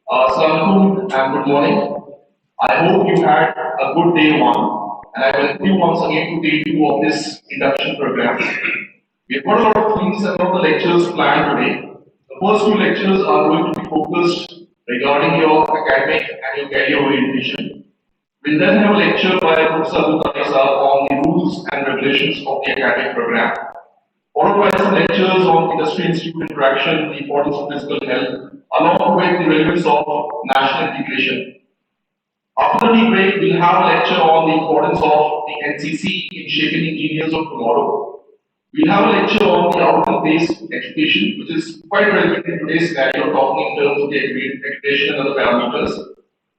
Assalamualaikum and good morning. I hope you had a good day one, and I welcome you once again to day two of this induction program. We've got a lot of things and a lot of the lectures planned today. The first few lectures are going to be focused regarding your academic and your career orientation. We'll then have a lecture by Professor Abu Taisa on the rules and regulations of the academic program, followed by some lectures on industry-institute interaction, the importance of physical health, along with the relevance of national integration. After the tea break, we'll have a lecture on the importance of the NCC in shaping engineers of tomorrow. We'll have a lecture on the outcome-based education, which is quite relevant in today's scenario, talking in terms of the education and other parameters.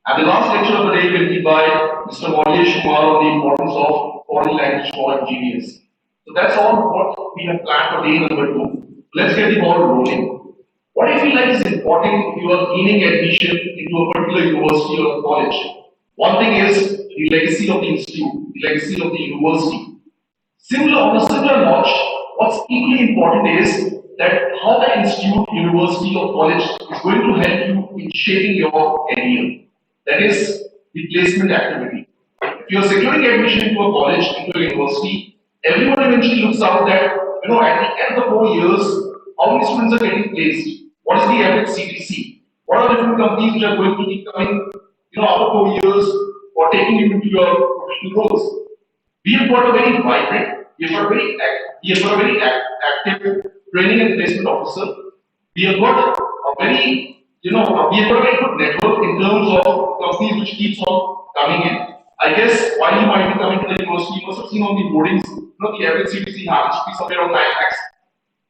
And the last lecture of the day will be by Mr. Maulish Kumar on the importance of foreign language for engineers. So that's all what we have planned for day number two. Let's get the ball rolling. What I feel like is important if you are gaining admission into a particular university or college. One thing is the legacy of the institute, the legacy of the university. On a similar notch, what's equally important is that how the institute, university, or college is going to help you in shaping your career. That is the placement activity. If you're securing admission into a college, into a university, everyone eventually looks out that, at the end of the 4 years, how many students are getting placed? What is the average CTC? What are different companies which are going to be coming, after 4 years for taking you into your professional roles? We have got a very vibrant, we have got a very active training and placement officer. We have got a very, we have got a very good network in terms of companies which keeps on coming in. I guess while you might be coming to the university, you must have seen on the boardings, the average CTC happens to be somewhere around 9 lakhs.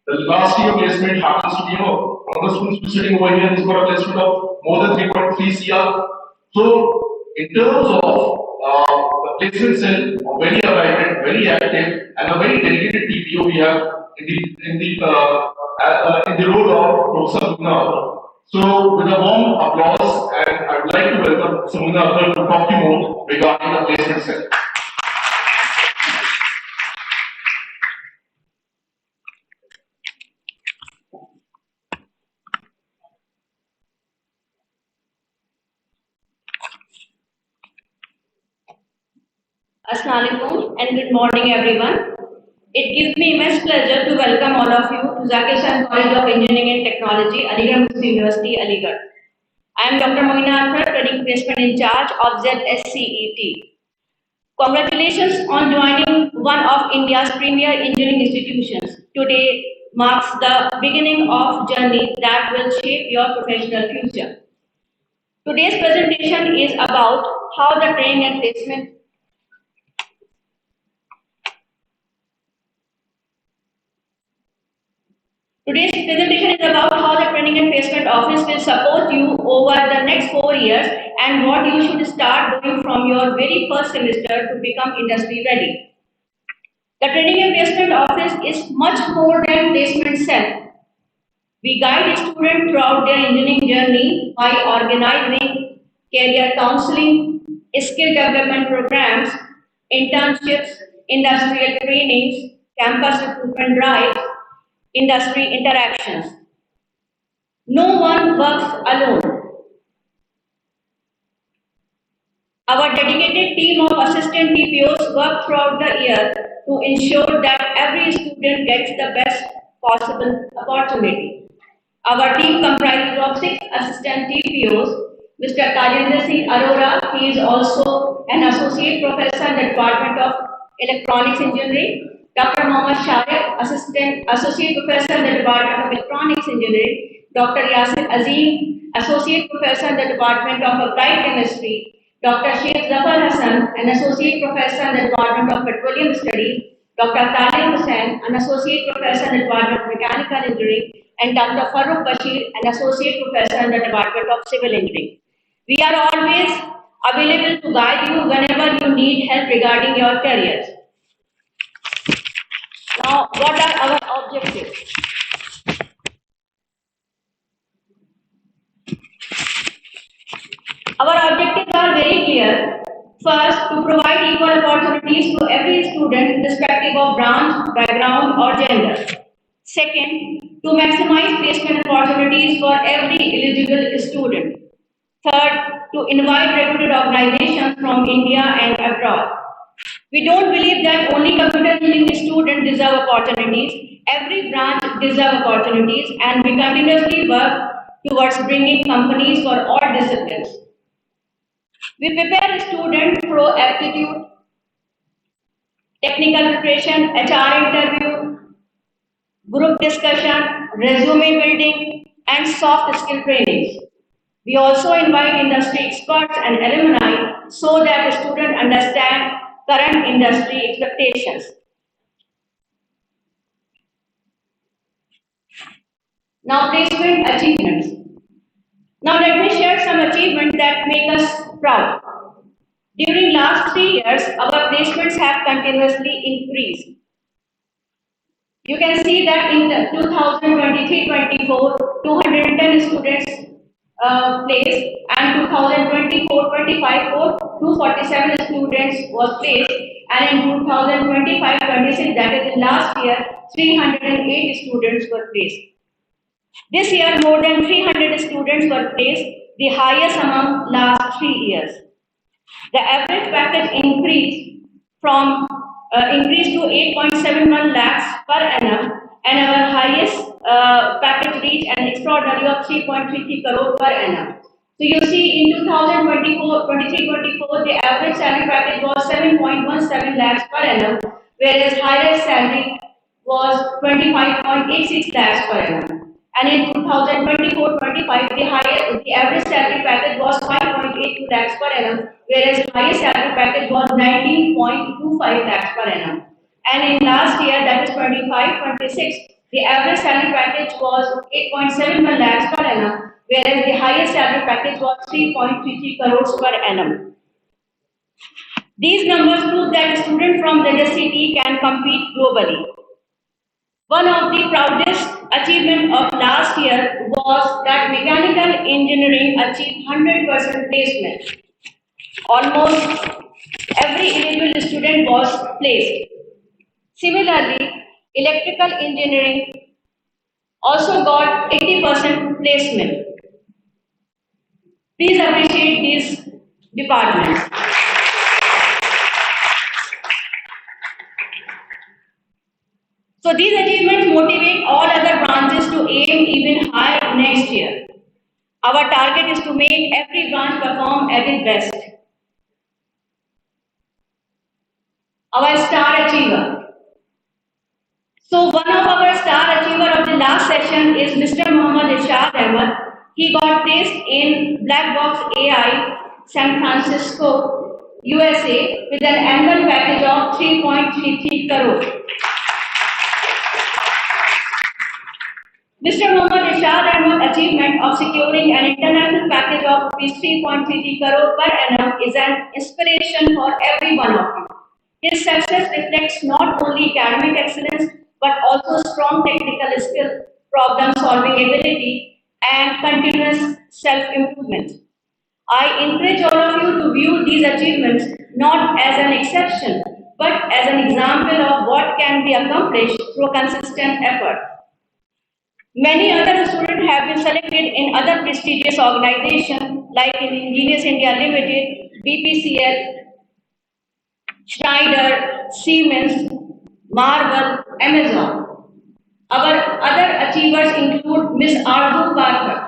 The last year placement happens to be, one of the students sitting over here has got a placement of more than 3.3 CR. So, in terms of the placement cell, very vibrant, very active, and a very dedicated TPO we have in the role of Professor Muna. So, with a warm applause, and I would like to welcome Professor Muna to talk to you more regarding the placement cell. Assalamualaikum and good morning everyone. It gives me immense pleasure to welcome all of you to Zhcet College of Engineering and Technology, Aligarh Muslim University, Aligarh. I am Dr. Moina Akhtar, Training Placement in charge of Zcet. Congratulations on joining one of India's premier engineering institutions. Today marks the beginning of a journey that will shape your professional future. Today's presentation is about how the training and placement Today's presentation is about how the Training and Placement Office will support you over the next 4 years and what you should start doing from your very first semester to become industry ready. The Training and Placement Office is much more than placement cell. We guide students throughout their engineering journey by organizing career counseling, skill development programs, internships, industrial trainings, campus recruitment drives, industry interactions. No one works alone. Our dedicated team of assistant TPOs work throughout the year to ensure that every student gets the best possible opportunity. Our team comprises of 6 assistant TPOs. Mr. Kajendra Singh Arora, he is also an associate professor in the Department of Electronics Engineering. Dr. Mohammad Shariq, Associate Professor in the Department of Electronics Engineering. Dr. Yasir Azim, Associate Professor in the Department of Applied Chemistry. Dr. Sheikh Zafar Hassan, an Associate Professor in the Department of Petroleum Studies. Dr. Talim Hussain, an Associate Professor in the Department of Mechanical Engineering. And Dr. Farooq Bashir, an Associate Professor in the Department of Civil Engineering. We are always available to guide you whenever you need help regarding your careers. Now, what are our objectives? Our objectives are very clear. First, to provide equal opportunities to every student, irrespective of branch, background, or gender. Second, to maximize placement opportunities for every eligible student. Third, to invite reputed organizations from India and abroad. We don't believe that only computer engineering students deserve opportunities. Every branch deserves opportunities, and we continuously work towards bringing companies for all disciplines. We prepare students through aptitude, technical preparation, HR interview, group discussion, resume building, and soft skill trainings. We also invite industry experts and alumni so that students understand current industry expectations. Now, placement achievements. Now, let me share some achievements that make us proud. During last 3 years, our placements have continuously increased. You can see that in the 2023-24, 210 students placed, and 2024-25, 247 students was placed, and in 2025-26, that is in last year, 308 students were placed. This year, more than 300 students were placed, the highest among last 3 years. The average package increased to 8.71 lakhs per annum, and our highest package reached an extraordinary of 3.33 crore per annum. So you see, in 2024, the average salary package was 7.17 lakhs per annum, whereas highest salary was 25.86 lakhs per annum. And in 2024-25, the average salary package was 5.82 lakhs per annum, whereas highest salary package was 19.25 lakhs per annum. And in last year, that is 25-26, the average salary package was 8.71 lakhs per annum, whereas the highest salary package was 3.33 crores per annum. These numbers prove that students from ZCT can compete globally. One of the proudest achievements of last year was that mechanical engineering achieved 100% placement. Almost every individual student was placed. Similarly, electrical engineering also got 80% placement. Please appreciate these departments. So these achievements motivate all other branches to aim even higher next year. Our target is to make every branch perform at its best. Our star achiever. So one of our star achiever of the last session is Mr. Mohammad Irshad Ahmed. He got placed in Black Box AI, San Francisco, USA with an annual package of 3.33 crore. Mr. Mohammad Irshad Ahmed's achievement of securing an international package of ₹3.33 crore per annum is an inspiration for every one of you. His success reflects not only academic excellence but also strong technical skill, problem-solving ability, and continuous self-improvement. I encourage all of you to view these achievements not as an exception but as an example of what can be accomplished through consistent effort. Many other students have been selected in other prestigious organizations like in Engineers India Limited, BPCL, Schneider, Siemens, Marvel, Amazon. Our other achievers include Ms. Arzu Barker.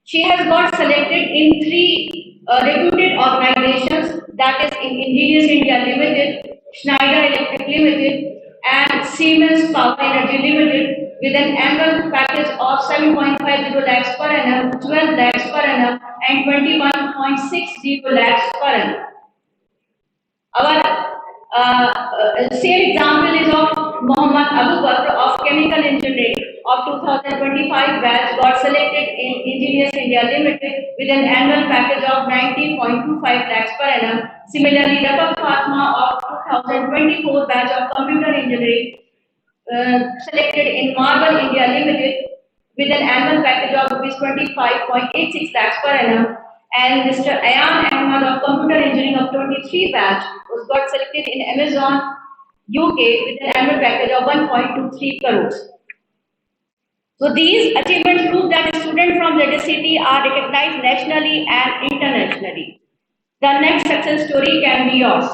She has got selected in three reputed organizations, that is in Engineers India Limited, Schneider Electric Limited, and Siemens Power Energy Limited, with an annual package of 7.50 lakhs per annum, 12 lakhs per annum, and 21.60 lakhs per annum. Our same example is of Mohammad Abu Bakr of Chemical Engineering of 2025 batch got selected in Engineers India Limited with an annual package of 19.25 lakhs per annum. Similarly, Rafa Fatma of 2024 batch of Computer Engineering selected in Marble India Limited with an annual package of ₹25.86 lakhs per annum, and Mr. Ayan Ahmad of Computer Engineering of 23 batch was got selected in Amazon UK with an annual package of 1.23 crores. So these achievements prove that students from the city are recognized nationally and internationally. The next success story can be yours.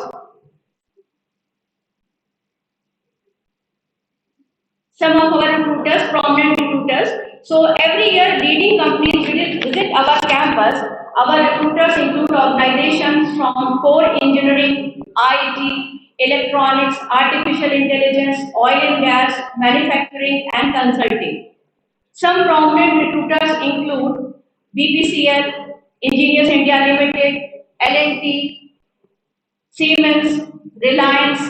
Some of our recruiters, prominent recruiters. So every year, leading companies visit our campus. Our recruiters include organizations from core engineering, IT, electronics, artificial intelligence, oil and gas, manufacturing, and consulting. Some prominent recruiters include BPCL, Engineers India Limited, L&T, Siemens, Reliance,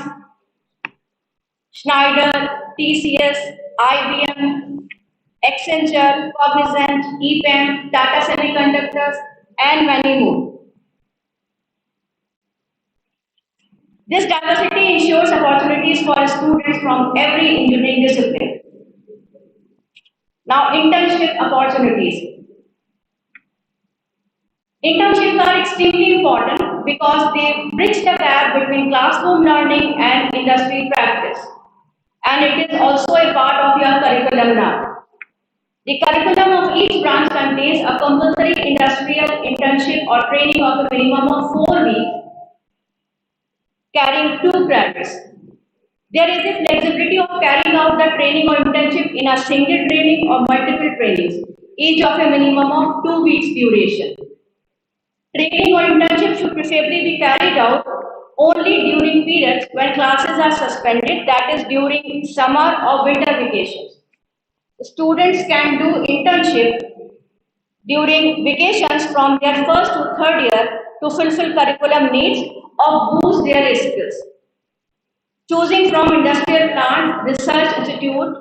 Schneider, TCS, IBM, Accenture, Cognizant, EPAM, Tata Semiconductors, and many more. This diversity ensures opportunities for students from every engineering discipline. Now, internship opportunities. Internships are extremely important because they bridge the gap between classroom learning and industry practice. And it is also a part of your curriculum now. The curriculum of each branch contains a compulsory industrial internship or training of a minimum of 4 weeks, carrying 2 credits. There is a flexibility of carrying out the training or internship in a single training or multiple trainings, each of a minimum of 2 weeks duration. Training or internship should preferably be carried out only during periods when classes are suspended, that is during summer or winter vacations. Students can do internship during vacations from their first to third year to fulfill curriculum needs or boost their skills. Choosing from industrial plant, research institute,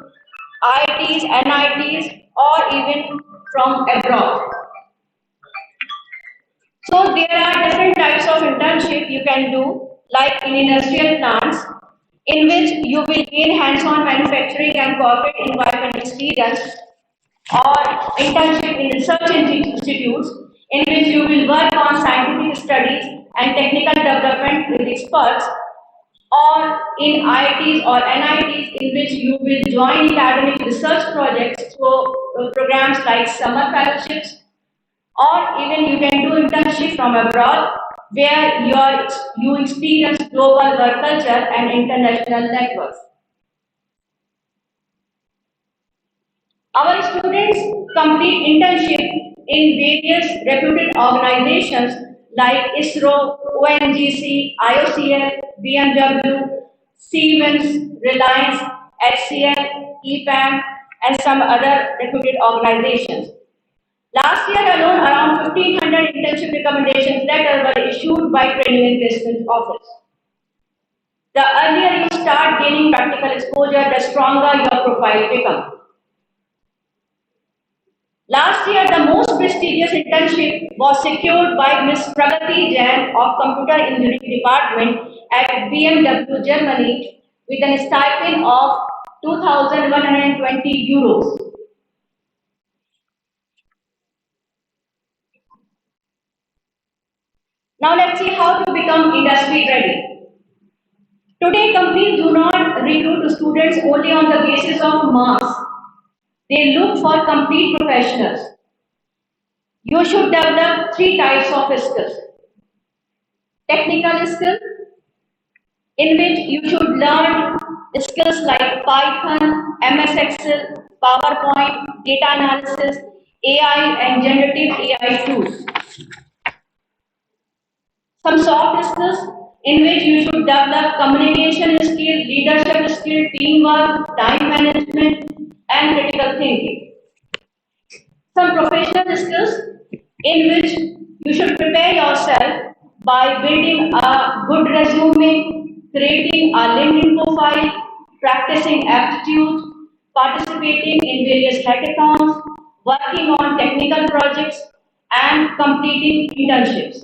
IITs, NITs, or even from abroad. So there are different types of internship you can do, like in industrial plants, in which you will gain hands-on manufacturing and corporate environment experience, or internship in research institutes, in which you will work on scientific studies and technical development with experts, or in IITs or NITs, in which you will join academic research projects through programs like summer fellowships, or even you can do internship from abroad where you experience global work culture and international networks. Our students complete internship in various reputed organizations like ISRO, ONGC, IOCL, BMW, Siemens, Reliance, HCL, EPAM, and some other reputed organizations. Last year alone, around 1,500 internship recommendation letters were issued by Training and Placement Office. The earlier you start gaining practical exposure, the stronger your profile becomes. Last year, the most prestigious internship was secured by Ms. Pragati Jain of Computer Engineering Department at BMW Germany with a stipend of 2,120 euros. Now let's see how to become industry ready. Today, companies do not recruit students only on the basis of mass. They look for complete professionals. You should develop 3 types of skills. Technical skills, in which you should learn skills like Python, MS Excel, PowerPoint, data analysis, AI, and generative AI tools. Some soft skills, in which you should develop communication skill, leadership skill, teamwork, time management, and critical thinking. Some professional skills, in which you should prepare yourself by building a good resume, creating a LinkedIn profile, practicing aptitude, participating in various hackathons, working on technical projects, and completing internships.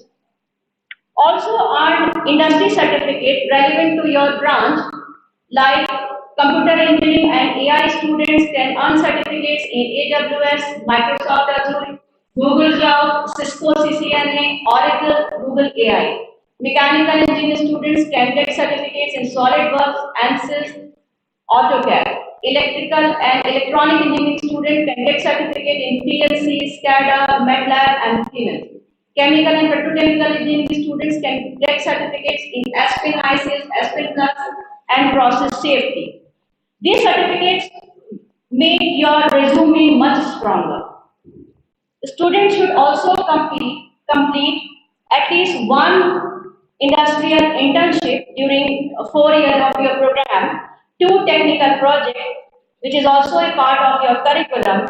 Also earn industry certificate relevant to your branch, like computer engineering and AI students can earn certificates in AWS, Microsoft Azure, Google Cloud, Cisco CCNA, Oracle, Google AI. Mechanical engineering students can get certificates in SolidWorks, ANSYS, AutoCAD. Electrical and electronic engineering students can get certificate in PLC, SCADA, MATLAB, and Siemens. Chemical and petrochemical engineering students can get certificates in Aspen ICS, Aspen Plus, and process safety. These certificates make your resume much stronger. The student should also complete at least one industrial internship during 4 years of your program, two technical projects, which is also a part of your curriculum,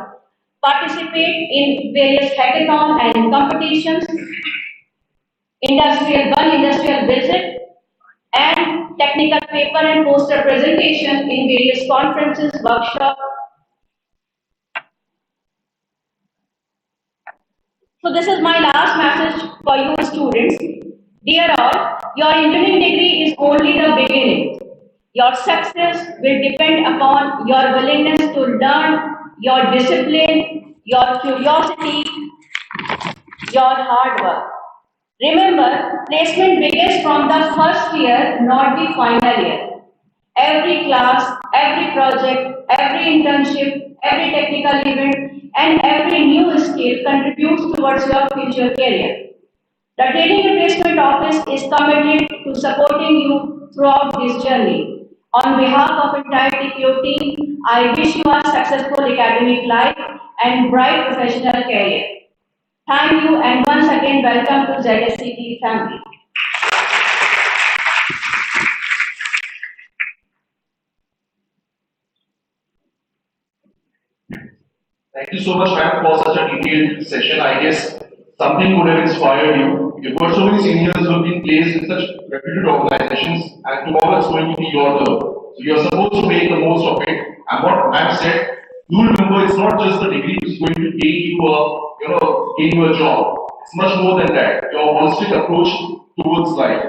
participate in various hackathon and competitions, industrial visit, and technical paper and poster presentation in various conferences, workshops. So this is my last message for you students. Dear all, your engineering degree is only the beginning. Your success will depend upon your willingness to learn, your discipline, your curiosity, your hard work. Remember, placement begins from the first year, not the final year. Every class, every project, every internship, every technical event, and every new skill contributes towards your future career. The Training Replacement Office is committed to supporting you throughout this journey. On behalf of entire TPO team, I wish you a successful academic life and bright professional career. Thank you and once again welcome to ZSCT family. Thank you so much, ma'am, for such a detailed session. I guess something would have inspired you. You've got so many seniors who have been placed in such reputed organizations, and tomorrow is going to be your turn. So you're supposed to make the most of it. And what ma'am said, you remember it's not just the degree which is going to gain you a job. It's much more than that. Your holistic approach towards life.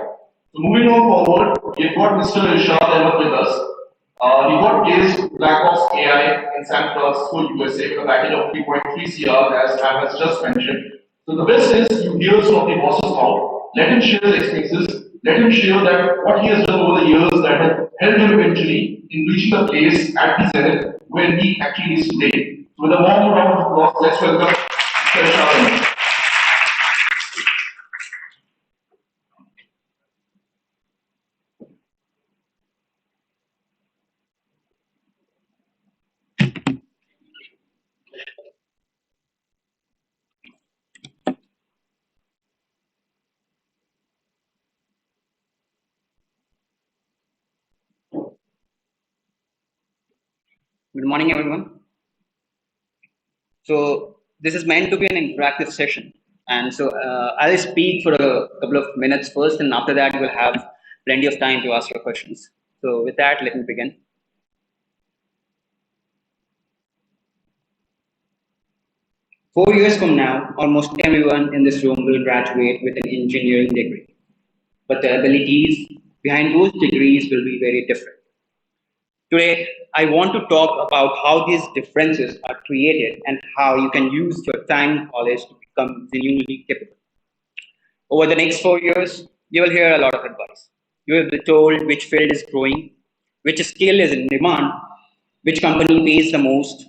So moving on forward, we've got Mr. Irshad Ahmed with us. He got placed Black Ops AI in San Francisco, USA with a package of 3.3 CR as Sam has just mentioned. So the best is you hear from the boss's mouth, let him share his experiences, let him share that what he has done over the years that have helped him eventually in reaching the place at the zenith where he actually is today. So with a warm round of applause, let's welcome Mr. Irshad. Good morning, everyone. So this is meant to be an interactive session, and so I'll speak for a couple of minutes first, and after that we'll have plenty of time to ask your questions. So with that, let me begin. 4 years from now, almost everyone in this room will graduate with an engineering degree, but the abilities behind those degrees will be very different. Today, I want to talk about how these differences are created and how you can use your time in college to become genuinely capable. Over the next 4 years, you will hear a lot of advice. You will be told which field is growing, which skill is in demand, which company pays the most,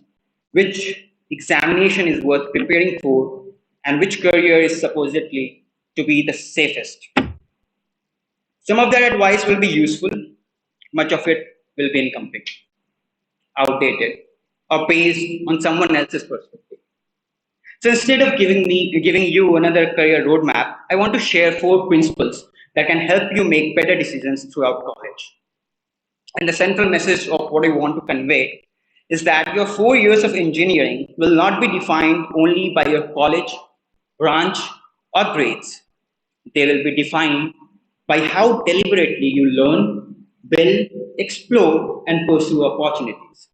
which examination is worth preparing for, and which career is supposedly to be the safest. Some of that advice will be useful, much of it will be incomplete, outdated, or based on someone else's perspective. So instead of giving you another career roadmap, I want to share 4 principles that can help you make better decisions throughout college. And the central message of what I want to convey is that your 4 years of engineering will not be defined only by your college, branch, or grades. They will be defined by how deliberately you learn, build, explore, and pursue opportunities.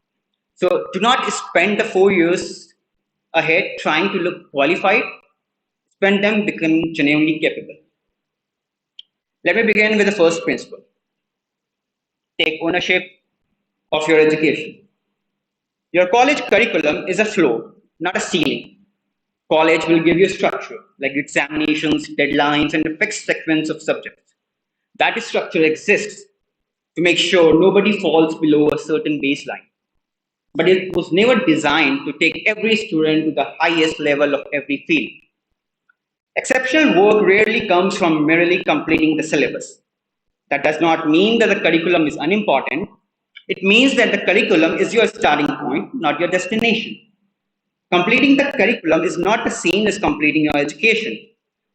So do not spend the 4 years ahead trying to look qualified, spend them becoming genuinely capable. Let me begin with the first principle. Take ownership of your education. Your college curriculum is a floor, not a ceiling. College will give you structure, like examinations, deadlines, and a fixed sequence of subjects. That structure exists to make sure nobody falls below a certain baseline. But it was never designed to take every student to the highest level of every field. Exceptional work rarely comes from merely completing the syllabus. That does not mean that the curriculum is unimportant. It means that the curriculum is your starting point, not your destination. Completing the curriculum is not the same as completing your education.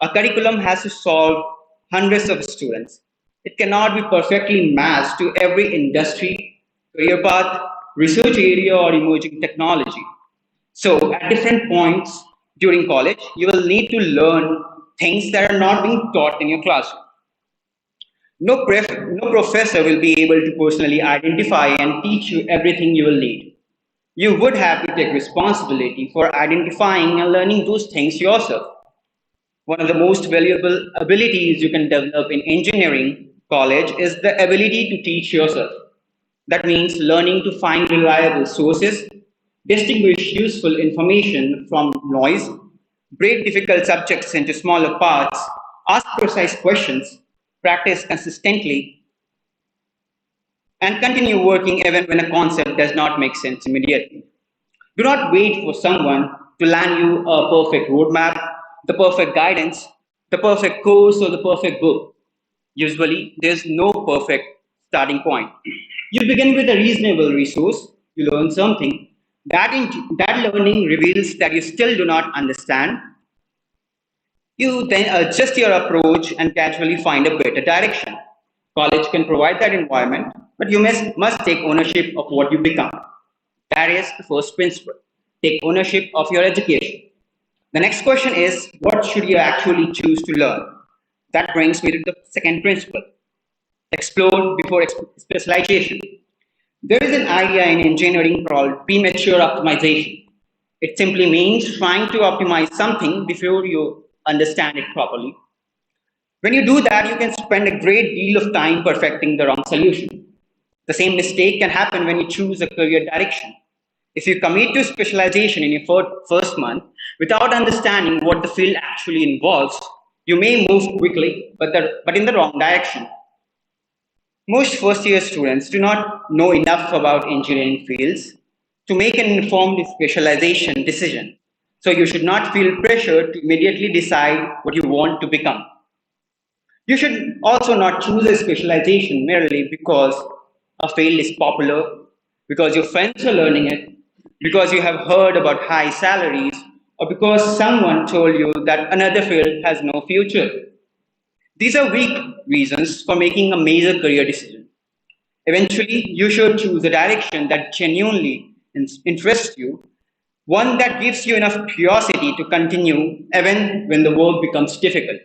A curriculum has to solve hundreds of students. It cannot be perfectly matched to every industry, career path, research area, or emerging technology. So, at different points during college, you will need to learn things that are not being taught in your classroom. No professor will be able to personally identify and teach you everything you will need. You would have to take responsibility for identifying and learning those things yourself. One of the most valuable abilities you can develop in engineering college is the ability to teach yourself. That means learning to find reliable sources, distinguish useful information from noise, break difficult subjects into smaller parts, ask precise questions, practice consistently, and continue working even when a concept does not make sense immediately. Do not wait for someone to land you a perfect roadmap, the perfect guidance, the perfect course, or the perfect book. Usually, there's no perfect starting point. You begin with a reasonable resource, you learn something. That learning reveals that you still do not understand. You then adjust your approach and gradually find a better direction. College can provide that environment, but you must take ownership of what you become. That is the first principle. Take ownership of your education. The next question is, what should you actually choose to learn? That brings me to the second principle. Explore before specialization. There is an idea in engineering called premature optimization. It simply means trying to optimize something before you understand it properly. When you do that, you can spend a great deal of time perfecting the wrong solution. The same mistake can happen when you choose a career direction. If you commit to specialization in your first month without understanding what the field actually involves, you may move quickly, but in the wrong direction. Most first year students do not know enough about engineering fields to make an informed specialization decision. So you should not feel pressured to immediately decide what you want to become. You should also not choose a specialization merely because a field is popular, because your friends are learning it, because you have heard about high salaries, or because someone told you that another field has no future. These are weak reasons for making a major career decision. Eventually, you should choose a direction that genuinely interests you, one that gives you enough curiosity to continue even when the work becomes difficult.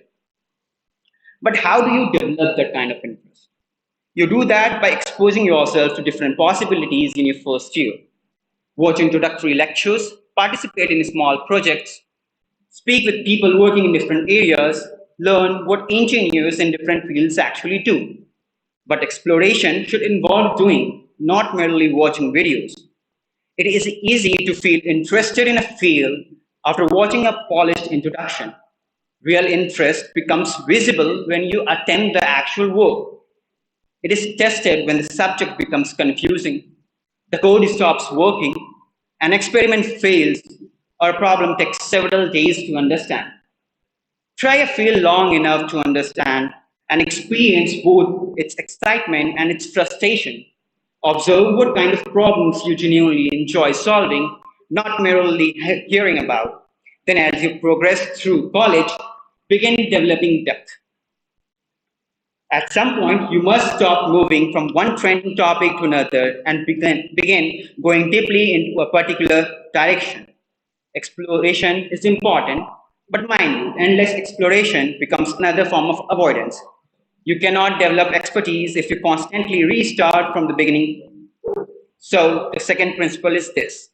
But how do you develop that kind of interest? You do that by exposing yourself to different possibilities in your first year. Watch introductory lectures, participate in small projects, speak with people working in different areas, learn what engineers in different fields actually do. But exploration should involve doing, not merely watching videos. It is easy to feel interested in a field after watching a polished introduction. Real interest becomes visible when you attempt the actual work. It is tested when the subject becomes confusing, the code stops working, an experiment fails, or a problem takes several days to understand. Try a field long enough to understand and experience both its excitement and its frustration. Observe what kind of problems you genuinely enjoy solving, not merely hearing about. Then, as you progress through college, begin developing depth. At some point, you must stop moving from one trending topic to another and begin going deeply into a particular direction. Exploration is important, but mind you, endless exploration becomes another form of avoidance. You cannot develop expertise if you constantly restart from the beginning. So, the second principle is this: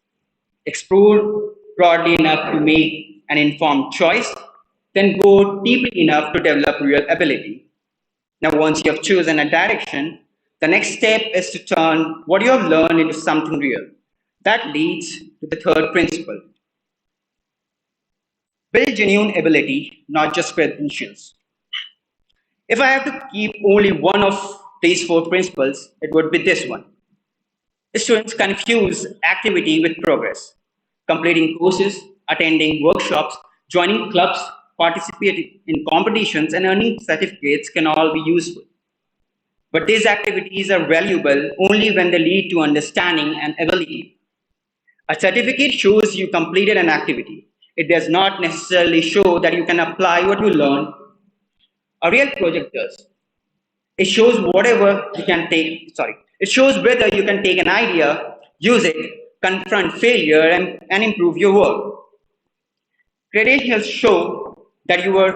explore broadly enough to make an informed choice, then go deeply enough to develop real ability. Now, once you have chosen a direction, the next step is to turn what you have learned into something real. That leads to the third principle: Build genuine ability, not just credentials. If I have to keep only one of these four principles, it would be this one. Students confuse activity with progress. Completing courses, attending workshops, joining clubs, participating in competitions, and earning certificates can all be useful. But these activities are valuable only when they lead to understanding and ability. A certificate shows you completed an activity. It does not necessarily show that you can apply what you learned. A real project does. It shows it shows whether you can take an idea, use it, confront failure, and improve your work. Credentials show that you were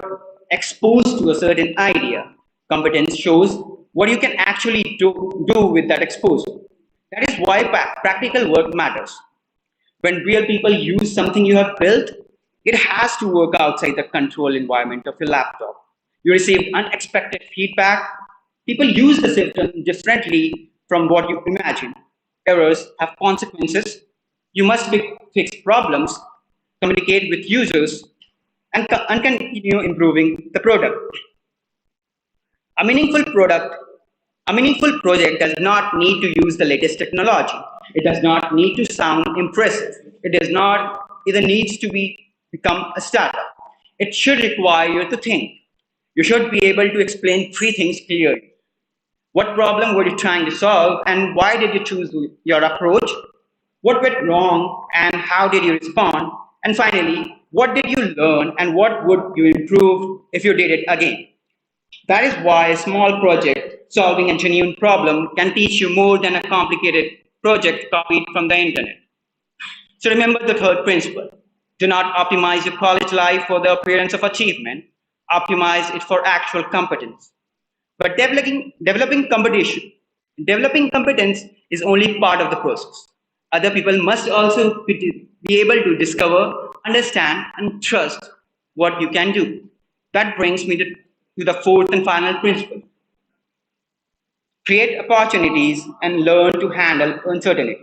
exposed to a certain idea. Competence shows what you can actually do with that exposure. That is why practical work matters. When real people use something you have built, it has to work outside the control environment of your laptop. You receive unexpected feedback. People use the system differently from what you imagine. Errors have consequences. You must fix problems, communicate with users, and continue improving the product. A meaningful product, a meaningful project does not need to use the latest technology. It does not need to sound impressive. It does not either needs to become a startup. It should require you to think. You should be able to explain three things clearly. What problem were you trying to solve and why did you choose your approach? What went wrong and how did you respond? And finally, what did you learn and what would you improve if you did it again? That is why a small project solving a genuine problem can teach you more than a complicated project copied from the internet. So remember the third principle. Do not optimize your college life for the appearance of achievement. Optimize it for actual competence. But developing competence is only part of the process. Other people must also be able to discover, understand, and trust what you can do. That brings me to the fourth and final principle. Create opportunities and learn to handle uncertainty.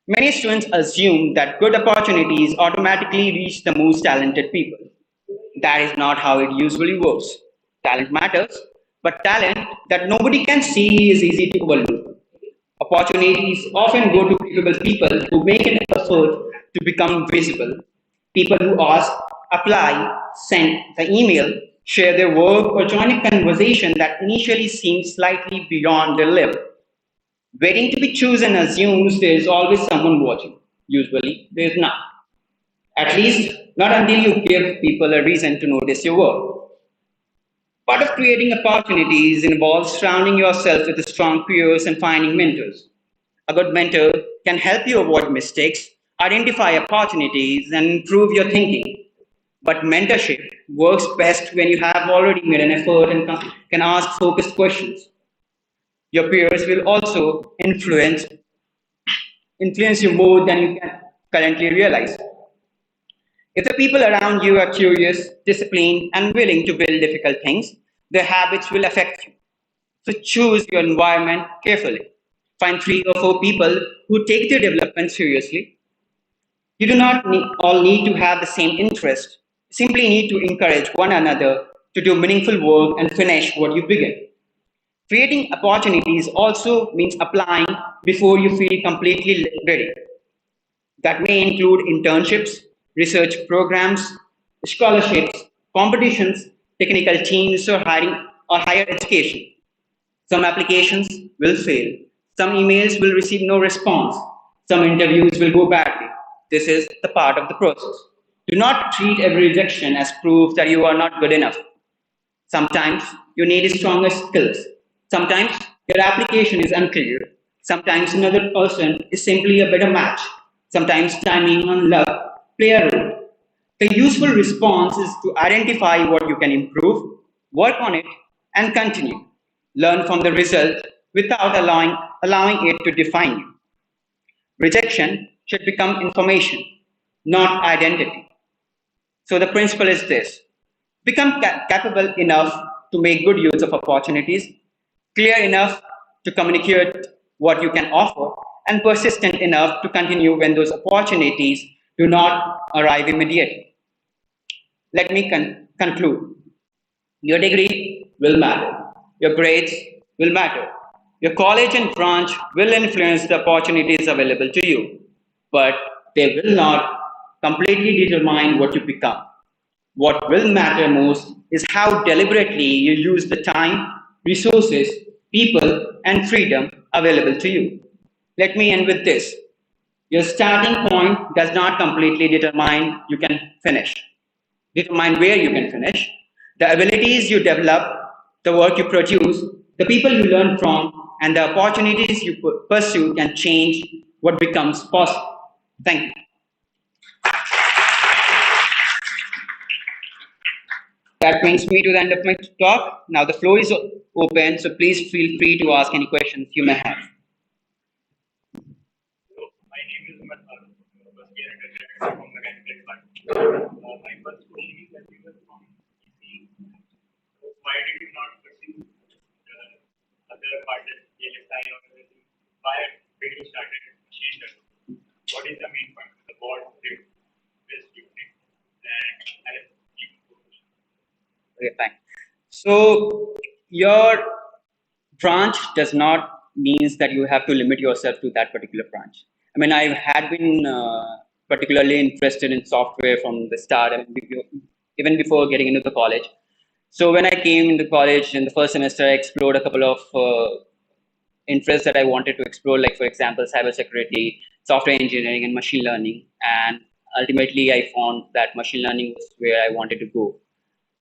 Many students assume that good opportunities automatically reach the most talented people. That is not how it usually works. Talent matters, but talent that nobody can see is easy to overlook. Opportunities often go to capable people who make an effort to become visible. People who ask, apply, send the email, share their work, or join a conversation that initially seems slightly beyond their level. Waiting to be chosen assumes there is always someone watching. Usually, there is not. At least, not until you give people a reason to notice your work. Part of creating opportunities involves surrounding yourself with strong peers and finding mentors. A good mentor can help you avoid mistakes, identify opportunities, and improve your thinking. But mentorship works best when you have already made an effort and can ask focused questions. Your peers will also influence you more than you can currently realize. If the people around you are curious, disciplined, and willing to build difficult things, their habits will affect you. So choose your environment carefully. Find three or four people who take their development seriously. You do not all need to have the same interest. You simply need to encourage one another to do meaningful work and finish what you begin. Creating opportunities also means applying before you feel completely ready. That may include internships, research programs, scholarships, competitions, technical teams, or hiring or higher education. Some applications will fail. Some emails will receive no response. Some interviews will go badly. This is the part of the process. Do not treat every rejection as proof that you are not good enough. Sometimes you need stronger skills. Sometimes your application is unclear. Sometimes another person is simply a better match. Sometimes timing and luck play a role. The useful response is to identify what you can improve, work on it, and continue. Learn from the result without allowing it to define you. Rejection should become information, not identity. So the principle is this. Become capable enough to make good use of opportunities, clear enough to communicate what you can offer, and persistent enough to continue when those opportunities do not arrive immediately. Let me conclude. Your degree will matter. Your grades will matter. Your college and branch will influence the opportunities available to you, but they will not completely determine what you become. What will matter most is how deliberately you use the time, resources, people, and freedom available to you. Let me end with this. Your starting point does not completely determine where you can finish. The abilities you develop, the work you produce, the people you learn from, and the opportunities you pursue can change what becomes possible. Thank you. That brings me to the end of my talk. Now the floor is open, so please feel free to ask any questions you may have. My name is Umar Farooq, first year undergraduate from Mechanical Department. My first question is that you were from EC. So why did you not pursue the other part that LSI or anything? Why did you start machine learning? What is the main point? The board did best you think, and I have Okay, fine. So your branch does not means that you have to limit yourself to that particular branch. I mean, I had been particularly interested in software from the start, I mean, even before getting into the college. So when I came into college in the first semester, I explored a couple of interests that I wanted to explore, like for example, cybersecurity, software engineering, and machine learning. And ultimately, I found that machine learning was where I wanted to go.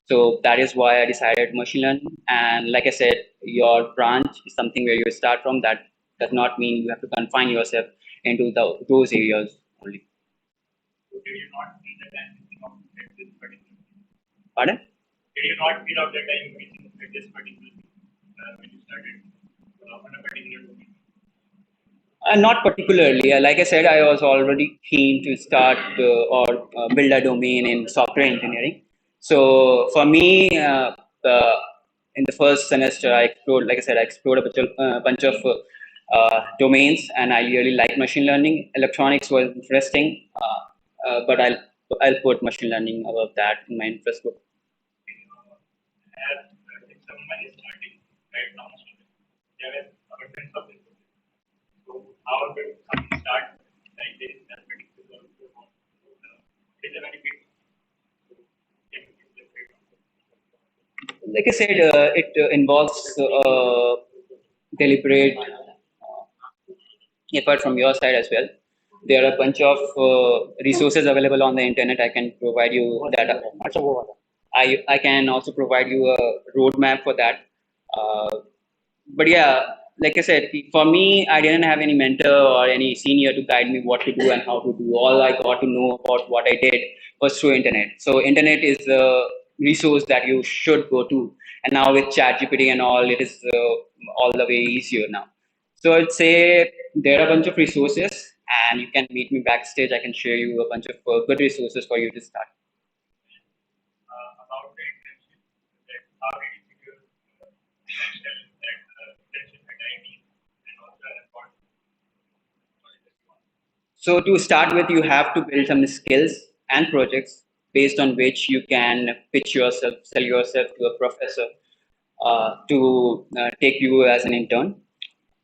So that is why I decided machine learning. And like I said, your branch is something where you start from. That does not mean you have to confine yourself into those areas only. so did you not feel the time missing out at this particular? Pardon? Did you not feel out the time missing at this particular when you started on a particular domain? Not particularly. Like I said, I was already keen to start or build a domain in software engineering. So for me, in the first semester, I explored, like I said, I explored a bunch of domains, and I really liked machine learning. Electronics was interesting, but I'll put machine learning above that in my interest group. As if someone is starting right now, there is abundance of resources. So how will someone start like this that particular one? It is a very big. Like I said, it involves deliberate effort from your side as well. There are a bunch of resources available on the internet. I can provide you that. I can also provide you a roadmap for that. Uh, but yeah, like I said, for me, I didn't have any mentor or any senior to guide me what to do and how to do. All I got to know about what I did was through internet. So internet is a resource that you should go to. And now with ChatGPT and all, it is all the way easier now. So I'd say there are a bunch of resources, and you can meet me backstage. I can share you a bunch of good resources for you to start. About the internship, that how did you secure that internship at IT and also what So to start with, you have to build some skills and projects based on which you can pitch yourself, sell yourself to a professor to take you as an intern.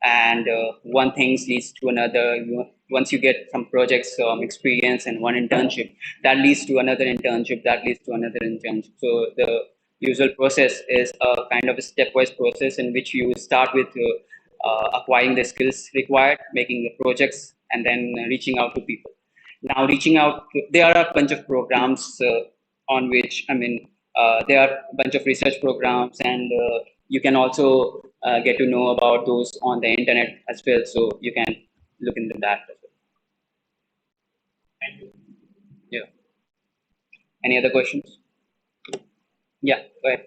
And one thing leads to another. Once you get some projects experience and one internship, that leads to another internship, that leads to another internship. So the usual process is a kind of a stepwise process in which you start with acquiring the skills required, making the projects, and then reaching out to people. Now reaching out, there are a bunch of programs on which, I mean, there are a bunch of research programs, and you can also get to know about those on the internet as well. So you can look into that as well. thank you. Yeah. Any other questions? Yeah, go ahead.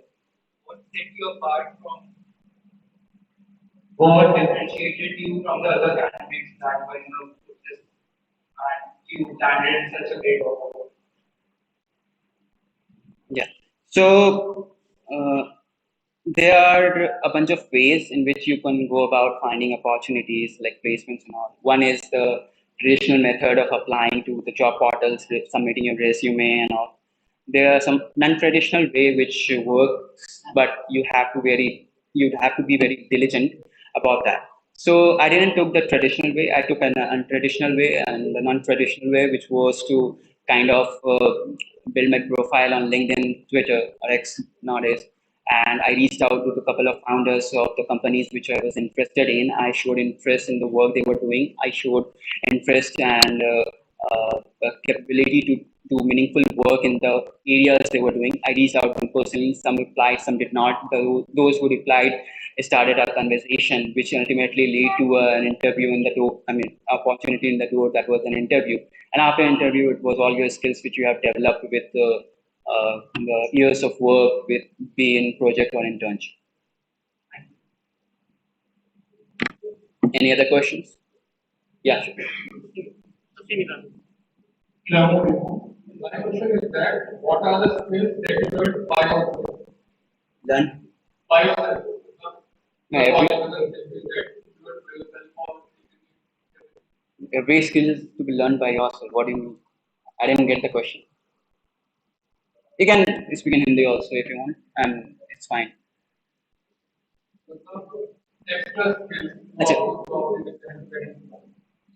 What set you apart from what differentiated you from the other candidates that were in the process and you landed in such a great offer? Yeah. So there are a bunch of ways in which you can go about finding opportunities like placements and all. One is the traditional method of applying to the job portals, with submitting your resume and all. There are some non-traditional way which works, but you'd have to be very diligent about that. So I didn't took the traditional way. I took an untraditional way and the non-traditional way, which was to kind of build my profile on LinkedIn, Twitter, or X nowadays. And I reached out to a couple of founders of the companies which I was interested in. I showed interest in the work they were doing. I showed interest and capability to do meaningful work in the areas they were doing. I reached out to them personally. Some replied, some did not. Those who replied started a conversation, which ultimately led to an interview in the door. I mean, opportunity in the door that was an interview. And after interview, it was all your skills which you have developed with the years of work with being project or internship. Any other questions? Yeah, sure. Now, my question is that what are the skills that you learned by yourself? Done. By yourself. No, Not every, by others, that you learned by yourself or every skill is to be learned by yourself. What do you mean? I didn't get the question. You can speak in Hindi also if you want, and it's fine. extra skills Achha. or independent.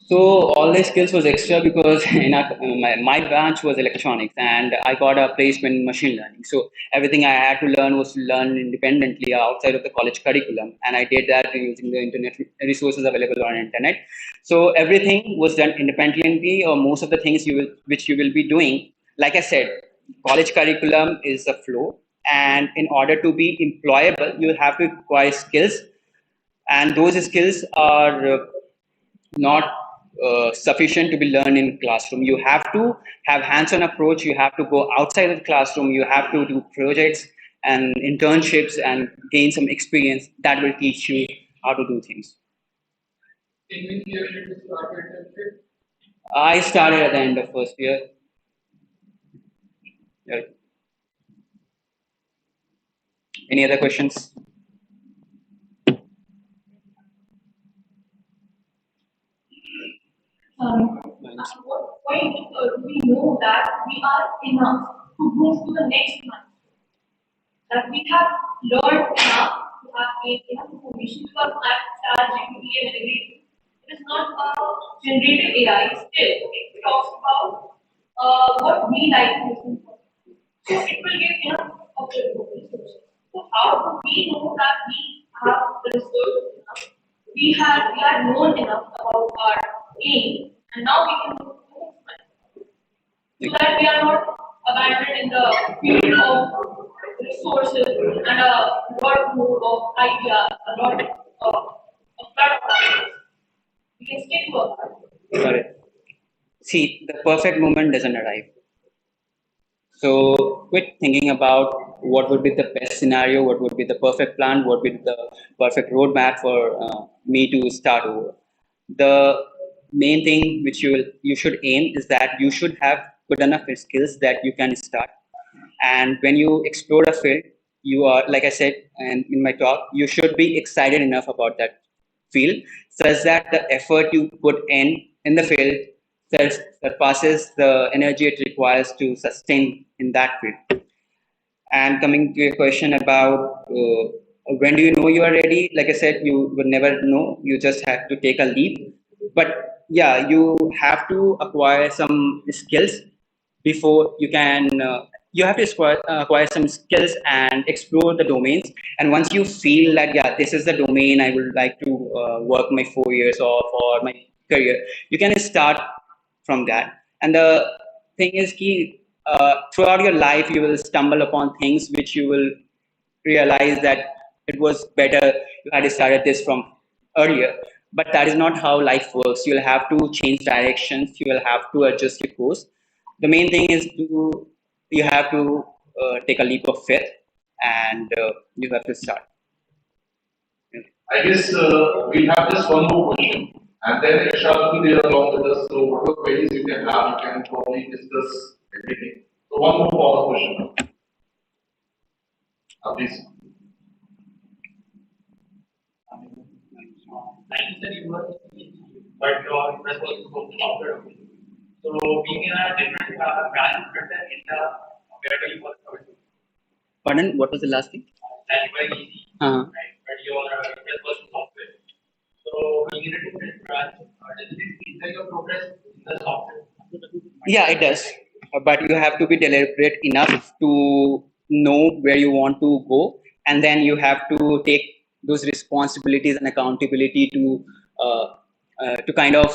So all the skills was extra because my branch was electronics and I got a placement in machine learning. So everything I had to learn was to learn independently outside of the college curriculum, and I did that using the internet resources available on internet. So everything was done independently, or most of the things which you will be doing. Like I said, college curriculum is a flow, and in order to be employable, you have to acquire skills, and those skills are not sufficient to be learned in classroom. You have to have hands-on approach. You have to go outside of the classroom. You have to do projects and internships and gain some experience that will teach you how to do things. In which year did you start your internship? I started at the end of first year. Yeah. Any other questions? At what point do we know that we are enough to move to the next one? That we have learned enough to have gained enough information because that GPT and everything. It is not a generative AI, still it talks about what we like to listen for. So it will give enough of the resources. So how do we know that we have the resources enough? We are known enough about our aim, and now we can move to the next one so that we are not abandoned in the field of resources and a lot more of ideas, a lot of ideas. We can stick to our part. Correct. See, the perfect moment doesn't arrive. So quit thinking about what would be the best scenario, what would be the perfect plan, what would be the perfect roadmap for me to start over. The main thing which you should aim is that you should have good enough skills that you can start. And when you explore a field, you are, like I said and in my talk, you should be excited enough about that field such that the effort you put in the field surpasses the energy it requires to sustain in that field. And coming to your question about when do you know you are ready? Like I said, you will never know. You just have to take a leap. But yeah, you have to acquire some skills before you can. You have to acquire some skills and explore the domains. And once you feel that yeah, this is the domain I would like to work my 4 years or for my career, you can start from that. And the thing is, key throughout your life, you will stumble upon things which you will realize that it was better you had started this from earlier. But that is not how life works. You'll have to change directions. You will have to adjust your course. The main thing is you have to take a leap of faith, and you have to start. I guess we have just one more question, and then Ishaq will be there along with us. So, whatever queries you can have, you can probably discuss everything. So, one more follow-up question, please. Like you said, you were but your interest was to go to software. So being in a different branch in the we are doing what we do. Pardon, what was the last thing? Like very easy, Uh-huh. right? But you are a person software. So being in a different branch, does it feel like a progress in the software? Yeah, it does. But you have to be deliberate enough to know where you want to go, and then you have to take those responsibilities and accountability uh, to kind of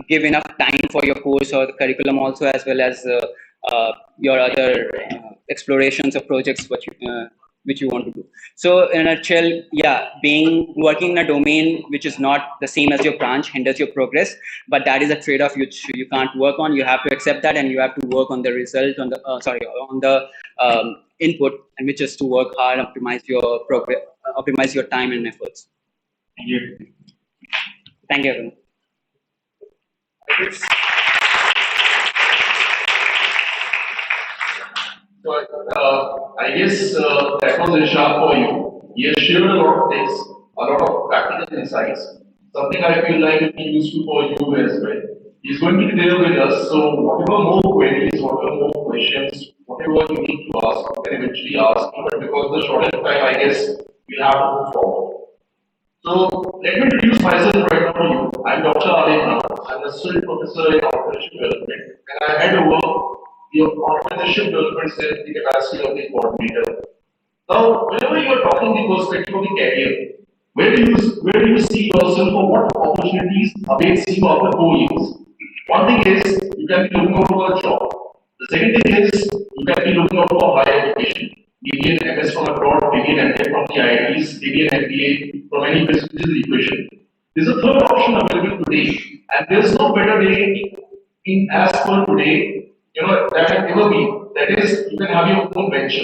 give enough time for your course or the curriculum also, as well as your other explorations of projects which you want to do. So in a nutshell, yeah, being working in a domain which is not the same as your branch hinders your progress, but that is a trade-off which you can't work on. You have to accept that, and you have to work on the result, on the on the input, and which is to work hard, optimize your progress, optimize your time and efforts. Thank you, everyone. So, I guess that was Ishaq for you. He has shared a lot of things, a lot of practical insights, something I feel like will be useful for you as well. He's going to be there with us, so whatever more queries, whatever more questions, whatever you need to ask, you can eventually ask, but because of the shortage of time, I guess we'll have to move forward. So let me introduce myself right now to you. I'm Dr. Alek now. I'm a associate professor in entrepreneurship development, and I head over the entrepreneurship development cell in the capacity of the coordinator. Now, whenever you are talking the perspective of the career, where do you see yourself or what opportunities awaits you after 4 years? One thing is you can be looking out for a job. The second thing is you can be looking out for higher education. Maybe an MS from abroad, maybe an MTech from the IITs, maybe an MBA from any prestigious equation. There's a third option available today, and there's no better way in as per today, that has ever been. That is, you can have your own venture.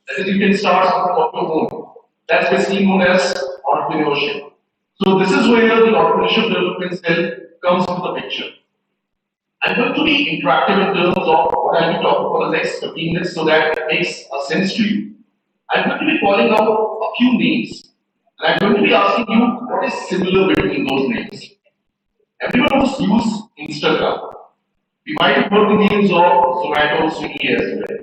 That is, you can start something of your own. That's basically known as entrepreneurship. So this is where the entrepreneurship development cell comes into the picture. I'm going to be interactive in terms of what I'll be talking for the next 15 minutes so that it makes a sense to you. I'm going to be calling out a few names, and I'm going to be asking you what is similar between those names. Everyone who's used Instagram, we might have heard the names of Zomato, Swiggy as well.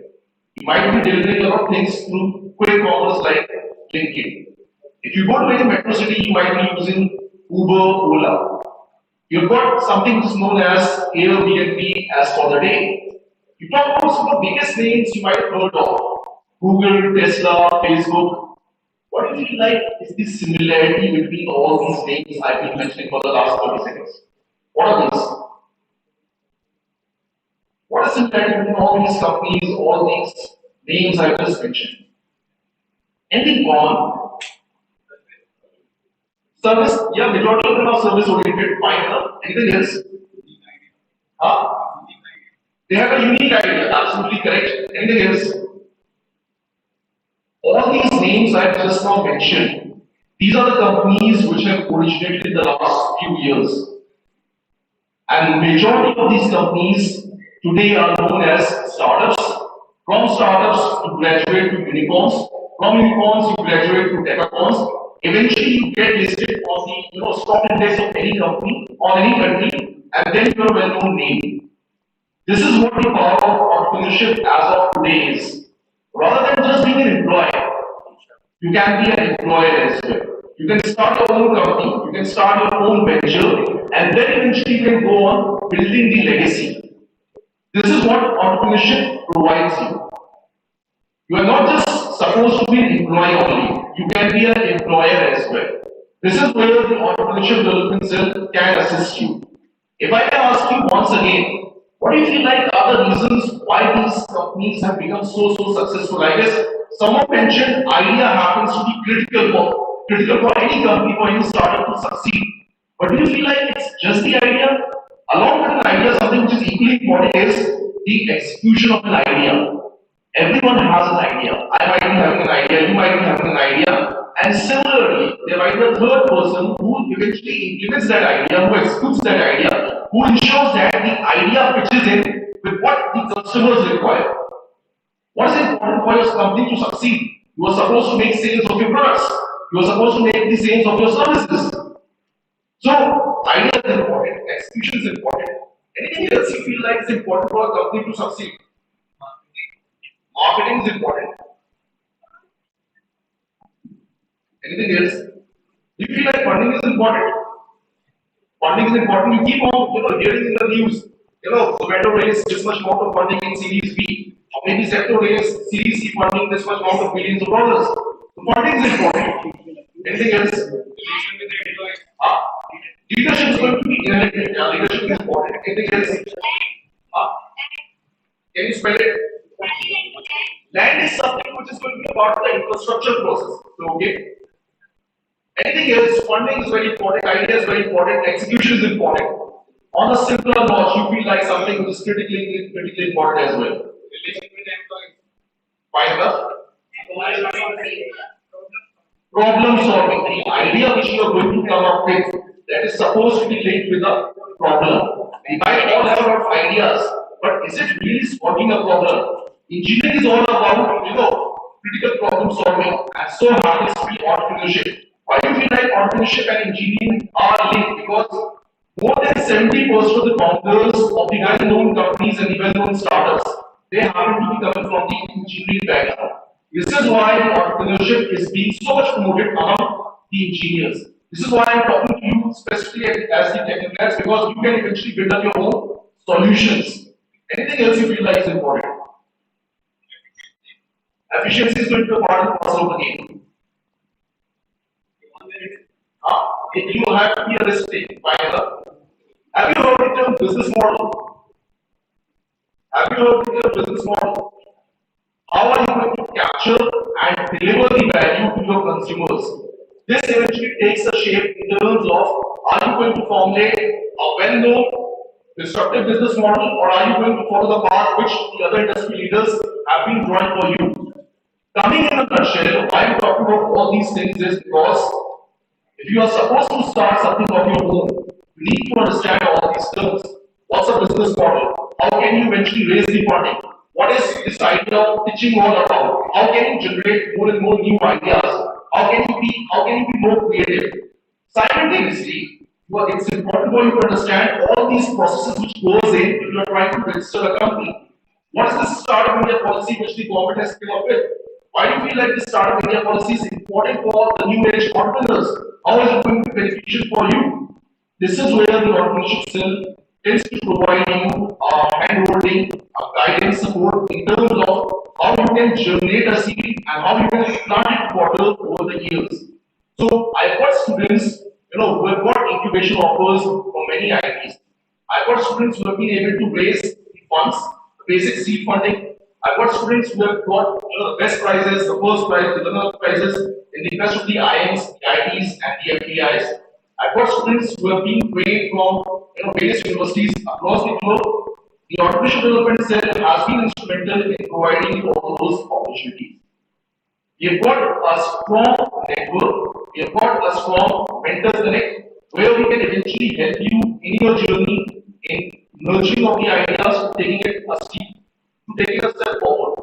You might be delivering a lot of things through quick commerce like LinkedIn. If you go to any metro city, you might be using Uber, Ola. You've got something which is known as Airbnb as for the day. You talk about some of the biggest names you might have heard of Google, Tesla, Facebook. What do you feel like is the similarity between all these names I've been mentioning for the last 30 seconds? What are these? What is the similarity between all these companies, all these names I've just mentioned? Anything common? Service, yeah, majority of them are service oriented, fine enough. Anything else? Huh? They have a unique idea, absolutely correct. Anything else? All these names I've just now mentioned, these are the companies which have originated in the last few years. And majority of these companies today are known as startups. From startups you graduate to unicorns. From unicorns you graduate to decacorns. Eventually you get listed on the stock index of any company or any country, and then you're a well-known name. This is what the power of entrepreneurship as of today is. Rather than just being an employee, you can be an employer as well. You can start your own company, you can start your own venture, and then eventually you can go on building the legacy. This is what entrepreneurship provides you. You are not just supposed to be an employee only, you can be an employer as well. This is where the entrepreneurship development cell can assist you. If I can ask you once again, what do you feel like are the reasons why these companies have become so successful? I guess someone mentioned idea happens to be critical for any company, for any startup to succeed. But do you feel like it's just the idea? Along with an idea, something which is equally important is the execution of an idea. Everyone has an idea. I might be having an idea, you might be having an idea, and similarly, there might be a third person who eventually implements that idea, who executes that idea, who ensures that the idea pitches in with what the customers require. What is important for your company to succeed? You are supposed to make sales of your products. You are supposed to make the sales of your services. So, idea is important, execution is important. Anything else you feel like is important for a company to succeed? Marketing is important. Anything else? You feel like funding is important? Funding is important. You keep on, hearing in the news. Zhcet raised this much amount of funding in Series B, or maybe Zepto raised Series C funding this much amount of billions of dollars. So funding is important. Anything else? Ah, leadership is going to be inherent. Yeah, leadership is important. Anything else? Ah, can you spell it? Land is something which is going to be a part of the infrastructure process. So, okay. Anything else? Funding is very important, idea is very important, execution is important. On a simpler notch, you feel like something which is critically important as well. Relation with employees. Find the problem solving. The idea which you are going to come up with that is supposed to be linked with a problem. We might all have a lot of ideas, but is it really solving a problem? Engineering is all about, critical problem solving, and so happens to be entrepreneurship. Why do you feel like entrepreneurship and engineering are linked? Because more than 70% of the founders of the well-known companies and the well-known startups, they happen to be coming from the engineering background. This is why the entrepreneurship is being so much promoted among the engineers. This is why I'm talking to you specifically as the technocrats, because you can eventually build up your own solutions. Anything else you feel like is important? Efficiency is going to be a part of the parcel of the game. If you have to be a risk taking, have you heard the term business model? Have you heard the term business model? How are you going to capture and deliver the value to your consumers? This eventually takes a shape in terms of, are you going to formulate a well-known disruptive business model, or are you going to follow the path which the other industry leaders have been drawing for you? Coming in a nutshell, why I'm talking about all these things is because if you are supposed to start something of your own, you need to understand all these terms. What's a business model? How can you eventually raise the funding? What is this idea of pitching all about? How can you generate more and more new ideas? How can you be more creative? Simultaneously, it's important for you to understand all these processes which goes in if you are trying to register a company. What is the Startup India policy which the government has come up with? Why do you feel like the Startup India policy is important for the new age entrepreneurs? How is it going to be beneficial for you? This is where the entrepreneurship cell tends to provide you hand-holding, guidance support in terms of how you can germinate a seed and how you can plant it water over the years. So I've got students, who have got incubation offers from many IITs. I've got students who have been able to raise the funds, basic seed funding. I've got students who have got the best prizes, the first prize, the winner prizes in the best of the IIMs, the IITs, and the FDIs. I've got students who have been trained from various universities across the globe. The entrepreneurship development cell has been instrumental in providing you all those opportunities. You've got a strong network, you've got a strong mentors connect where we can eventually help you in your journey in nurturing of the ideas to taking a step forward.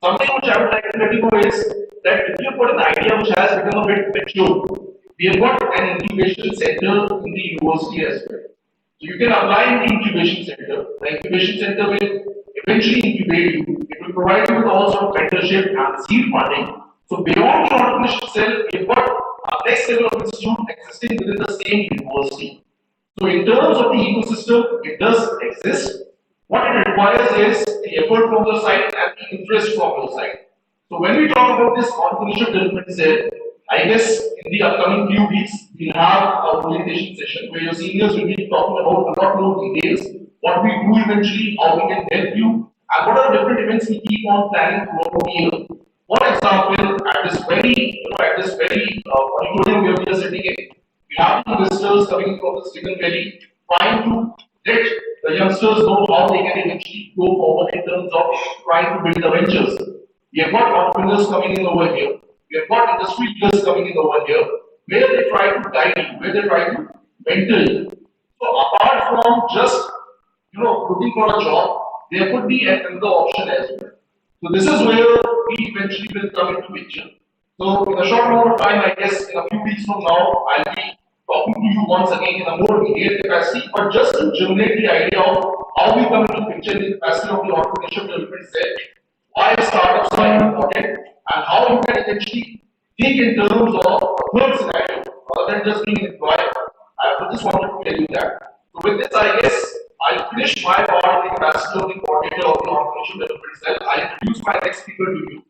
Something which I would like to let you know is that if you've got an idea which has become a bit mature, we have got an incubation center in the university as well. So you can apply in the incubation center. The incubation center will eventually incubate you. It will provide you with all sort of mentorship and seed funding. So beyond the entrepreneurship cell, we've got a next level of institute existing within the same university. So in terms of the ecosystem, it does exist. What it requires is the effort from your side and the interest from your side. So when we talk about this entrepreneurship development cell, I guess in the upcoming few weeks, we'll have a orientation session where your seniors will be talking about a lot more details, what we do eventually, how we can help you, and what are the different events we keep on planning throughout the year. For example, at this very auditorium where we are sitting in, we have the visitors coming from the Silicon Valley, trying to let the youngsters know how they can eventually go forward in terms of trying to build the ventures. We have got entrepreneurs coming in over here. We have got industry leaders coming in over here, where they try to guide you, where they try to mentor you. So apart from just looking for a job, there could be another option as well. So this is where we eventually will come into picture. So in a short amount of time, I guess in a few weeks from now, I'll be talking to you once again in a more detailed capacity, but just to germinate the idea of how we come into picture in the capacity of the entrepreneurship development cell. why startups are important, and how you can essentially think in terms of a third scenario rather than just being an employer. I just wanted to tell you that. So with this, I guess I'll finish my part in the capacity of the coordinator of the organization development cell. I'll introduce my next speaker to you.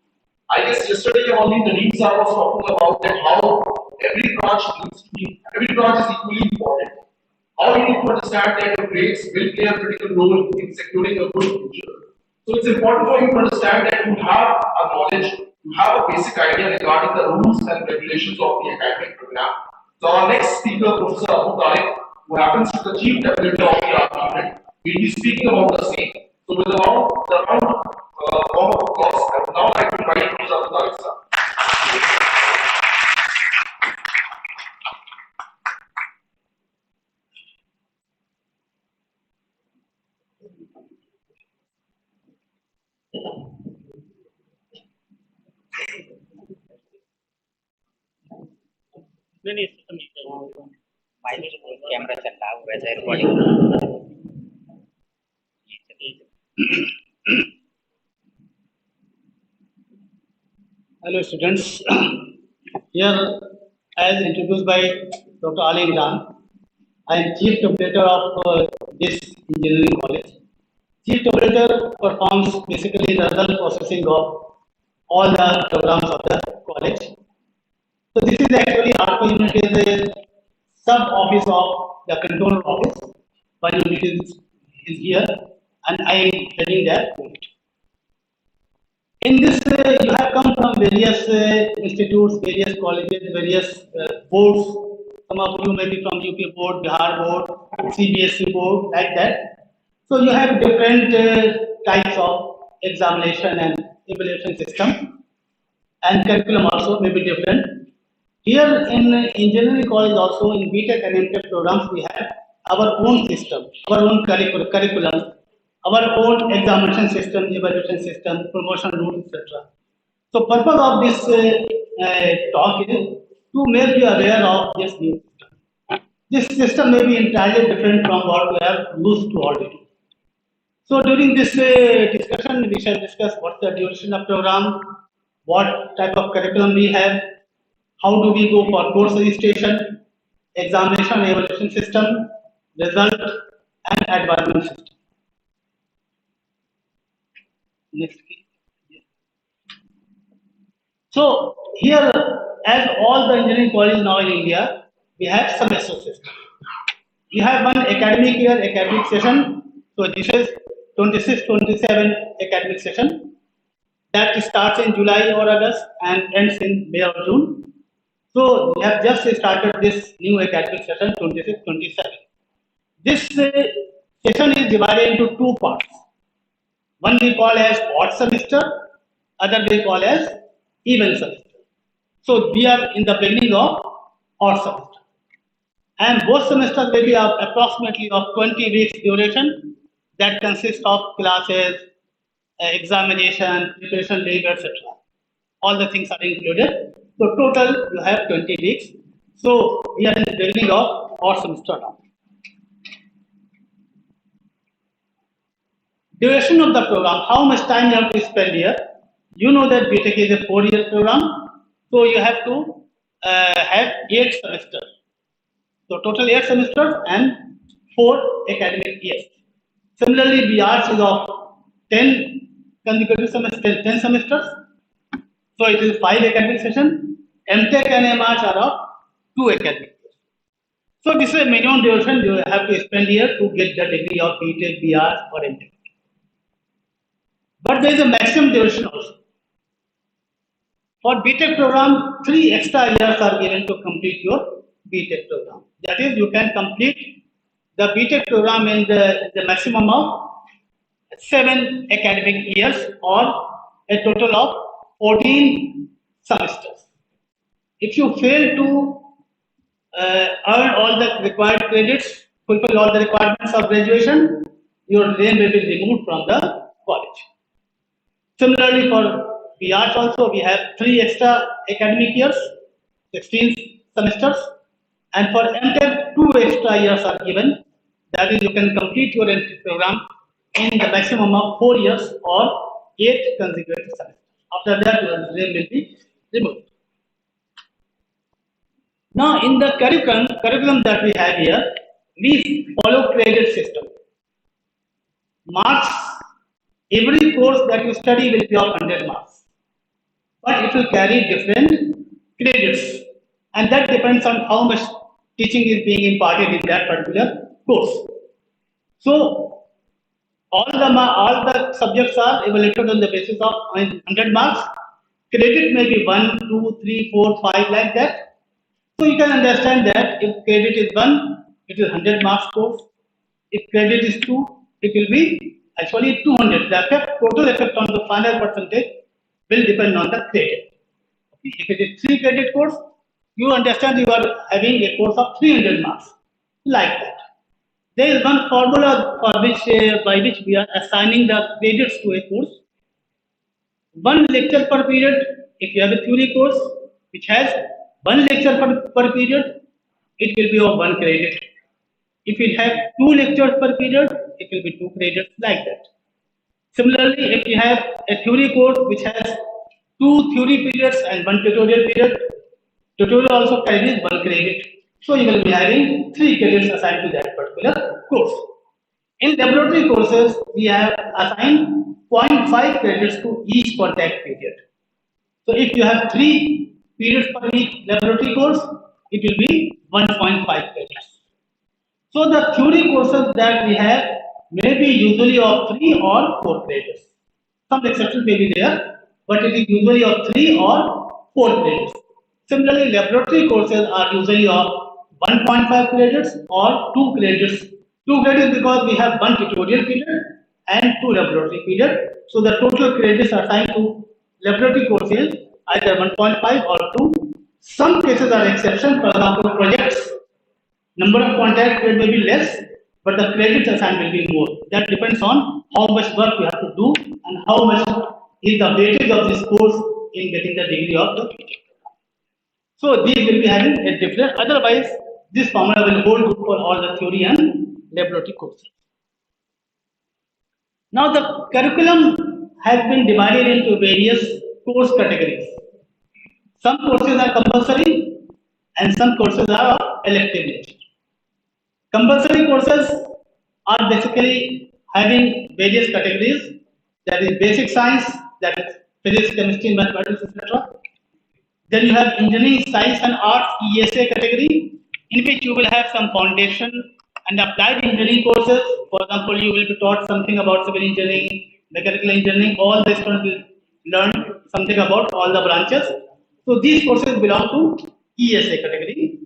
I guess yesterday only the news I was talking about that how every branch is equally important. How you need to understand that your grades will play a critical role in securing a good future. So it's important for you to understand that you have a knowledge, you have a basic idea regarding the rules and regulations of the academic program. So our next speaker, Professor Abu Tariq, who happens to be the chief developer of the argument, will be speaking about the same. So with the round of applause, I would now like to invite Professor Abu Tariq, sir. नहीं system minus camera चल रहा है वैसे recording Hello students, here as introduced by Dr. Ali Imran, I am Chief Operator of this engineering college. Chief Operator performs basically the result processing of all the programs of the college. So this is actually ARPA unit is a sub office of the control office. One unit is here and I am heading that unit. In this, you have come from various institutes, various colleges, various boards. Some of you may be from UP board, Bihar board, CBSE board, like that. So you have different types of examination and evaluation system, and curriculum also may be different. Here in engineering college also in BTech and MTech programs we have our own system, our own curriculum, our own examination system, evaluation system, promotion rules, etc. So purpose of this talk is to make you aware of this new system. This system may be entirely different from what we are used to already. So during this discussion, we shall discuss what's the duration of program, what type of curriculum we have, how do we go for course registration, examination and evaluation system, result and advancement system. Next. So here, as all the engineering colleges now in India, we have semester system. We have one academic year, academic session. So this is 26-27 academic session that starts in July or August and ends in May or June. So we have just started this new academic session 26-27. This session is divided into two parts. One we call as odd semester, other we call as even semester. So we are in the beginning of odd semester. And both semesters may be approximately of 20 weeks duration that consists of classes, examination, preparation leave, etc. All the things are included. So total you have 20 weeks. So we are in the beginning of odd semester now. Duration of the program, how much time you have to spend here. You know that BTech is a 4-year program, so you have to have 8 semesters. So total 8 semesters and 4 academic years. Similarly, BARS is of 10 consecutive semesters, 10 semesters. So it is 5 academic sessions. MTech and MRs are of 2 academic years. So this is a minimum duration you have to spend here to get the degree of BTech, BARS or MTech. But there is a maximum duration also. For BTech program, 3 extra years are given to complete your BTech program. That is, you can complete the BTech program in the maximum of 7 academic years or a total of 14 semesters. If you fail to earn all the required credits, fulfill all the requirements of graduation, your name will be removed from the college. Similarly, for BARS also, we have 3 extra academic years, 16 semesters, and for MTech, 2 extra years are given. That is, you can complete your MTech program in the maximum of 4 years or 8 consecutive semesters. After that, your name will be removed. Now, in the curriculum that we have here, we follow credit system. Marks, every course that you study will be of 100 marks, but it will carry different credits, and that depends on how much teaching is being imparted in that particular course. So, all the subjects are evaluated on the basis of 100 marks. Credit may be 1, 2, 3, 4, 5 like that. So you can understand that if credit is 1, it is 100 marks course. If credit is 2, it will be actually 200. The total effect on the final percentage will depend on the credit. If it is 3 credit course, you understand you are having a course of 300 marks, like that. There is one formula for which by which we are assigning the credits to a course. One lecture per period. If you have a theory course which has one lecture per period, it will be of 1 credit. If it has 2 lectures per period, it will be 2 credits, like that. Similarly, if you have a theory course which has 2 theory periods and 1 tutorial period, tutorial also carries 1 credit. So you will be having 3 credits assigned to that particular course. In laboratory courses, we have assigned 0.5 credits to each contact period. So if you have 3 periods per each laboratory course, it will be 1.5 credits. So the theory courses that we have may be usually of 3 or 4 credits. Some exceptions may be there, but it is usually of 3 or 4 credits. Similarly, laboratory courses are usually of 1.5 credits or 2 credits. 2 credits because we have 1 tutorial period and 2 laboratory period. So the total credits assigned to laboratory courses either 1.5 or 2. Some cases are exceptions. For example, projects. Number of contact period may be less, but the credits assigned will be more. That depends on how much work you have to do and how much is the weightage of this course in getting the degree of the teacher. So these will be having a different. Otherwise, this formula will hold good for all the theory and laboratory courses. Now the curriculum has been divided into various course categories. Some courses are compulsory and some courses are of elective nature. Compulsory courses are basically having various categories, that is basic science, that is physics, chemistry, mathematics, etc. Then you have engineering, science and arts ESA category, in which you will have some foundation and applied engineering courses. For example, you will be taught something about civil engineering, mechanical engineering, all the students will learn something about all the branches. So these courses belong to ESA category.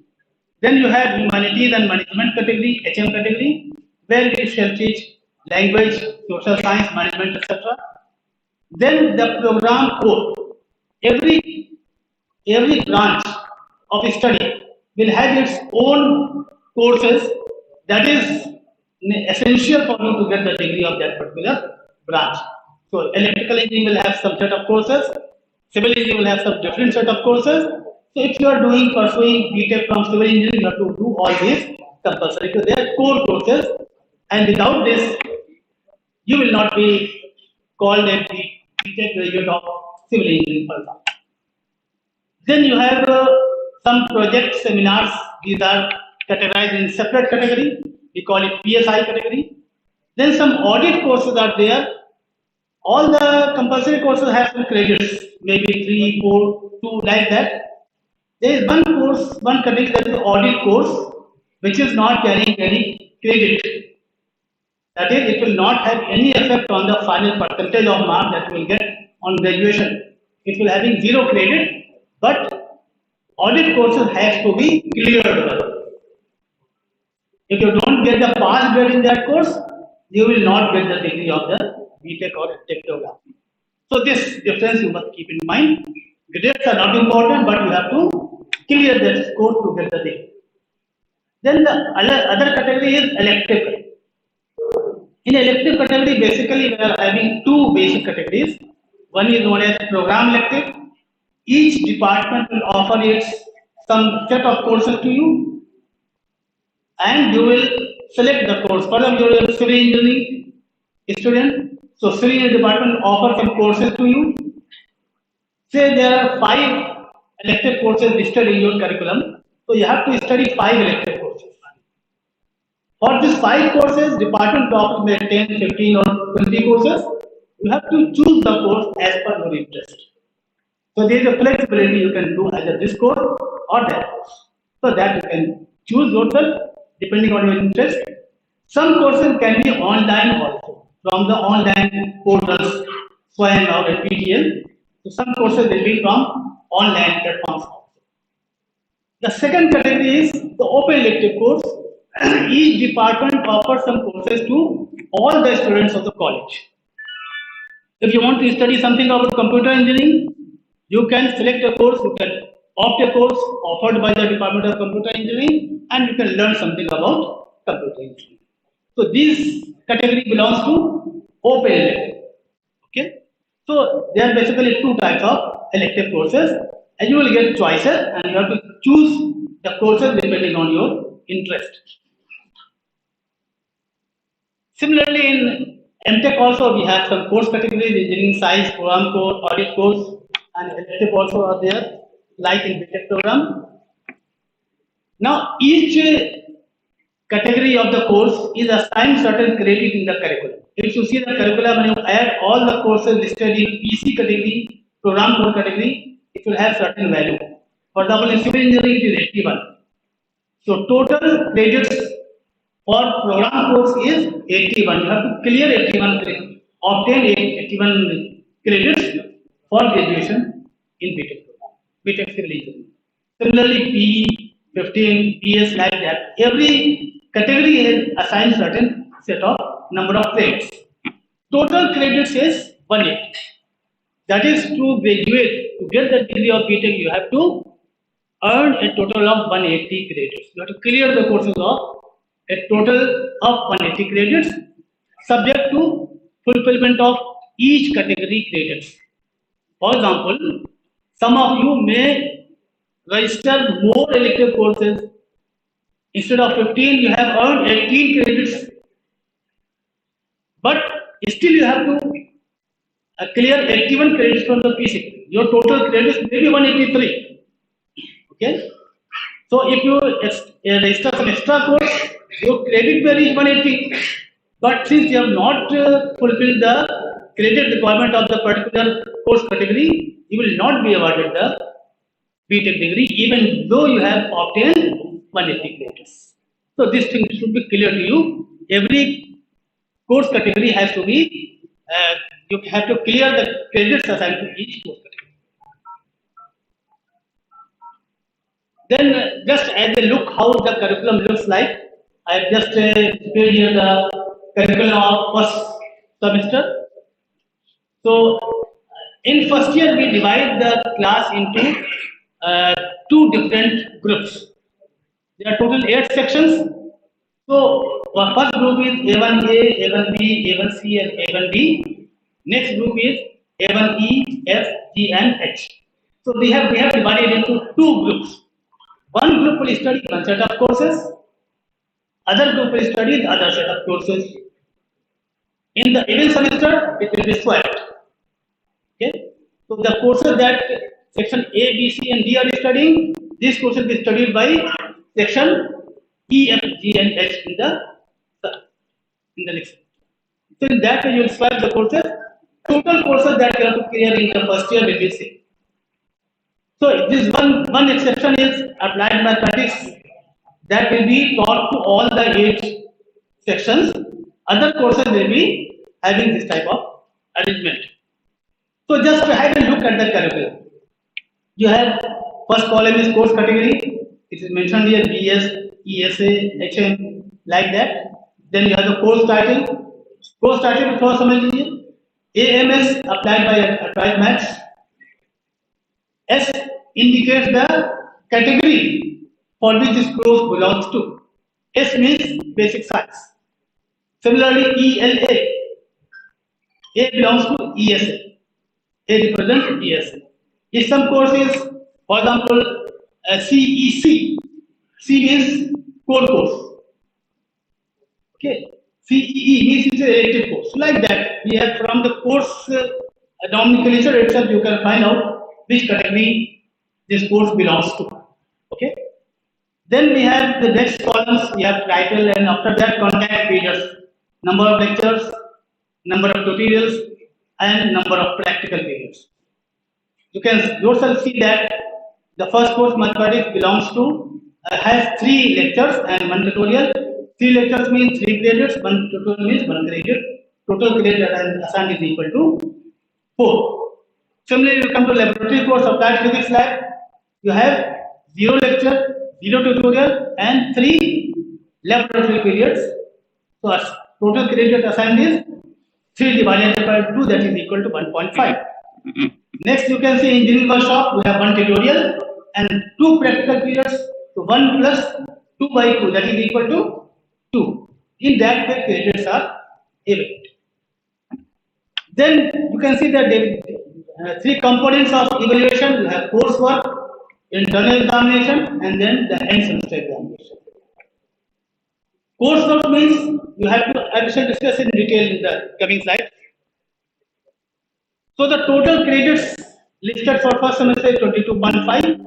Then you have humanities and management category, HM category, where we shall teach language, social science, management, etc. Then the program core. Every branch of study will have its own courses that is essential for you to get the degree of that particular branch. So electrical engineering will have some set of courses, civil engineering will have some different set of courses. So if you are pursuing BTech from civil engineering, you have to do all these compulsory. So they are core courses, and without this, you will not be called a BTech graduate of civil engineering, for example. Then you have some project seminars. These are categorized in separate category. We call it PSI category. Then some audit courses are there. All the compulsory courses have some credits, maybe 3, 4, 2, like that. There is one course, one category that is the audit course, which is not carrying any credit. That is, it will not have any effect on the final percentage of mark that you will get on graduation. It will having 0 credit, but audit courses has to be cleared. If you don't get the pass grade in that course, you will not get the degree of the BTech or Tech program. So this difference you must keep in mind. Grades are not important, but you have to clear that score to get the degree. Then the other category is elective. In elective category, basically we are having 2 basic categories. One is known as program elective. Each department will offer its some set of courses to you, and you will select the course. For example, you are a civil engineering student, So civil department offers some courses to you. Say there are 5 elective courses listed in your curriculum, so you have to study 5 elective courses. For these 5 courses, department offers may 10, 15 or 20 courses. You have to choose the course as per your interest. So there is a flexibility you can do either this course or that course. So that you can choose yourself depending on your interest. Some courses can be online also from the online portals, SWAN or PTL. So some courses will be from online platforms also. The second category is the open elective course. Each department offers some courses to all the students of the college. If you want to study something about computer engineering, you can select a course, you can opt a course offered by the Department of Computer Engineering, and you can learn something about computer engineering. So this category belongs to open elective. Okay. So there are basically 2 types of elective courses, and you will get choices, and you have to choose the courses depending on your interest. Similarly, in MTech also we have some course categories: engineering science, program course, audit course, and elective also are there, like in BTech program. Now, each category of the course is assigned certain credit in the curriculum. If you see the curriculum and you add all the courses listed in PC category, program course category, it will have certain value. For example, in civil engineering, it is 81. So total credits for program course is 81. You have to clear 81 credits, obtain 81 credits for graduation in BTech program, BTech civil engineering. Similarly, PE, 15, PS like that. Every category is assigned certain set of number of credits. Total credits is 180. That is to graduate, to get the degree of BTech, you have to earn a total of 180 credits. You have to clear the courses of a total of 180 credits, subject to fulfillment of each category credits. For example, some of you may register more elective courses. Instead of 15, you have earned 18 credits, but still you have to clear 81 credits from the PC. Your total credits may be 183. Okay. So if you register some extra course, your credit will reach 180. But since you have not fulfilled the credit requirement of the particular course category, you will not be awarded the BTech degree, even though you have obtained 180 credits. So this thing should be clear to you. Every course category has to be, you have to clear the credits assigned to each course category. Then just as a look how the curriculum looks like, I have just prepared here the curriculum of first semester. So in first year we divide the class into 2 different groups. There are total 8 sections. So our first group is A1A, A1B, A1C, and A1D. Next group is A1E, F, G, and H. So we have divided into 2 groups. One group will study one set of courses, other group will study the other set of courses. In the given semester, it will be swapped. Okay? So the courses that section A, B, C, and D are studying, these courses will be studied by section E, F, G, and H in the next. So in that way, you will swap the courses. Total courses that you have to clear in the first year will be same. So this one exception is applied mathematics that will be taught to all the 8 sections. Other courses will be having this type of arrangement. So just to have a look at the curriculum. You have first column is course category. It is mentioned here BS, ESA, HM like that. Then you have the course title. Course title for some engineer. AMS applied maths. S indicates the category for which this course belongs to. S means basic science. Similarly, ELA. A belongs to ESA. A represents ESA. If some course is, for example, CEC, C means core course. Okay. CEE means it's an elective course. Like that, we have from the course nomenclature itself, you can find out which category this course belongs to. Okay. Then we have the next columns, we have title, and after that content periods, number of lectures, number of tutorials, and number of practical periods. You can yourself see that the first course mathematics belongs to has 3 lectures and 1 tutorial. 3 lectures means 3 credits, 1 tutorial means 1 credit. Total credit assigned is equal to 4. Similarly, you come to laboratory course of applied physics lab. You have 0 lecture, 0 tutorial, and 3 laboratory periods. So total credit assigned is 3 divided by 2, that is equal to 1.5. Next, you can see engineering workshop. We have 1 tutorial and 2 practical periods. So 1 plus 2 by 2, that is equal to 2. In that way, credits are evaluated. Then you can see that there are 3 components of evaluation. You have coursework, internal examination, and then the end semester examination. Coursework means you have to, I shall discuss in detail in the coming slides. So the total credits listed for first semester is 22.5.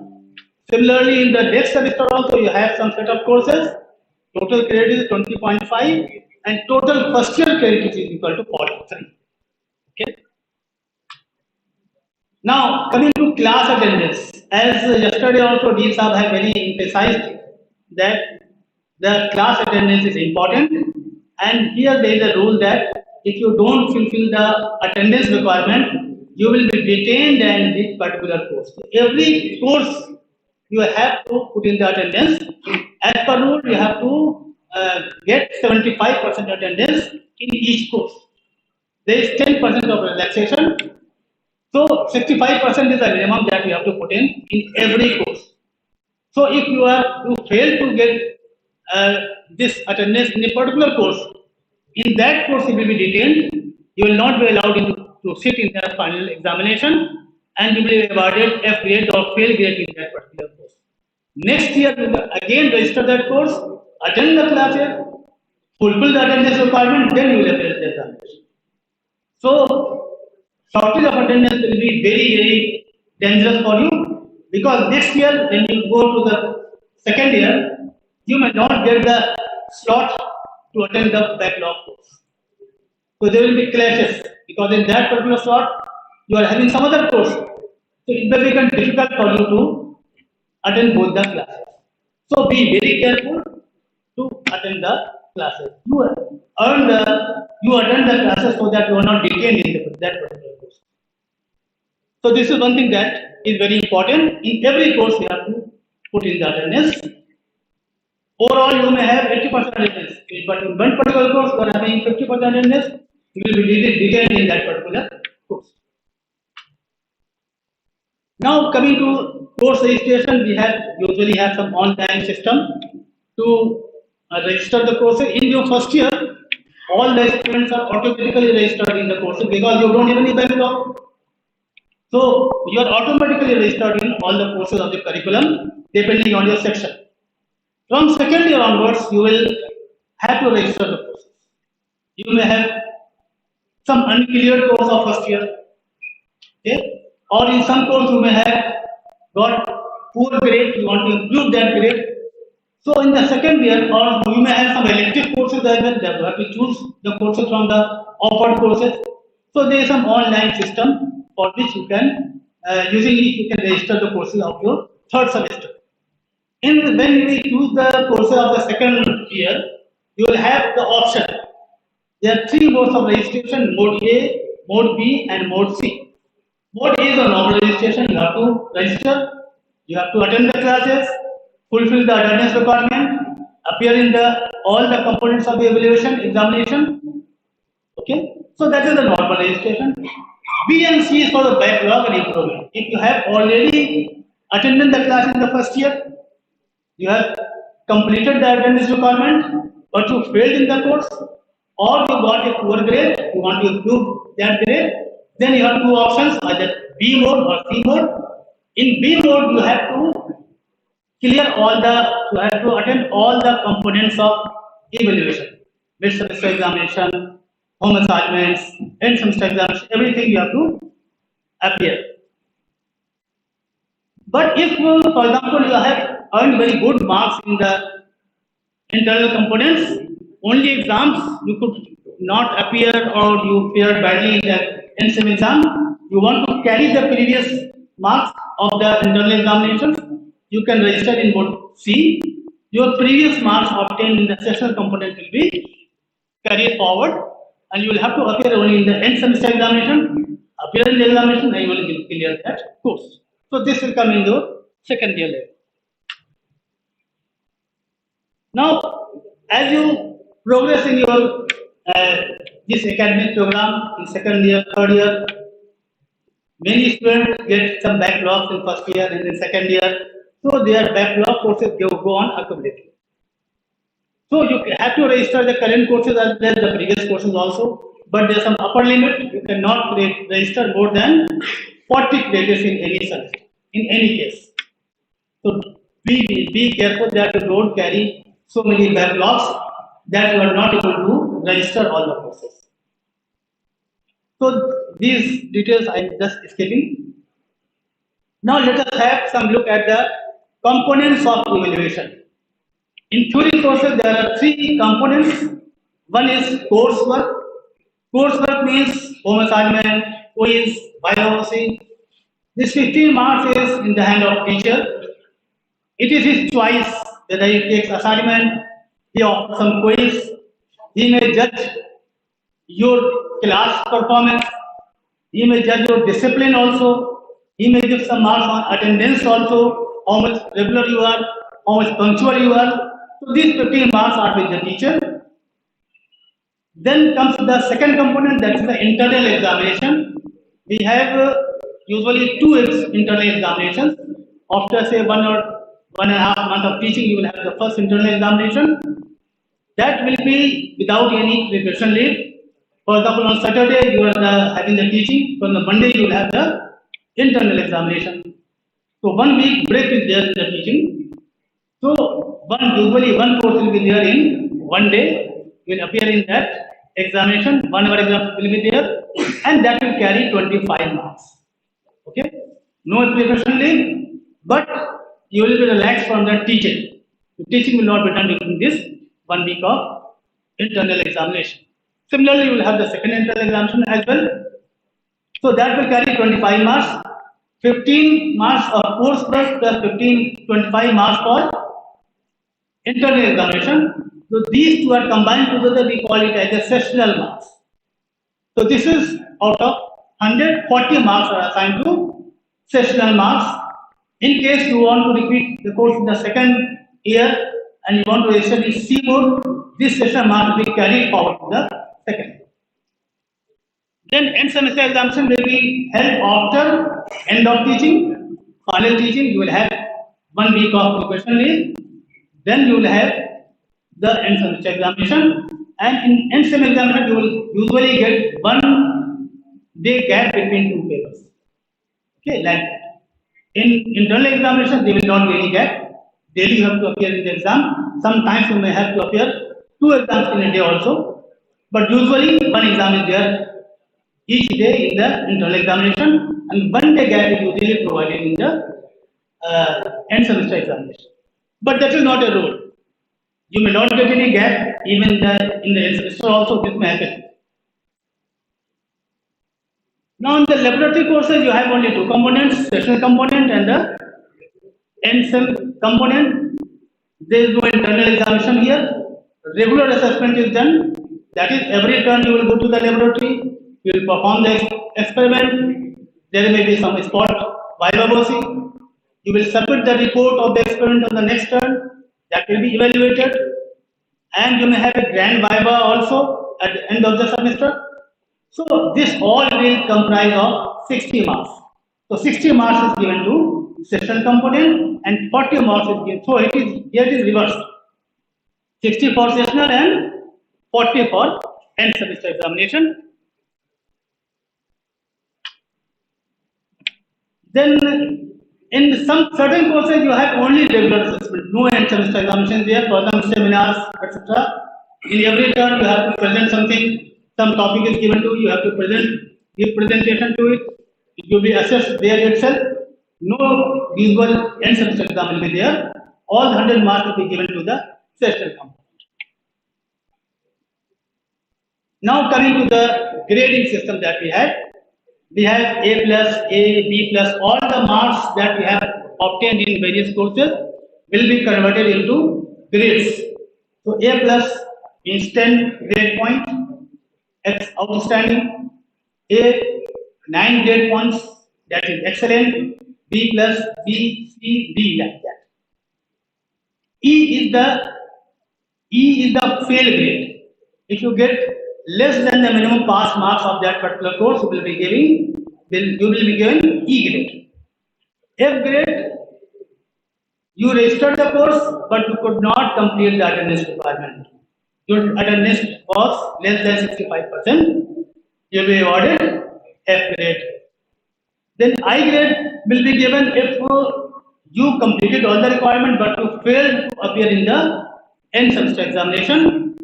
Similarly, in the next semester also you have some set of courses. Total credit is 20.5 and total first year credit is equal to 43. Okay. Now coming to class attendance, as yesterday also Dean Saab have very emphasized that the class attendance is important, and here there is a rule that if you don't fulfill the attendance requirement, you will be detained in this particular course. So every course you have to put in the attendance. As per rule, you have to get 75% attendance in each course. There is 10% of relaxation. So 65% is the minimum that you have to put in every course. So if you fail to get this attendance in a particular course, in that course you will be detained. You will not be allowed to sit in the final examination, and you will be awarded F grade or fail grade in that particular course. Next year, you will again register that course, attend the classes, fulfill the attendance requirement, then you will appear the examination. So, shortage of attendance will be very, very dangerous for you, because next year when you go to the second year, you may not get the slot to attend the backlog course. So there will be clashes, because in that particular slot you are having some other course. So it may become difficult for you to attend both the classes. So be very careful to attend the classes. You attend the classes so that you are not detained in that particular course. So this is one thing that is very important. In every course you have to put in the attendance. Overall, you may have 80% attendance, but in one particular course, you are having 50% attendance, you will be detained in that particular course. Now, coming to course registration, we usually have some online system to register the courses. In your first year, all the students are automatically registered in the courses because you don't have any backlog. So, you are automatically registered in all the courses of the curriculum depending on your section. From second year onwards, you will have to register the courses. You may have some uncleared course of first year, okay? Or in some course you may have got poor grade, you want to improve that grade. So in the second year, or you may have some elective courses as well, that you have to choose the courses from the offered courses. So there is some online system for which you can, usually you can register the courses of your third semester. When we choose the courses of the second year, you will have the option. There are 3 modes of registration: mode A, mode B, and mode C. Mode A is a normal registration. You have to register, you have to attend the classes, fulfill the attendance requirement, appear in all the components of the evaluation examination. Okay, so that is the normal registration. B and C is for the backlog and improvement. If you have already attended the class in the first year, you have completed the attendance requirement, but you failed in the course, or you got a poor grade, you want to improve that grade, then you have 2 options, either B mode or C mode. In B mode, you have to you have to attend all the components of evaluation. mid semester examination, home assignments, end semester examination, everything you have to appear. But if, for example, you have earned very good marks in the internal components, only exams you could not appear or you fared badly in the NSEM exam, you want to carry the previous marks of the internal examinations, you can register in mode C. Your previous marks obtained in the sessional component will be carried forward and you will have to appear only in the end semester examination, appear in the examination and you will clear that course. So this will come in the second year level. Now, as you progress in your this academic program in second year, third year, many students get some backlogs in first year and in second year, so their backlog courses go on accumulating. So you have to register the current courses as well as the previous courses also, but there is some upper limit. You cannot register more than 40 credits in any semester, in any case. So be careful that you don't carry so many backlogs that you are not able to register all the courses. So these details I am just skipping. Now let us have some look at the components of evaluation. In theory courses there are three components. One is coursework. Coursework means home assignment, quiz, biology. This 15 marks is in the hand of teacher. It is his choice whether he takes assignment, he offers some quiz, he may judge your class performance, he may judge your discipline also, he may give some marks on attendance also, how much regular you are, how much punctual you are. So these 15 marks are with the teacher. Then comes the second component, that is the internal examination. We have usually two internal examinations. After say 1.5 months of teaching, you will have the first internal examination. That will be without any preparation leave. For example, on Saturday you are having the teaching. On the Monday you will have the internal examination. So 1 week break is there in the teaching. So usually one course will be there in 1 day. You will appear in that examination. 1 hour exam will be there, and that will carry 25 marks. Okay, no preparation leave, but you will be relaxed from the teaching. The teaching will not be done during this 1 week of internal examination. Similarly, you will have the second internal examination as well. So that will carry 25 marks, 15 marks of coursework plus 25 marks for internal examination. So these two are combined together, we call it as a sessional marks. So this is out of 140 marks are assigned to sessional marks. In case you want to repeat the course in the second year and you want to register in C mode, this sessional mark will be carried forward to the second year. Then end semester examination will be held after end of teaching, final teaching. You will have 1 week of preparation leave. Then you will have the end semester examination, and in end semester examination you will usually get 1 day gap between two papers. Okay, like in internal examination there will not be any gap. Daily you have to appear in the exam. Sometimes you may have to appear 2 exams in a day also, but usually 1 exam is there each day in the internal examination, and 1 day gap is usually provided in the end semester examination. But that is not a rule. You may not get any gap even in the end semester also, this may happen. Now in the laboratory courses you have only 2 components, sessional component and the end sem component. There is no internal examination here. Regular assessment is done. That is, every turn you will go to the laboratory, you will perform the experiment. There may be some spot viva. You will submit the report of the experiment on the next turn. That will be evaluated, and you may have a grand viva also at the end of the semester. So this all will comprise of 60 marks. So 60 marks is given to sessional component and 40 marks is given. So here it is reversed. 60 for sessional and 40 for end semester examination. Then in some certain courses you have only regular assessment, no end semester examination there, for example seminars, etc. In every turn, you have to present something. Some topic is given to you. You have to give presentation to it. It will be assessed there itself. No visual end semester exam will be there. All 100 marks will be given to the semester component. Now coming to the grading system that we have A plus, A, B plus, all the marks that we have obtained in various courses will be converted into grades. So A plus means 10 grade point, X outstanding, A 9 grade points, that is excellent, B plus, B, C, D like that. E is the fail grade. If you get less than the minimum pass marks of that particular course, you will be given E grade. F grade, you registered the course, but you could not complete the attendance requirement. Your attendance was less than 65%. You will be awarded F grade. Then I grade will be given if you completed all the requirement, but you failed to appear in the end semester examination.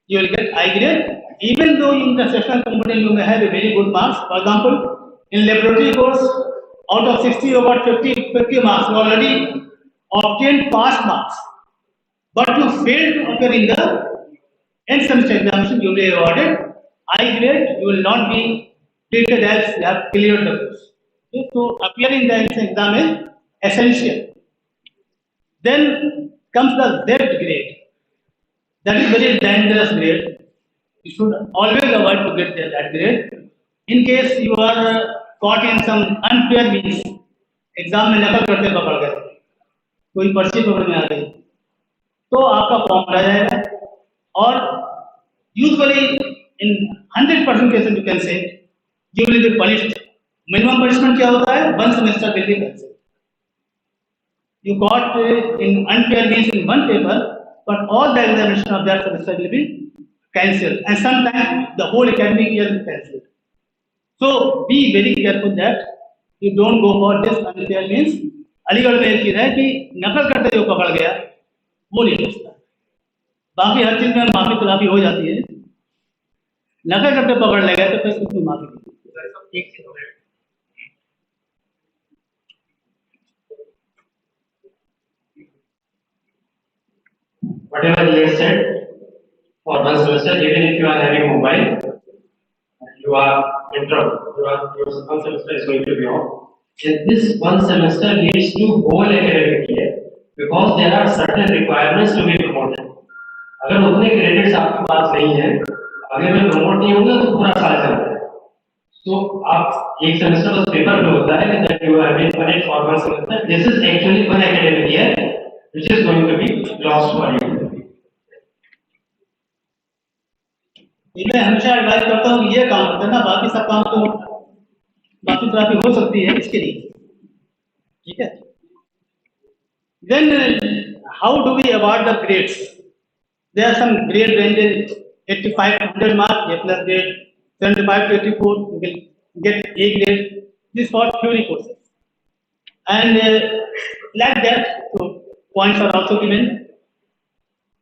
You will get I grade, even though in the sessional component you may have a very good marks. For example, in laboratory course, out of 60 you got 50 marks. You already obtained pass marks, but you failed to appear in the end semester examination. You will be awarded I grade. You will not be treated as you have cleared the course. Okay? So appearing in the end exam is essential. Then comes the Z grade. That is very dangerous grade. You should always avoid to get that grade. In case you are caught in some unfair means, exam में नकल करते पकड़ गए, कोई पर्ची पकड़ में आ गई, तो आपका फॉर्म रह जाएगा. और usually in 100% cases you can say you will be punished. Minimum punishment क्या होता है? 1 semester will be cancelled. You got in unfair means in one paper, but all the examination of that semester will be cancelled, and sometimes the whole academic year is cancelled. So be very careful that you don't go for this unfair means. Aligarh में एक चीज है कि नकल करते जो पकड़ गया वो नहीं बचता. बाकी हर चीज में माफी तलाफी हो जाती है. नकल करते पकड़ ले गए तो फिर उसमें माफी नहीं. Whatever you said for one semester, even if you are having mobile, you are in trouble. Your one semester is going to be off. And this one semester leads to whole academic year because there are certain requirements to be promoted. अगर उतने credits आपके पास नहीं है, अगर मैं promote नहीं होगा तो पूरा साल चलता है. तो आप एक सेमेस्टर बस पेपर पे होता है that you have been punished for one semester. This is actually one academic year which is going to be lost for you. मैं हमेशा एडवाइस करता हूँ कि ये काम करते हैं ना, बाकी सब काम तो बाकी तरह हो सकती है इसके लिए. ठीक है. Then how do we award the grades? There are some grade ranges 85 to 100 marks, A plus grade, 75 to 84, you will get A grade. This for theory courses. And like that, so points are also given.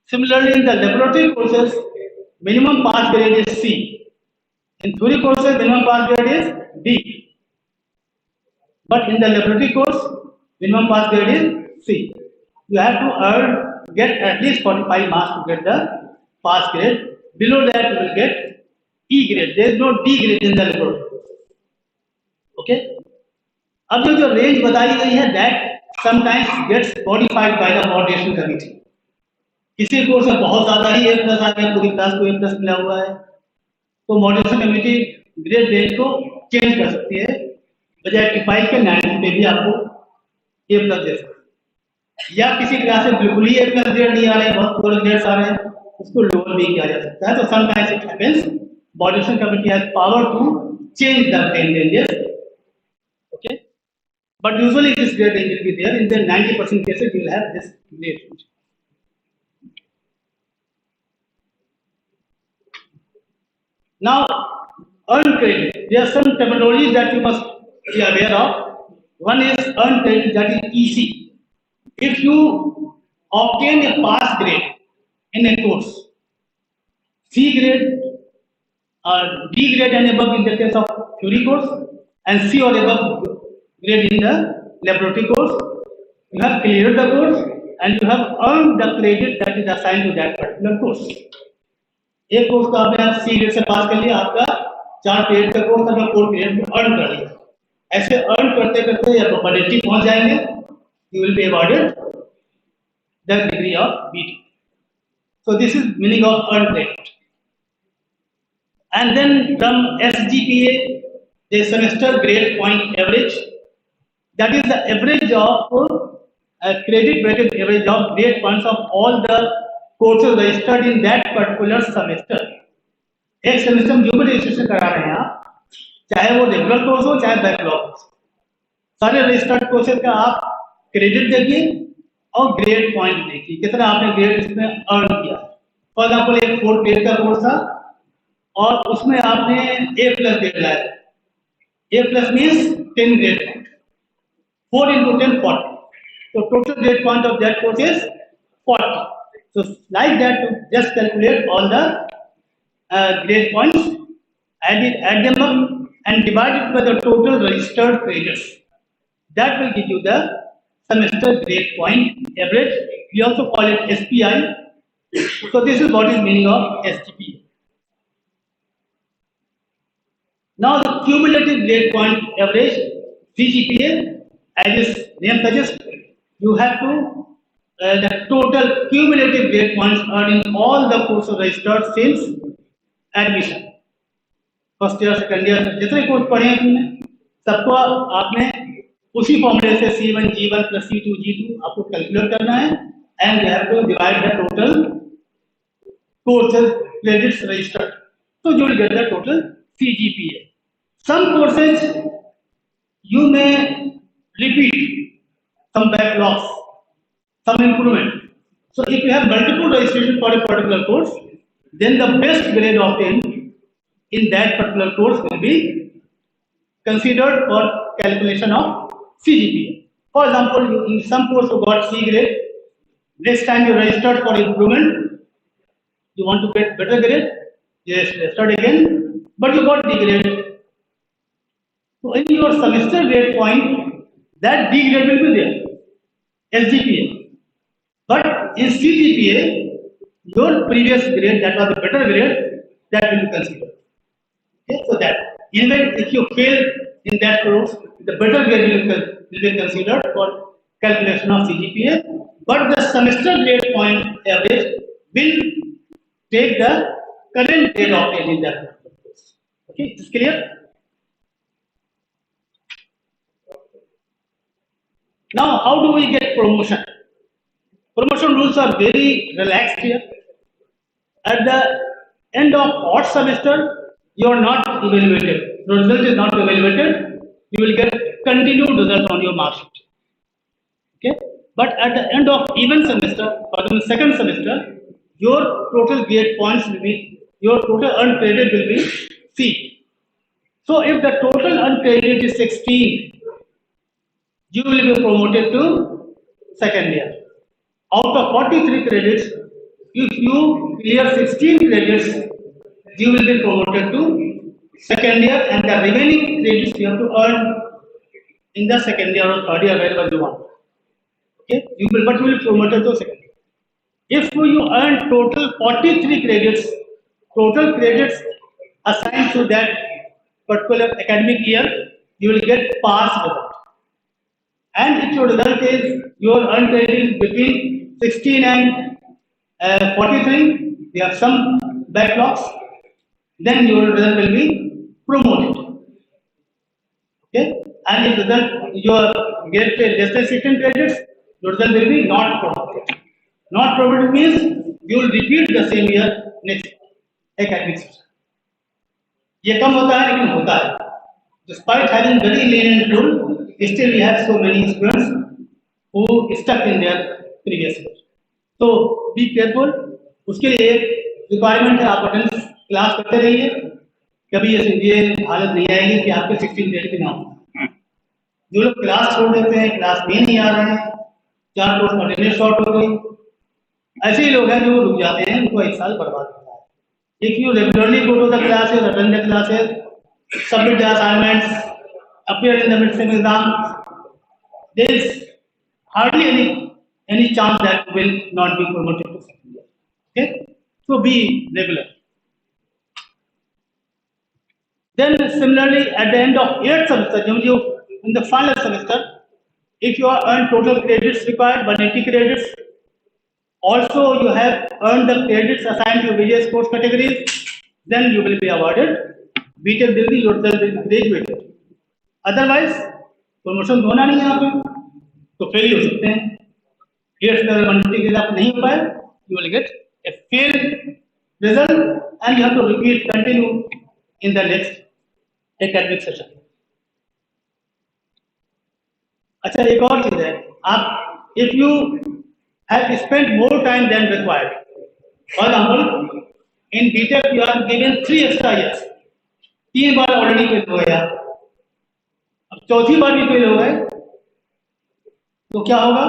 Similarly, in the laboratory courses, minimum pass grade is C. In theory courses, minimum pass grade is D. But in the laboratory course, minimum pass grade is C. You have to get at least 45 marks to get the pass grade. Below that, you will get E grade. There is no D grade in the laboratory course. Okay? अब जो range बताई गई है, that sometimes gets modified by the moderation committee. किसी course में बहुत ज्यादा ही A plus आ गया, पूरी क्लास को A प्लस मिला हुआ है, तो मॉडरेशन कमेटी ग्रेड रेंज को चेंज कर सकती है. बजाय 85 के 90 पे भी आपको A प्लस दे सकते हैं. या किसी क्लास में बिल्कुल ही A प्लस ग्रेड नहीं आ रहे, बहुत थोड़े ग्रेड्स आ रहे हैं, उसको लोअर भी किया जा सकता है. तो sometimes it happens moderation committee has power to change the grade ranges. Okay, but usually this grade range will be there. In the 90% cases, you will have this grade range. Now, earned credit. There are some terminologies that you must be aware of. One is earned credit, that is EC. If you obtain a pass grade in a course, C grade, D grade and above in the case of theory course, and C or above grade in the laboratory course. You have cleared the course and you have earned the credit that is assigned to that particular course. एक course का आपने C grade से पास कर लिया, आपका 4 period का course था, 4 period में अर्न कर लिया. ऐसे अर्न करते करते या प्रोपेडेंसी पहुंच जाएंगे, you will be awarded the degree of BT. So this is meaning of earned credit. And then from SGPA, the semester grade point average. That is the average of credit weighted average of grade points of all the courses registered in that particular semester. एक semester में जो भी registration करा रहे हैं आप, चाहे वो रेगुलर कोर्स हो चाहे बैकलॉग हो, सारे रजिस्टर्ड कोर्सेज का आप क्रेडिट देखिए और ग्रेड पॉइंट देखिए, कितना आपने ग्रेड इसमें अर्न किया. फॉर एग्जाम्पल एक 4 ग्रेड का कोर्स था और उसमें आपने A+ ग्रेड लाया. A+ means 10 grade point, 4 into 10 40. So total grade point of that course is 40. So like that, to just calculate all the grade points, add them up and divide it by the total registered credits. That will give you the semester grade point average. We also call it SPI. So this is what is meaning of SGPA. Now the cumulative grade point average, CGPA, as its name suggests, you have to the total cumulative grade points earned in all the courses registered since admission. First year second year जितने course पढ़े हैं तुमने सबको आपने उसी फॉर्मूले से C1 G1 plus C2 G2 आपको कैलकुलेट करना है and you have to divide the total courses credits registered. So you will get the total CGPA. Some courses you may repeat, some backlogs, some improvement. So if you have multiple registration for a particular course, then the best grade obtained in that particular course will be considered for calculation of CGPA. For example, in some course you got C grade, next time you registered for improvement, you want to get better grade, you registered again, but you got D grade. So in your semester grade point, that D grade will be there, SGPA. But in CGPA, your previous grade, that was a better grade, that will be considered. Okay, so that even if you fail in that course, the better grade will be considered for calculation of CGPA. But the semester grade point average will take the current grade obtained in that course. Okay, is this clear? Now, how do we get promotion? Promotion rules are very relaxed here. At the end of odd semester, you are not evaluated. The result is not evaluated. You will get continued result on your mark sheet. Okay. But at the end of even semester, for the second semester, your total grade points will be, your total earned credit will be C. So if the total earned credit is 16, you will be promoted to second year. Out of 43 credits, if you clear 16 credits, you will be promoted to second year, and the remaining credits you have to earn in the second year or third year, wherever you want. Okay, you will be promoted to second year. If you earn total 43 credits, total credits assigned to that particular academic year, you will get pass result. And if your result is your earned credit is between 16 and 43, we have some backlogs, then your result will be promoted. Okay? And if result your get less than 16 credits, your result will be not promoted. Not promoted means you will repeat the same year next academic session. ये कम होता है लेकिन होता है. Despite having very lenient rule, still we have so many students who stuck in their previous year. So be careful. उसके लिए एक requirement है, आप अटेंडेंस क्लास करते रहिए. कभी ये हालत नहीं आएगी कि आपके 16 ग्रेड भी ना हो. जो लोग क्लास छोड़ देते हैं, क्लास में नहीं आ रहे हैं, 4 कोर्स में अटेंडेंस शॉर्ट हो गई, ऐसे ही लोग हैं जो रुक जाते हैं, उनको 1 साल बर्बाद होता है. If you regularly go to the classes, attend the classes, submit the assignments, appear in the midterm exam, there is hardly any chance that you will not be promoted to second year. Okay, so be regular. Then similarly, at the end of 8th semester, in the final semester, if you are earned total credits required 180 credits, also you have earned the credits assigned to various course categories, then you will be awarded BTech degree, yourself will be graduated. Otherwise, promotion होना नहीं है यहाँ पे, तो fail ही हो सकते हैं. 8th में अगर 180 ग्रेड आप नहीं हो पाए, you will get a fail result and you have to repeat, continue in the next academic session. अच्छा, एक और चीज है, आप if you have spent more time than required, for example, in BTech you are given 3 extra years, 3 bar already fail हो गया, अब चौथी बार भी फेल हो गए, तो क्या होगा?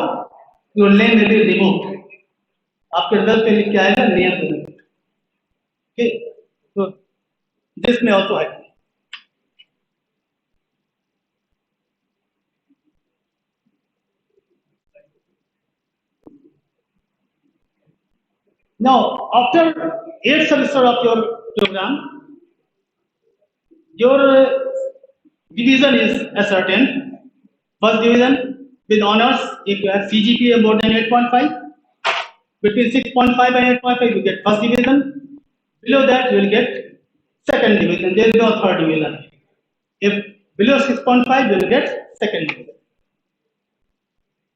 Your name will be removed, आपके रिजल्ट पे लिख के आएगा नेम रिमूव्ड. ओके, तो दिस में ऑल्सो है. Now, after 8th semester of your program, your division is ascertained. First division with honors, if you have CGPA more than 8.5, between 6.5 and 8.5 you get first division. Below that you will get second division. There is no third division. If below 6.5 you will get second division.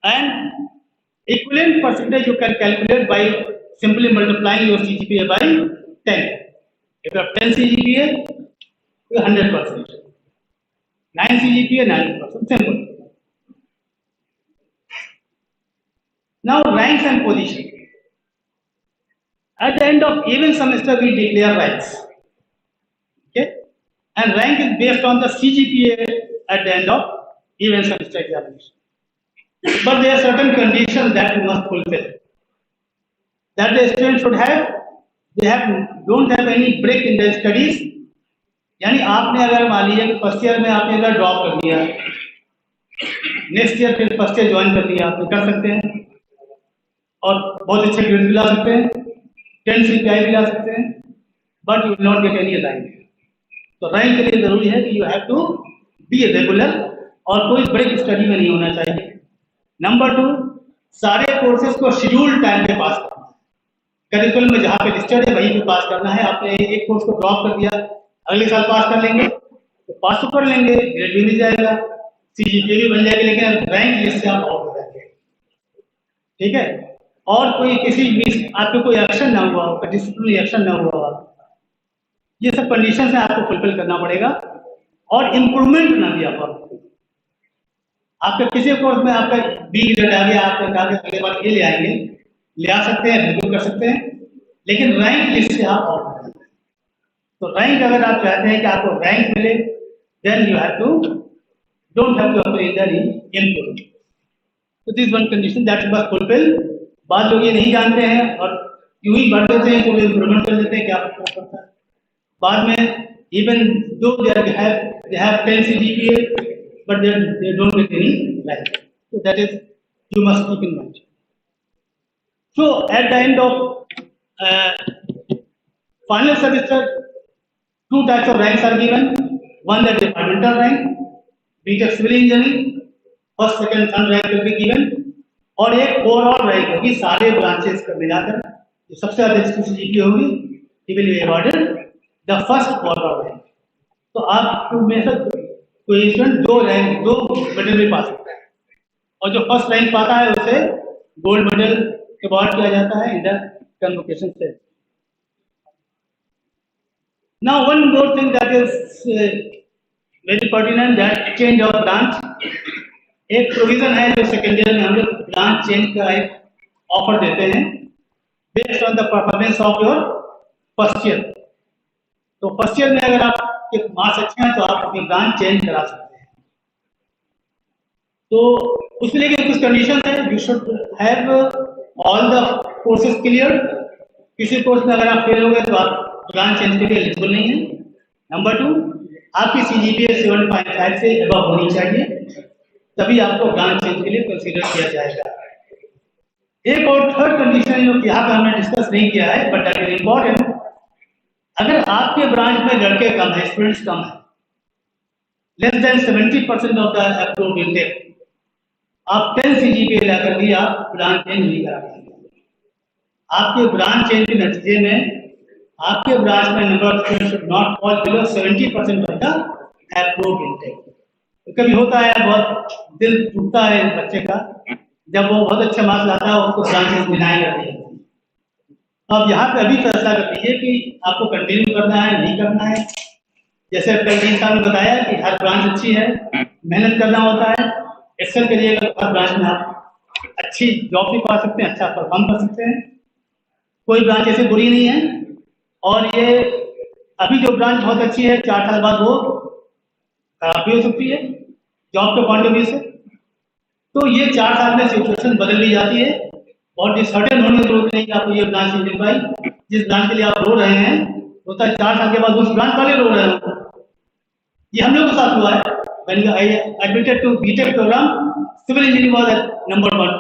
And equivalent percentage you can calculate by simply multiplying your CGPA by 10. If you have 10 CGPA, you have 100%. 9 CGPA, 90%. Simple. Now ranks and position. At the end of even semester, we declare ranks. Okay, and rank is based on the CGPA at the end of even semester examination. But there are certain conditions that you must fulfill. That the student should have, don't have any break in their studies. यानी आपने अगर मान लीजिए कि first year में आपने अगर drop कर दिया, नेक्स्ट ईयर फिर फर्स्ट ईयर ज्वाइन कर लिया, आप कर सकते हैं और बहुत अच्छे ग्रेड भी ला सकते हैं, 10 CPI भी ला सकते हैं, but you will not get any rank. तो रैंक के लिए जरूरी है कि you have to be regular और कोई ब्रेक स्टडी में नहीं होना चाहिए. नंबर 2, सारे कोर्सेज को शेड्यूल टाइम पे पास करना है. करिकुलम में जहाँ पे लिस्टेड है वहीं पे पास करना है. आपने एक कोर्स को ड्रॉप कर दिया, अगले साल पास कर लेंगे तो पास तो कर लेंगे, ग्रेड भी मिल जाएगा, CGPA भी बन जाएगी, लेकिन रैंक लिस्ट से आप आउट हो जाएंगे. ठीक है, और कोई किसी मिस आपको कोई एक्शन ना हुआ हो, डिसिप्लिनरी एक्शन ना हुआ हो, ये सब कंडीशन है आपको फुलफिल करना पड़ेगा. और इम्प्रूवमेंट ना दिया आपको, आपके किसी कोर्स में आपका बी ग्रेड आ गया, आपने कहा कि अगले बार ये ले आएंगे, ले आ सकते हैं, बिल्कुल कर सकते हैं, लेकिन रैंक लिस्ट से आप आउट हो जाते हैं. तो रैंक अगर आप चाहते हैं कि आपको रैंक मिले, then you have to don't have to appear in improve. तो this one condition that you must fulfil. बाद लोग ये नहीं जानते हैं और यूं ही बढ़ देते हैं, कोई इम्प्रूवमेंट कर देते हैं, क्या पता है बाद में even though they have 10 CGPA, but they don't get any rank. So that is, you must keep in mind. So at the end of final semester, 2 types of ranks are given. One, the departmental rank, BTech civil engineering, first, second, third rank will be given. और एक overall rank होगी सारे branches का मिलाकर, जो सबसे ज्यादा जिसकी CGPA होगी, he will be awarded the first overall rank. तो आप में से कोई स्टूडेंट 2 मेडल भी पा सकता है, और जो फर्स्ट रैंक पाता है उसे गोल्ड मेडल अवार्ड किया जाता है इन द कन्वोकेशन से. Now one more thing that is very pertinent, that change of branch. एक प्रोविजन है जो सेकेंड ईयर में हम लोग ब्रांच चेंज का एक ऑफर देते हैं based on the performance of your first year. तो फर्स्ट ईयर में अगर आपके मार्क्स अच्छे हैं तो आप अपनी ब्रांच चेंज करा सकते हैं. तो उसमें लेकिन कुछ कंडीशन है, you should have all the courses clear. किसी कोर्स में अगर आप फेल हो गए तो आप ब्रांच चेंज के लिए एलिजिबल नहीं है। नंबर 2, आपकी CGPA 7.5 से अबव होनी चाहिए, तभी आपको ब्रांच चेंज के लिए कंसीडर किया जाएगा। एक और थर्ड कंडीशन जो यहाँ पे हमने डिस्कस नहीं किया है बट दैट इज इम्पोर्टेंट, अगर आपके ब्रांच में लड़के कम है, स्टूडेंट्स कम है, less than 70% of the approved intake, आप 10 CGPA लाकर भी आप ब्रांच चेंज नहीं करा पाएंगे। आपके ब्रांच चेंज के नतीजे में आपके ब्रांच में number of students should not fall below 70% of the approved intake. कभी होता है, बहुत दिल टूटता है बच्चे का, जब वो बहुत अच्छा मार्क्स लाता है उसको ब्रांचेस डिनाई करती है। अब यहाँ पे अभी फैसला कर लीजिए कि आपको कंटिन्यू करना है नहीं करना है। जैसे कल जी साहब ने बताया कि हर ब्रांच अच्छी है, मेहनत करना होता है, एक्सेल करिएगा तो हर ब्रांच में आप अच्छी जॉब भी पा सकते हैं, अच्छा परफॉर्म कर सकते हैं। कोई ब्रांच ऐसी बुरी नहीं है। और ये अभी जो ब्रांच बहुत अच्छी है, 4 साल बाद वो खराब भी हो सकती है जॉब के पॉइंट ऑफ व्यू से। तो ये 4 साल में सिचुएशन बदल भी जाती है और डिसहर्टन होने की जरूरत नहीं कि आपको ये ब्रांच नहीं मिल पाई। जिस ब्रांच के लिए आप रो रहे हैं, होता है 4 साल के बाद उस ब्रांच वाले रो रहे हैं। ये हम लोग के साथ हुआ है। When I admitted to BTech program, civil engineering was at number 1.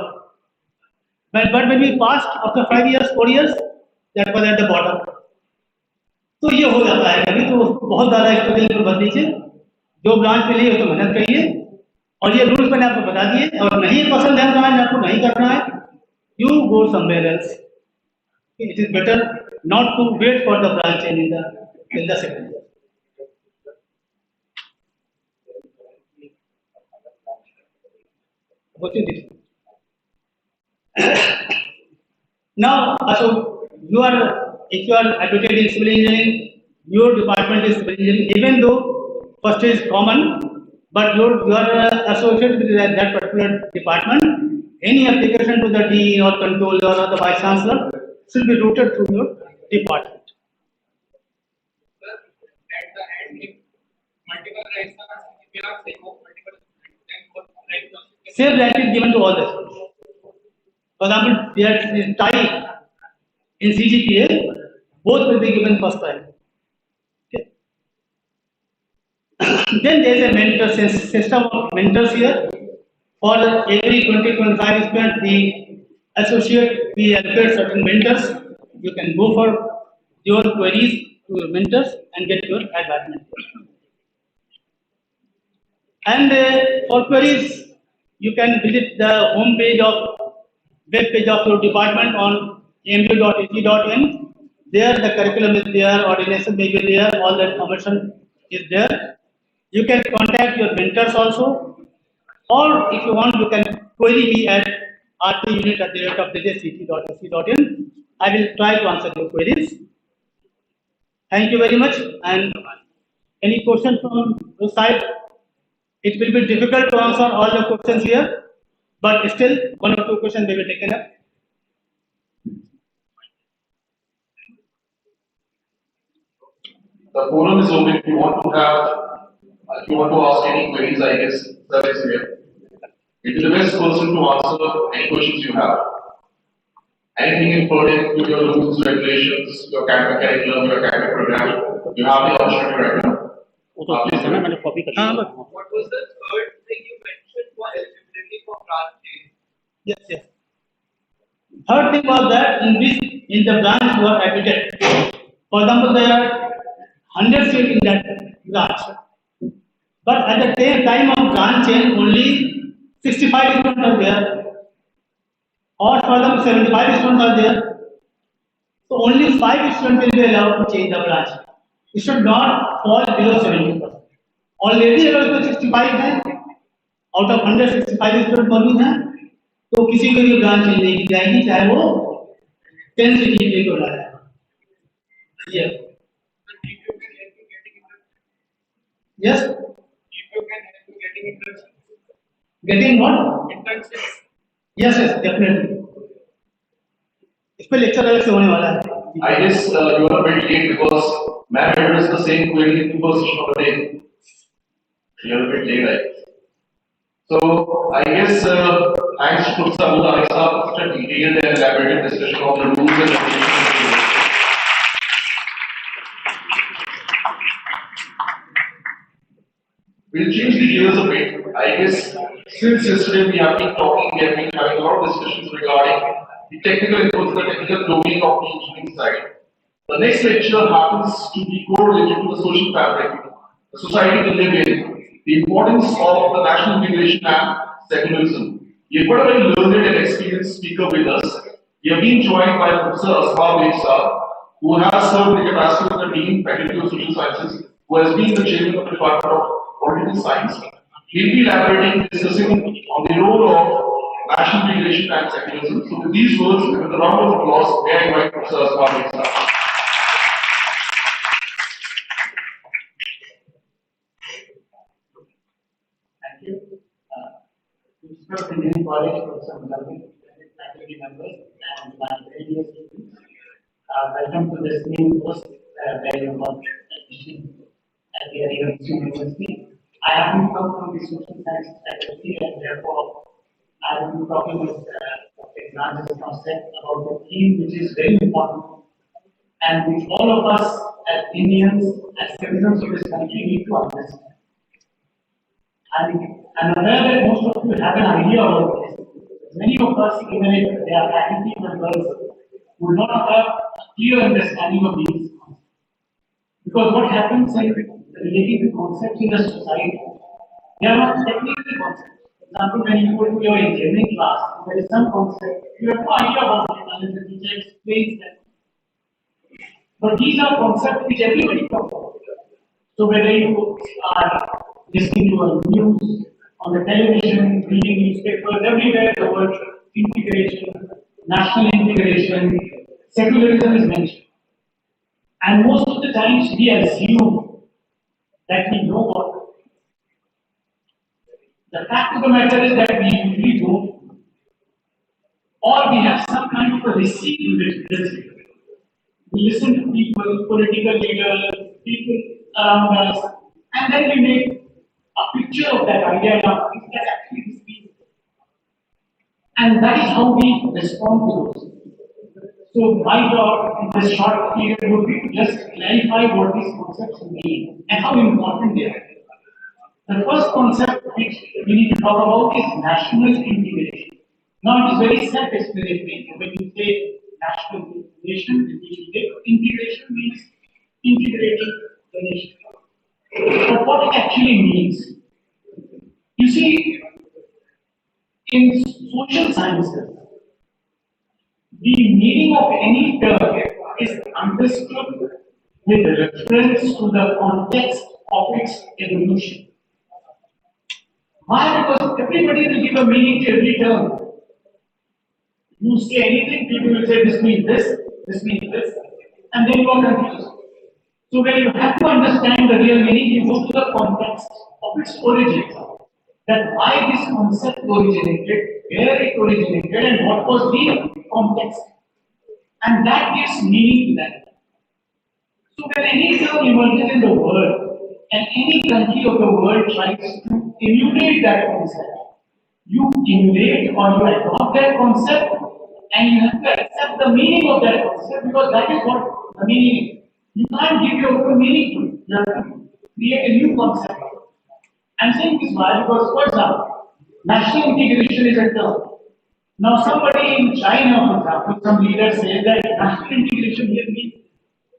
But when we passed after 5 years, 4 years, that was at the bottom. तो ये हो जाता है कभी, तो बहुत ज़्यादा एक्सपीरियंस मत दीजिए। जो ब्रांच के लिए तो मेहनत करिए, और ये रूल्स मैंने आपको बता दिए। और नहीं पसंद है ब्रांच, आपको नहीं करना है, you go somewhere else. It is better not to wait for the branch change in the second year. Now, so if you are advocating in civil engineering, your department is civil engineering, even though first is common, but you are associated with that particular department. Any application to the dean or controller or the vice chancellor should be routed through your department. At the end, if multiple ranks are, if you are saying multiple ranks, same rank is given to all the students. For example, there is tie in CGPA, both will be given first rank. Okay. Then there is a mentor system of mentors here. For every 20-25 students, the associate we allocate certain mentors. You can go for your queries to your mentors and get your advancement. And for queries, you can visit the home page of web page of your department on mbu.ac.in. There the curriculum is there, ordination may be there, all the information is there. You can contact your mentors also, or if you want, you can query me at rtunit@djct.ac.in. I will try to answer your queries. Thank you very much. And any questions from your side? It will be difficult to answer all the questions here, but still one or two questions may be taken up. The forum is open. If you want to if you want to ask any queries, I guess that is here. It is the best person to answer any questions you have. Anything important to your rules, regulations, your academic curriculum, your academic program, you have the opportunity right now. What was the third thing you mentioned for eligibility for branch change? Yes. Third thing was that in the branch you are admitted. For example, there are 100 seats in that branch, but at the same time of branch change, only 65 students are there, or for example 75 students are there. So only 5 students will be allowed to change the branch. It should not fall below 70%. Already अगर उसमें 65 है, out of 165 students मौजूद हैं, तो किसी को भी branch change नहीं की जाएगी, चाहे वो 10 से जीपीए को ला जाए। Yes. If you can help you getting induction. Getting what? Induction. Yes, definitely. इस पे लेक्चर अलग से होने वाला है। I guess you are a bit late because ma'am addressed the same query in 2 sessions of the day. You are a bit late, I guess. So I guess thanks to Samuel Alexa for such a detailed and elaborate discussion of the rules and regulations. We'll change the gears a bit. I guess since yesterday we have been talking, we have been having a lot of discussions regarding the technical inputs, the technical domain of the engineering side. The next lecture happens to be correlated to the social fabric, the society we live in, the importance of the national integration and secularism. We've got a very learned and experienced speaker with us. We have been joined by Professor Asma Sir, who has served the capacity of the Dean, Faculty of Social Sciences, who has been the chairman of the Department of Political Science. He'll be elaborating, discussing on the role of national integration and secularism. So with these words, with a round of applause, may I invite Professor Asma Sir. Thank you. Principal Engineering College, Professor Mulali, faculty members, and my very dear students. Welcome to this new post where you got admission at the University. I haven't come from the social science faculty, and therefore I will be talking with Dr. Zhcet about the theme which is very important and which all of us as Indians, as citizens of this country need to understand. I'm aware that most of you have an idea about this. Many of us, even if they are faculty members, would not have a clear understanding of these concepts. Because what happens in relating to concepts in a society, they are not technical concepts. For example, when you go to your engineering class, there is some concept, you have no idea about it unless the teacher explains them. But these are concepts which everybody talks about. So whether you are listening to a news, on the television, reading newspapers, everywhere the word integration, national integration, secularism is mentioned. And most of the times we assume that we know what. The fact of the matter is that we usually don't. Or we have some kind of a receipt with this. We listen to people, political leaders, people around us, and then we make a picture of that idea now. Is that actually this people? And that is how we respond to those. So my job in this short period would be to just clarify what these concepts mean and how important they are. The first concept which we need to talk about is national integration. Now it is very self-explanatory. When you say national integration, integration means integrating the nation. But what it actually means, you see, in social sciences, the meaning of any term is understood with reference to the context of its evolution. Why? Because everybody will give a meaning to every term. You say anything, people will say this means this, and then you are confused. So when you have to understand the real meaning, you go to the context of its origin. That why this concept originated, where it originated, and what was the context. And that gives meaning to that. So when any term emerges in the world, and any country of the world tries to emulate that concept, you emulate or you adopt that concept, and you have to accept the meaning of that concept because that is what the meaning is. You can't give your own meaning to it. You have to create a new concept. I'm saying this why? Because, for example, national integration is a term. Now, somebody in China, for example, some leader says that national integration here means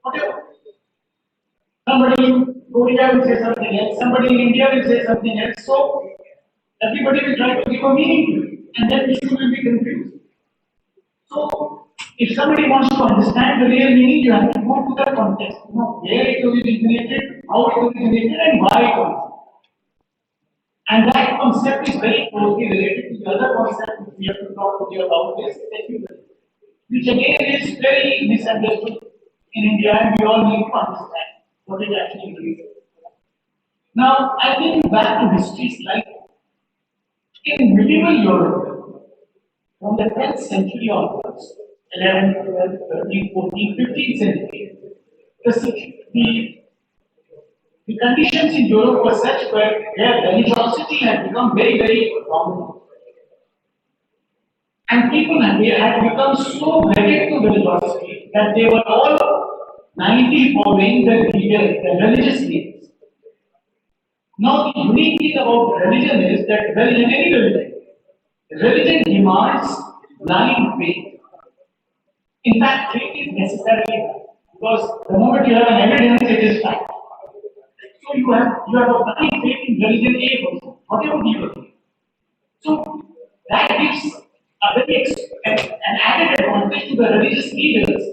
whatever. Somebody in Korea will say something else, somebody in India will say something else. So, everybody will try to give a meaning to it, and then people will be confused. So, if somebody wants to understand the real meaning, you have to go to the context. You know, where it originated, how it originated, and why it originated. And that concept is very closely related to the other concept which we have to talk to you about this, secularism, which again is very misunderstood in India, and we all need to understand what it actually means. Now, I think back to history slightly. In medieval Europe, from the 10th century onwards, 11th, 12th, 13th, 14th, 15th century, the conditions in Europe were such where religiosity had become very, very prominent. And people had become so wedded to religiosity that they were all blindly following the religious leaders. Now, the unique thing about religion is that religion, any religion demands blind faith. In fact, faith is necessary because the moment you have an evidence, it is fact. So you have a blind faith in religion A person, whatever the other. So that gives an added advantage to the religious leaders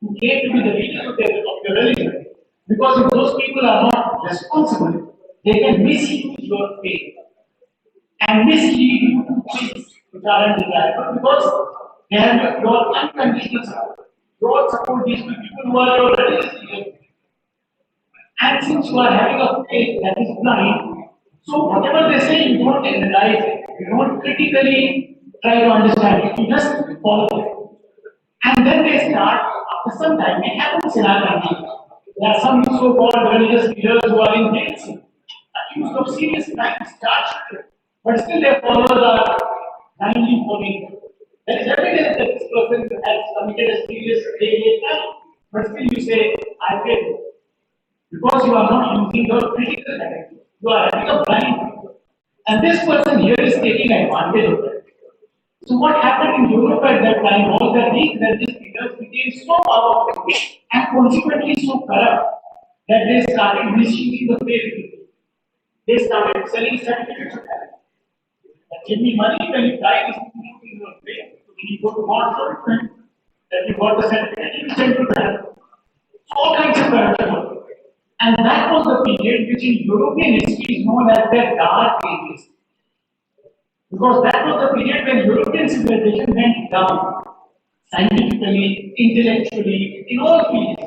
who claim to be the leaders of the religion. Because if those people are not responsible, they can misuse your faith and mislead you to things which are undesirable because they have your unconditional support. Your support these people who are your religious leaders. And since you are having a faith that is blind, so whatever they say, you don't analyze it. You don't critically try to understand it. You just follow it. And then they start, after some time, it happens in our country. There are some so-called religious leaders who are in jail, accused of serious crimes, charged, but still their followers are blindly following. There is evidence that this person has committed a serious grave crime, but still you say, I failed. Because you are not using your critical attitude. You are having a blind. And this person here is taking advantage of that. So what happened in Europe at that time was that these religious leaders became so powerful and consequently so corrupt that they started misusing the faith. They started selling certificates of marriage. Give me money when you die, this is in your faith. So when you go to hospital, that you got the certificate, you send to them. All kinds of corruption. And that was the period which in European history is known as the Dark Ages. Because that was the period when European civilization went down scientifically, intellectually, in all fields.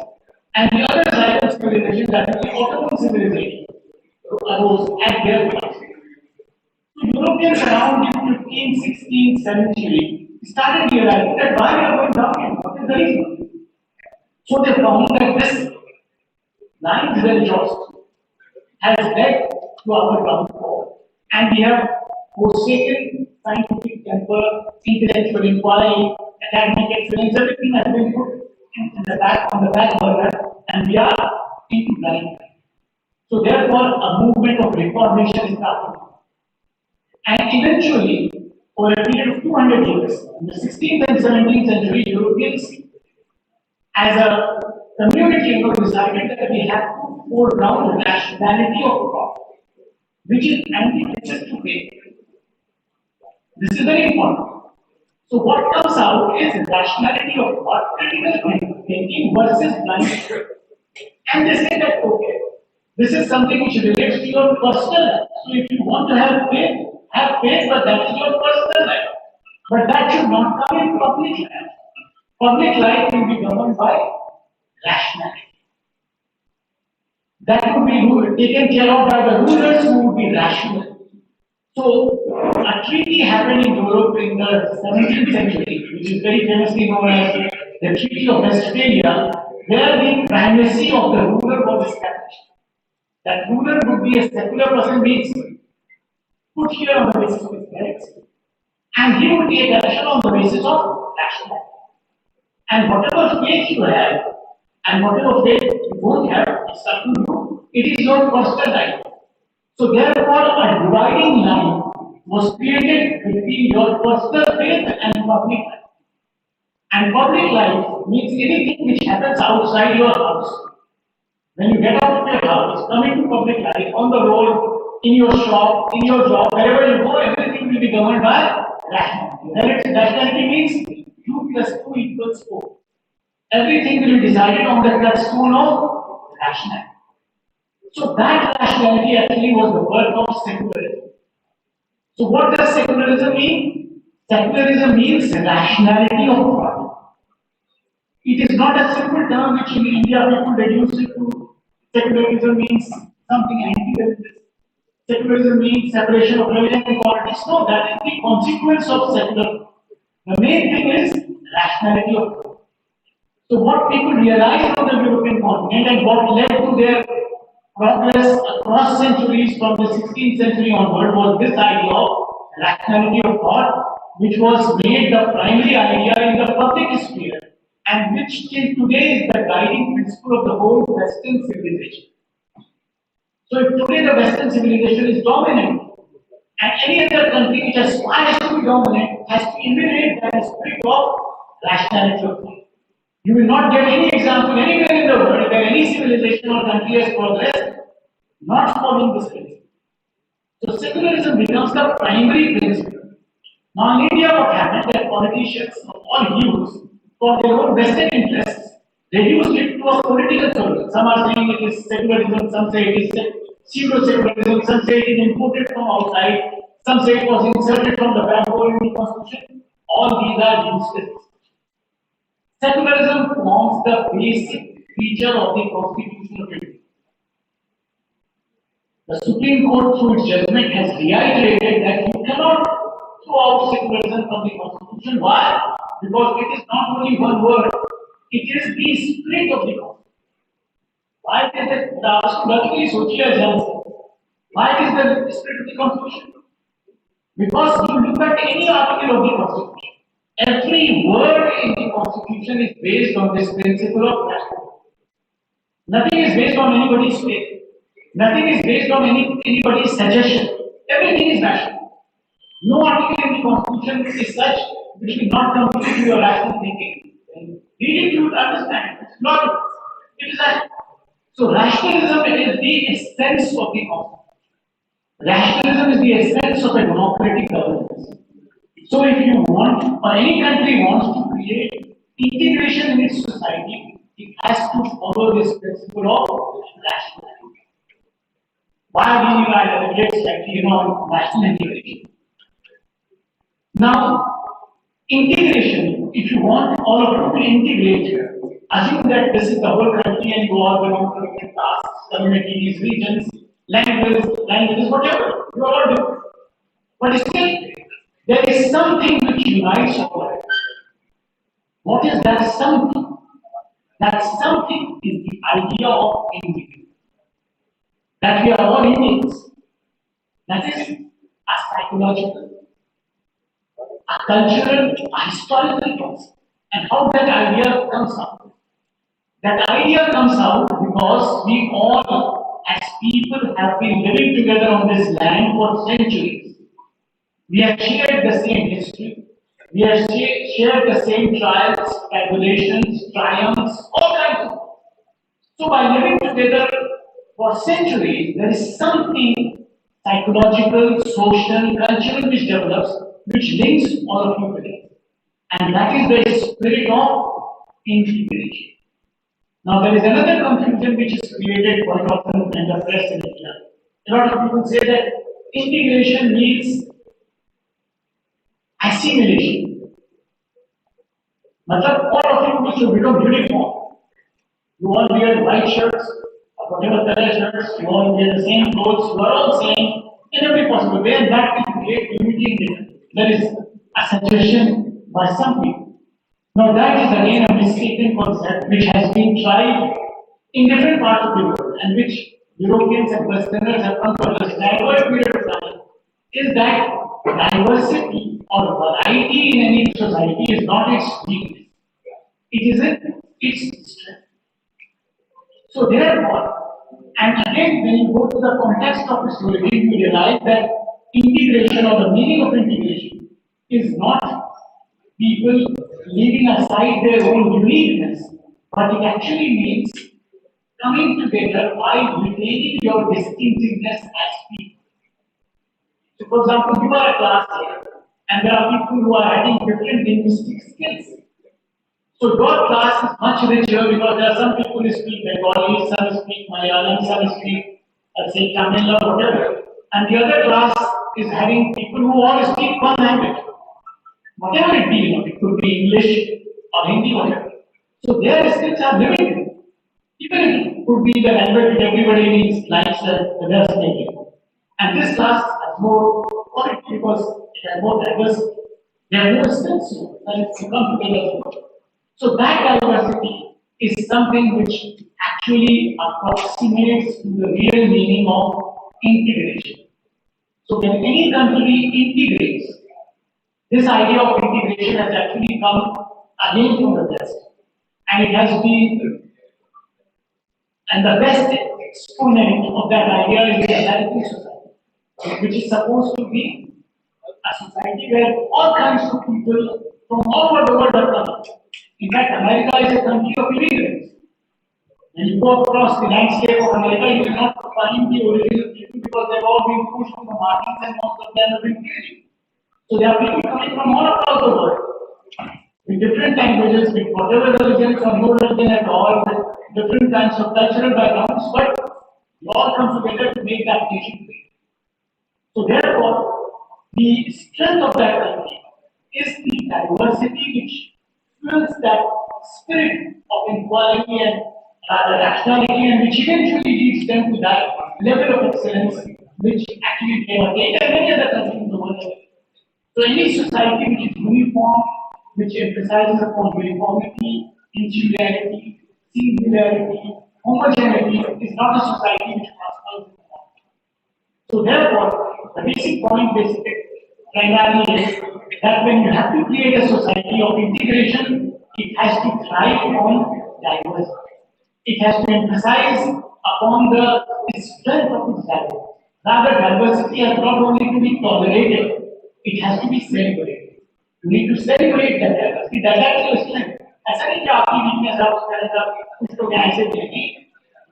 And the other side of civilization, that is the Ottoman civilization, arose at their place. So Europeans around the 15th, 16th century started realizing that why we are going down, what is the reason? So they found that this ninth religioused has led to our downfall. And we have forsaken scientific temper, intellectual inquiry, academic excellence, everything has been put on the back burner, and we are into blind. So therefore, a movement of reformation is happening. And eventually, over a period of 200 years, in the 16th and 17th century, Europeans, as a community, decided that we have to foreground the nationality of thought, which is antithesis to faith. This is very important. So what comes out is rationality of thought, critical thinking versus blind faith. And they say that, okay, this is something which relates to your personal life. So if you want to have faith, but that is your personal life. But that should not come in public life. Public life will be governed by rationality. That would be taken care of by the rulers who would be rational. So, a treaty happened in Europe in the 17th century, which is very famously known as the Treaty of Westphalia, where the primacy of the ruler was established. That ruler would be a secular person, means put here on the basis of his merits, and he would take action on the basis of rationality. And whatever faith you have, and whatever faith you don't have, it's up to you. It is your personal life. So therefore, a dividing line was created between your personal faith and public life. And public life means anything which happens outside your house. When you get out of your house, come into public life, on the road, in your shop, in your job, wherever you go, everything will be governed by rationality. Rationality means 2 plus 2 equals 4. Everything will be decided on the touchstone of rationality. So that rationality actually was the birth of secularism. So what does secularism mean? Secularism means rationality of thought. It is not a simple term which in India people reduce it to. Secularism means something anti-religious. Secularism means separation of religion and politics. No, that is the consequence of secularism. The main thing is rationality of thought. So what people realized on the European continent and what led to their progress across centuries from the 16th century onward was this idea of rationality of thought, which was made the primary idea in the public sphere and which till today is the guiding principle of the whole Western civilization. So if today the Western civilization is dominant, and any other country which aspires to be dominant has to emulate that spirit of rationality of thought. You will not get any example anywhere in the world where any civilization or country has progressed not following this principle. So secularism becomes the primary principle. Now in India, what happened that politicians of all hues, for their own vested interests, reduced it to a political circle. Some are saying it is secularism, some say it is pseudo-secularism, some say it is imported from outside, some say it was inserted from the backbone in the constitution. All these are useless. Secularism forms the basic feature of the Constitution of India. The Supreme Court, through its judgment, has reiterated that you cannot throw out secularism from the Constitution. Why? Because it is not only one word, it is the spirit of the Constitution. Why is it logically social agenda? Why is the spirit of the Constitution? Because you look at any article of the Constitution, every word in the Constitution is based on this principle of rationality. Nothing is based on anybody's faith. Nothing is based on anybody's suggestion. Everything is rational. No article in the Constitution is such which will not come to your rational thinking. Read it, you will understand. It's not. It is rational. So rationalism is the essence of the Constitution. Rationalism is the essence of a democratic governance. So if you want, or any country wants to create integration in its society, it has to follow this principle of rationality. Why do you advocate actually on national integration? Now, integration, if you want all of you to integrate here, assume that this is the whole country and you all belong to different castes, communities, regions, languages, whatever. You are all different. But still, there is something which unites all of us. What is that something? That something is the idea of integration. That we are all Indians. That is a psychological, a cultural, a historical concept. And how that idea comes out? That idea comes out because we all, as people, have been living together on this land for centuries. We have shared the same history. We have shared the same trials, tribulations, triumphs, all kinds of. So by living together for centuries, there is something psychological, social, cultural which develops, which links all of you together. And that is the spirit of integration. Now there is another confusion which is created quite often in the press in India. A lot of people say that integration means assimilation. Matlab, all of you should become uniform. You all wear white shirts, or whatever color shirts, you all wear the same clothes, you are all same in every possible way, and that will create unity in India. There is a suggestion by some people. Now that is again a mistaken concept which has been tried in different parts of the world and which Europeans and Westerners have come to understand over a period of time is that diversity or variety in any society is not its weakness. It is its strength. So therefore, and again when you go to the context of the story, you realize that integration or the meaning of integration is not people leaving aside their own uniqueness, but it actually means coming together while retaining your distinctiveness as people. So, for example, you are a class here, and there are people who are having different linguistic skills. So, your class is much richer because there are some people who speak Bengali, some speak Malayalam, some speak, say, Tamil or whatever, and the other class is having people who all speak one language. Whatever it be, it could be English or Hindi, whatever. So their skills are limited. Even if it could be the language that everybody needs, likes, the rest making. And this class has more quality because it has more diversity. There are more skills and to come together. So that diversity is something which actually approximates to the real meaning of integration. So when any country integrates, this idea of integration has actually come again from the West. And it has been, and the West exponent of that idea is the American society, which is supposed to be a society where all kinds of people from all over the world are coming. In fact, America is a country of immigrants. When you go across the landscape of America, you will not find the original people because they've all been pushed from the margins and most of them have been killed. So there are people coming from all across the world with different languages, with whatever religions or no religion at all, with different kinds of cultural backgrounds, but we all come together to make that nation great. So therefore, the strength of that country is the diversity which fuels that spirit of inquiry and rationality and which eventually leads them to that level of excellence which actually they have taken many other countries in the world. So any society which is uniform, which emphasizes upon uniformity, insularity, singularity, homogeneity is not a society which prospers in the world. So therefore, the basic point primarily is that when you have to create a society of integration, it has to thrive on diversity. It has to emphasize upon the strength of its diversity. Rather, diversity has not only to be tolerated, it has to be celebrated. You need to celebrate that diversity. That is your strength. ऐसा नहीं कि आपकी weakness आप कुछ लोग ऐसे देखें,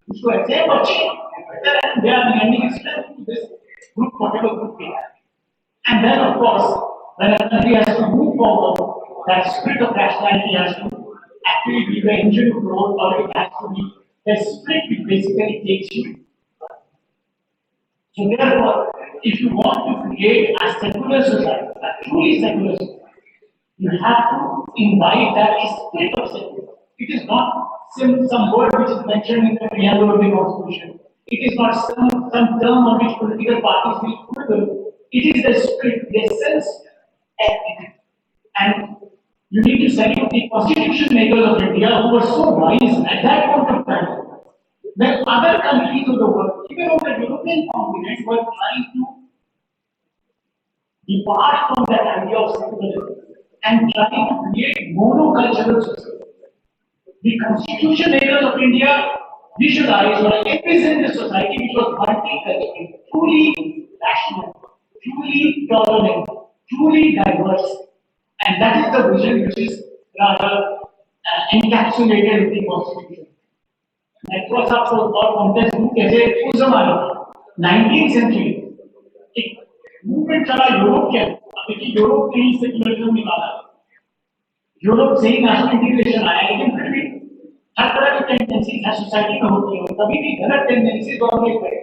कुछ लोग ऐसे बच्चे, they are lending strength to this group, whatever group they have. And then, of course, when a country has to move forward, that spirit of rationality has to actually be the engine of growth, or it has to be the spirit which basically takes you. So therefore, if you want to create a secular society, a truly secular society, you have to invite that spirit of secular. It is not some word which is mentioned in the preamble of the Constitution. It is not some term on which political parties will quibble. It is the spirit, the essence of it. And you need to salute the constitution makers of India who were so wise at that point of time. When other countries of the world, even on the European continent, were trying to depart from that idea of secularism and trying to create monocultural society. The constitution makers of India visualized or envisioned a society which was multicultural, truly rational, truly tolerant, truly diverse. And that is the vision which is rather encapsulated in the constitution. Network आपको और context में कैसे उस जमाने 19th century एक movement चला Europe के अभी की यूरोप ने ही सेक्युलरिज्म निकाला यूरोप से ही नेशनल इंटीग्रेशन आया लेकिन फिर भी हर तरह की टेंडेंसी सोसाइटी में होती है कभी भी गलत टेंडेंसी डोमिनेट करे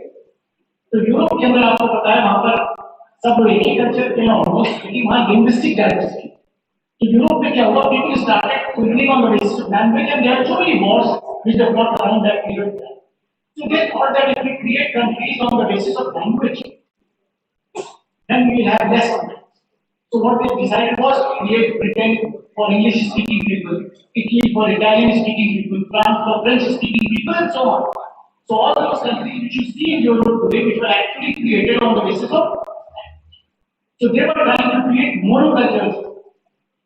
तो यूरोप के अंदर आपको पता है वहां पर सब लोग एक ही कल्चर के ऑलमोस्ट लेकिन वहां लिंग्विस्टिक डाइवर्सिटी तो यूरोप में क्या हुआ people started quilling on the basis of language and there are so many wars which have not around that period. So they thought that if we create countries on the basis of language, then we will have less conflict. So what they decided was to create Britain for English-speaking people, Italy for Italian-speaking people, France for French-speaking people, and so on. So all those countries which you see in Europe today, which were actually created on the basis of language. So they were trying to create monocultures.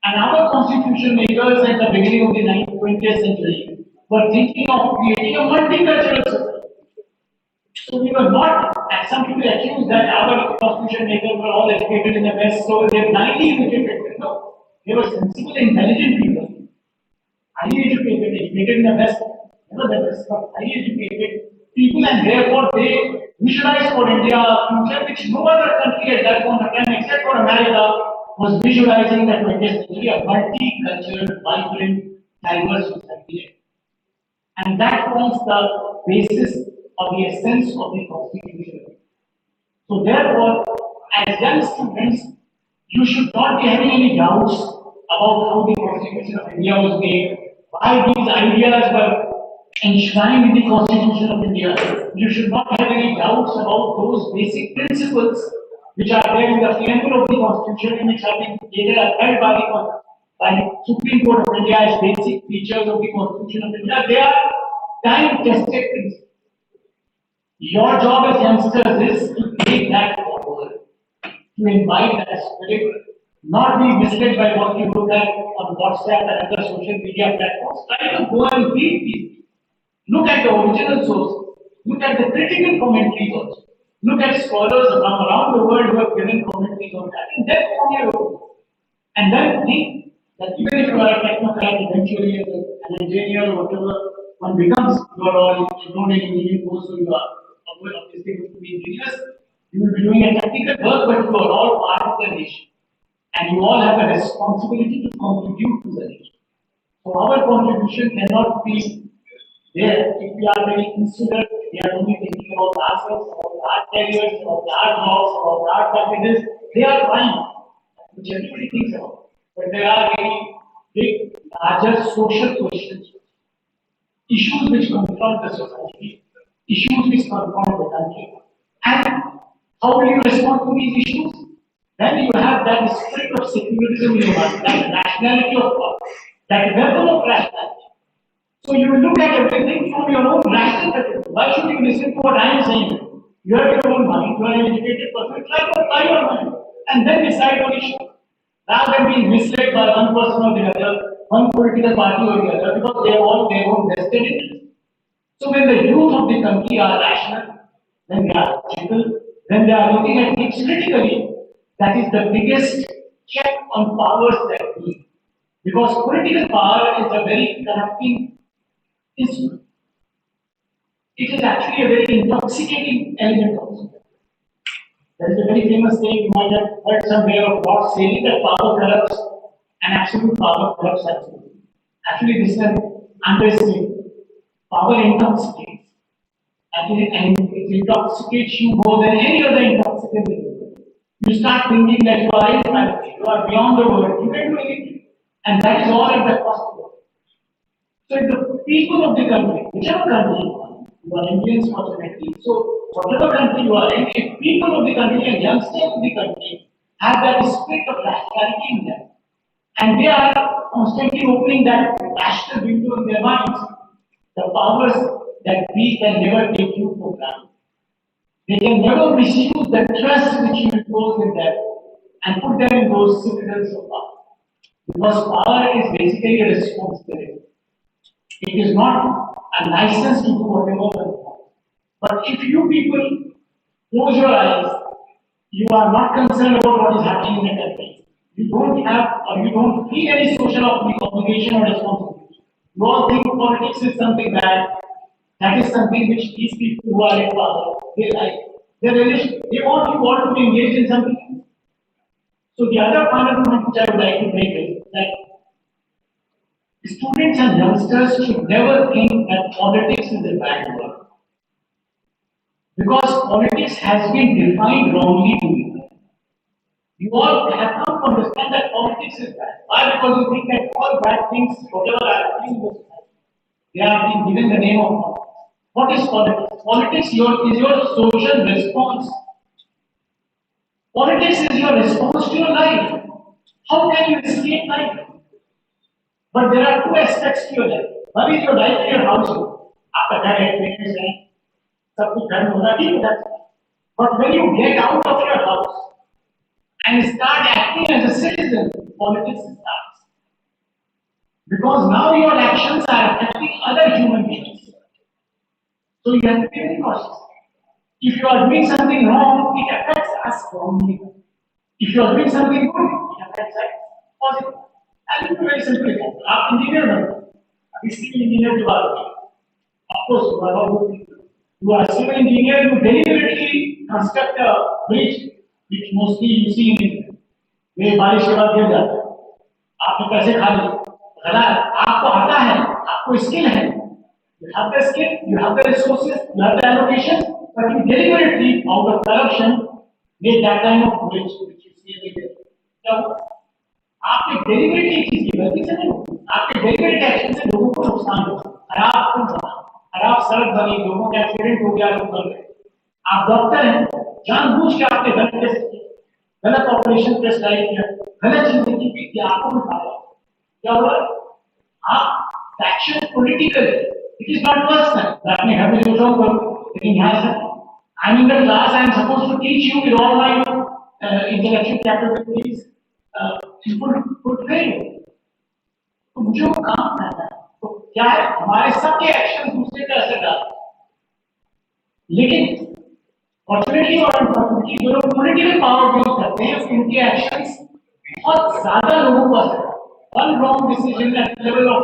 And our constitution makers at the beginning of the 20th century were thinking of creating a multicultural society. So we were not, as some people accuse that our constitution makers were all educated in the West, so they blindly imitated. No, they were sensible, intelligent people, highly educated in the West. Nevertheless, highly educated people, and therefore they visualized for India a future which no other country at that point of time, except for America, was visualizing the 20th century, a multicultural, vibrant, diverse society. And that forms the basis of the essence of the Constitution. So therefore, as young students, you should not be having any doubts about how the Constitution of India was made, why these ideas were enshrined in the Constitution of India. You should not have any doubts about those basic principles which are there in the preamble of the Constitution, which have been created and held by the Supreme Court of India as basic features of the Constitution of India. They are time-tested principles. Your job as youngsters is to take that forward, to invite that spirit, not be misled by what you look at on WhatsApp and other social media platforms. Try to go and read these. Look at the original source. Look at the critical commentaries also. Look at scholars from around the world who have given commentaries on that, and then form your own. And then think that even if you are a technocrat, eventually as an engineer or whatever one becomes, you are all enrolled in engineering course, so you are obviously going to be engineers. You will be doing a technical work, but you are all part of the nation. And you all have a responsibility to contribute to the nation. So our contribution cannot be there if we are very insular, we are only thinking about ourselves, about our careers, about our jobs, about our packages. They are fine, which everybody thinks about. But there are very big, larger social questions, issues which confront the society, issues which confront the country. And how will you respond to these issues? Then you have that spirit of secularism in your mind, that rationality of thought, that weapon of rationality. So you will look at everything from your own rational perspective. Why should you listen to what I am saying? You have your own mind, you are an educated person, try to apply your mind and then decide on issue. Rather than being misled by one person or the other, one political party or the other, because they have all their own vested interest. So when the youth of the country are rational, when they are logical, when they are looking at things critically, that is the biggest check on powers that we. Because political power is a very corrupting instrument. It is actually a very intoxicating element also. There is a very famous saying you might have heard somewhere of God saying that power corrupts and absolute power corrupts absolute. Actually, this is an understatement. Power intoxicates. And it intoxicates you more than any other intoxicant in the world. You start thinking that you are infinite, you are beyond the world, you can do anything. And that is all at the cost of it. So if the people of the country, whichever country you are Indians fortunately, so whatever country you are in, if people of the country and youngsters of the country have that spirit of rationality in them, and they are constantly opening that rational window in their minds, the powers that we can never take you for granted. They can never misuse the trust which you impose in them and put them in those citadels of power. Because power is basically a responsibility. It is not a license to do whatever one wants. But if you people close your eyes, you are not concerned about what is happening in the country. You don't have or you don't feel any social obligation or responsibility. You all think politics is something bad. That is something which these people who are in power, they like. They want you all to be engaged in something. So the other final point which I would like to make is that students and youngsters should never think that politics is a bad word. Because politics has been defined wrongly to you. You all have come to understand that politics is bad. Why? Because you think that all bad things, whatever are happening in the society, they are being given the name of politics. What is politics? Politics is your social response. Politics is your response to your life. How can you escape life? But there are two aspects to your life. One is your life in your household. After that, parents हैं, सब कुछ घर में होना ठीक है. But when you get out of your house and start acting as a citizen, politics starts. Because now your actions are affecting other human beings. So you have to be very cautious. If you are doing something wrong, it affects us wrongly. If you are doing something good, it affects us positive. I'll give you a very simple example. आप engineer बनते हैं, अभी civil engineer की बात होती है. Of course, you are not good. You are a civil engineer. You deliberately construct a bridge, which mostly you see in India. वे बारिश के बाद गिर जाता है. आपने पैसे खा लिए. गलत. आपको आता है. आपको स्किल है. You have the skill. You have the resources. You have the allocation. But you deliberately, out of corruption, made that kind of bridge, which you see every day. क्या हुआ? आपके डेलिबरेटली चीज की गलती से नहीं, आपके डेलिबरेट एक्शन से लोगों को नुकसान हुआ, खराब पुल बना, खराब सड़क बनी, लोगों का एक्सीडेंट हो गया, लोग मर गए. आप डॉक्टर हैं, जानबूझ के आपने गलत टेस्ट किया, गलत ऑपरेशन प्रेस्क्राइब किया, गलत चीजें की कि आपको भी फायदा. क्या हुआ? आप action political, it is not personal. आपने घर में जो जॉब करो, लेकिन यहाँ से I am in the class, I am suppose to teach you with all my intellectual capabilities. Full train. तो मुझे वो काम करना है. तो क्या है, हमारे सबके एक्शन दूसरे पे असर डालते हैं. लेकिन फॉर्चुनेटली और अनफॉर्चुनेटली जो लोग पॉलिटिकल पावर यूज करते हैं उनके एक्शंस बहुत ज्यादा लोगों को असर करते हैं। One wrong decision at level of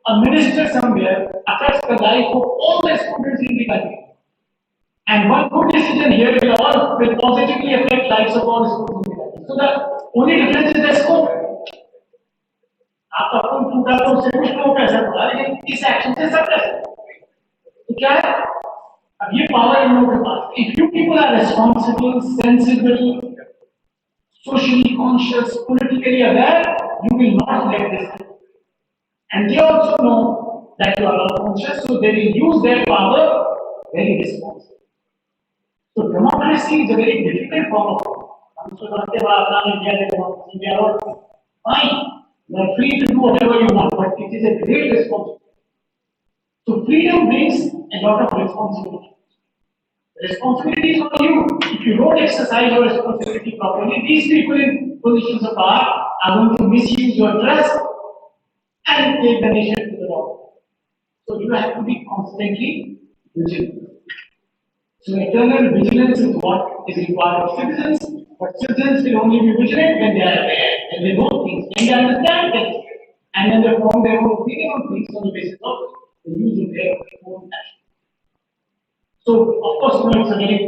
a minister somewhere affects the life of all the students in the country. And one good decision here will positively affect lives of all students in the country. So the only difference is the scope. आपका खून टूटा तो उससे कुछ लोगों का असर पड़ा, लेकिन इस एक्शन से सब असर तो क्या है? अब ये पावर इन लोगों के पास। If you people are responsible, sensible, socially conscious, politically aware, you will not let this happen. And they also know that you are not conscious, so they will use their power very responsibly. So democracy is a very difficult form of power. Fine, you are free to do whatever you want, but it is a great responsibility. So freedom brings a lot of responsibility. The responsibility is on you. If you don't exercise your responsibility properly, these people in positions of power are going to misuse your trust and take the nation to the wrong. So you have to be constantly vigilant. So eternal vigilance is what is required of citizens, but citizens will only be vigilant when they are aware, when they know things, when they understand things, and when they form their own opinion on things on the basis of the use of their own action. So of course, it's a very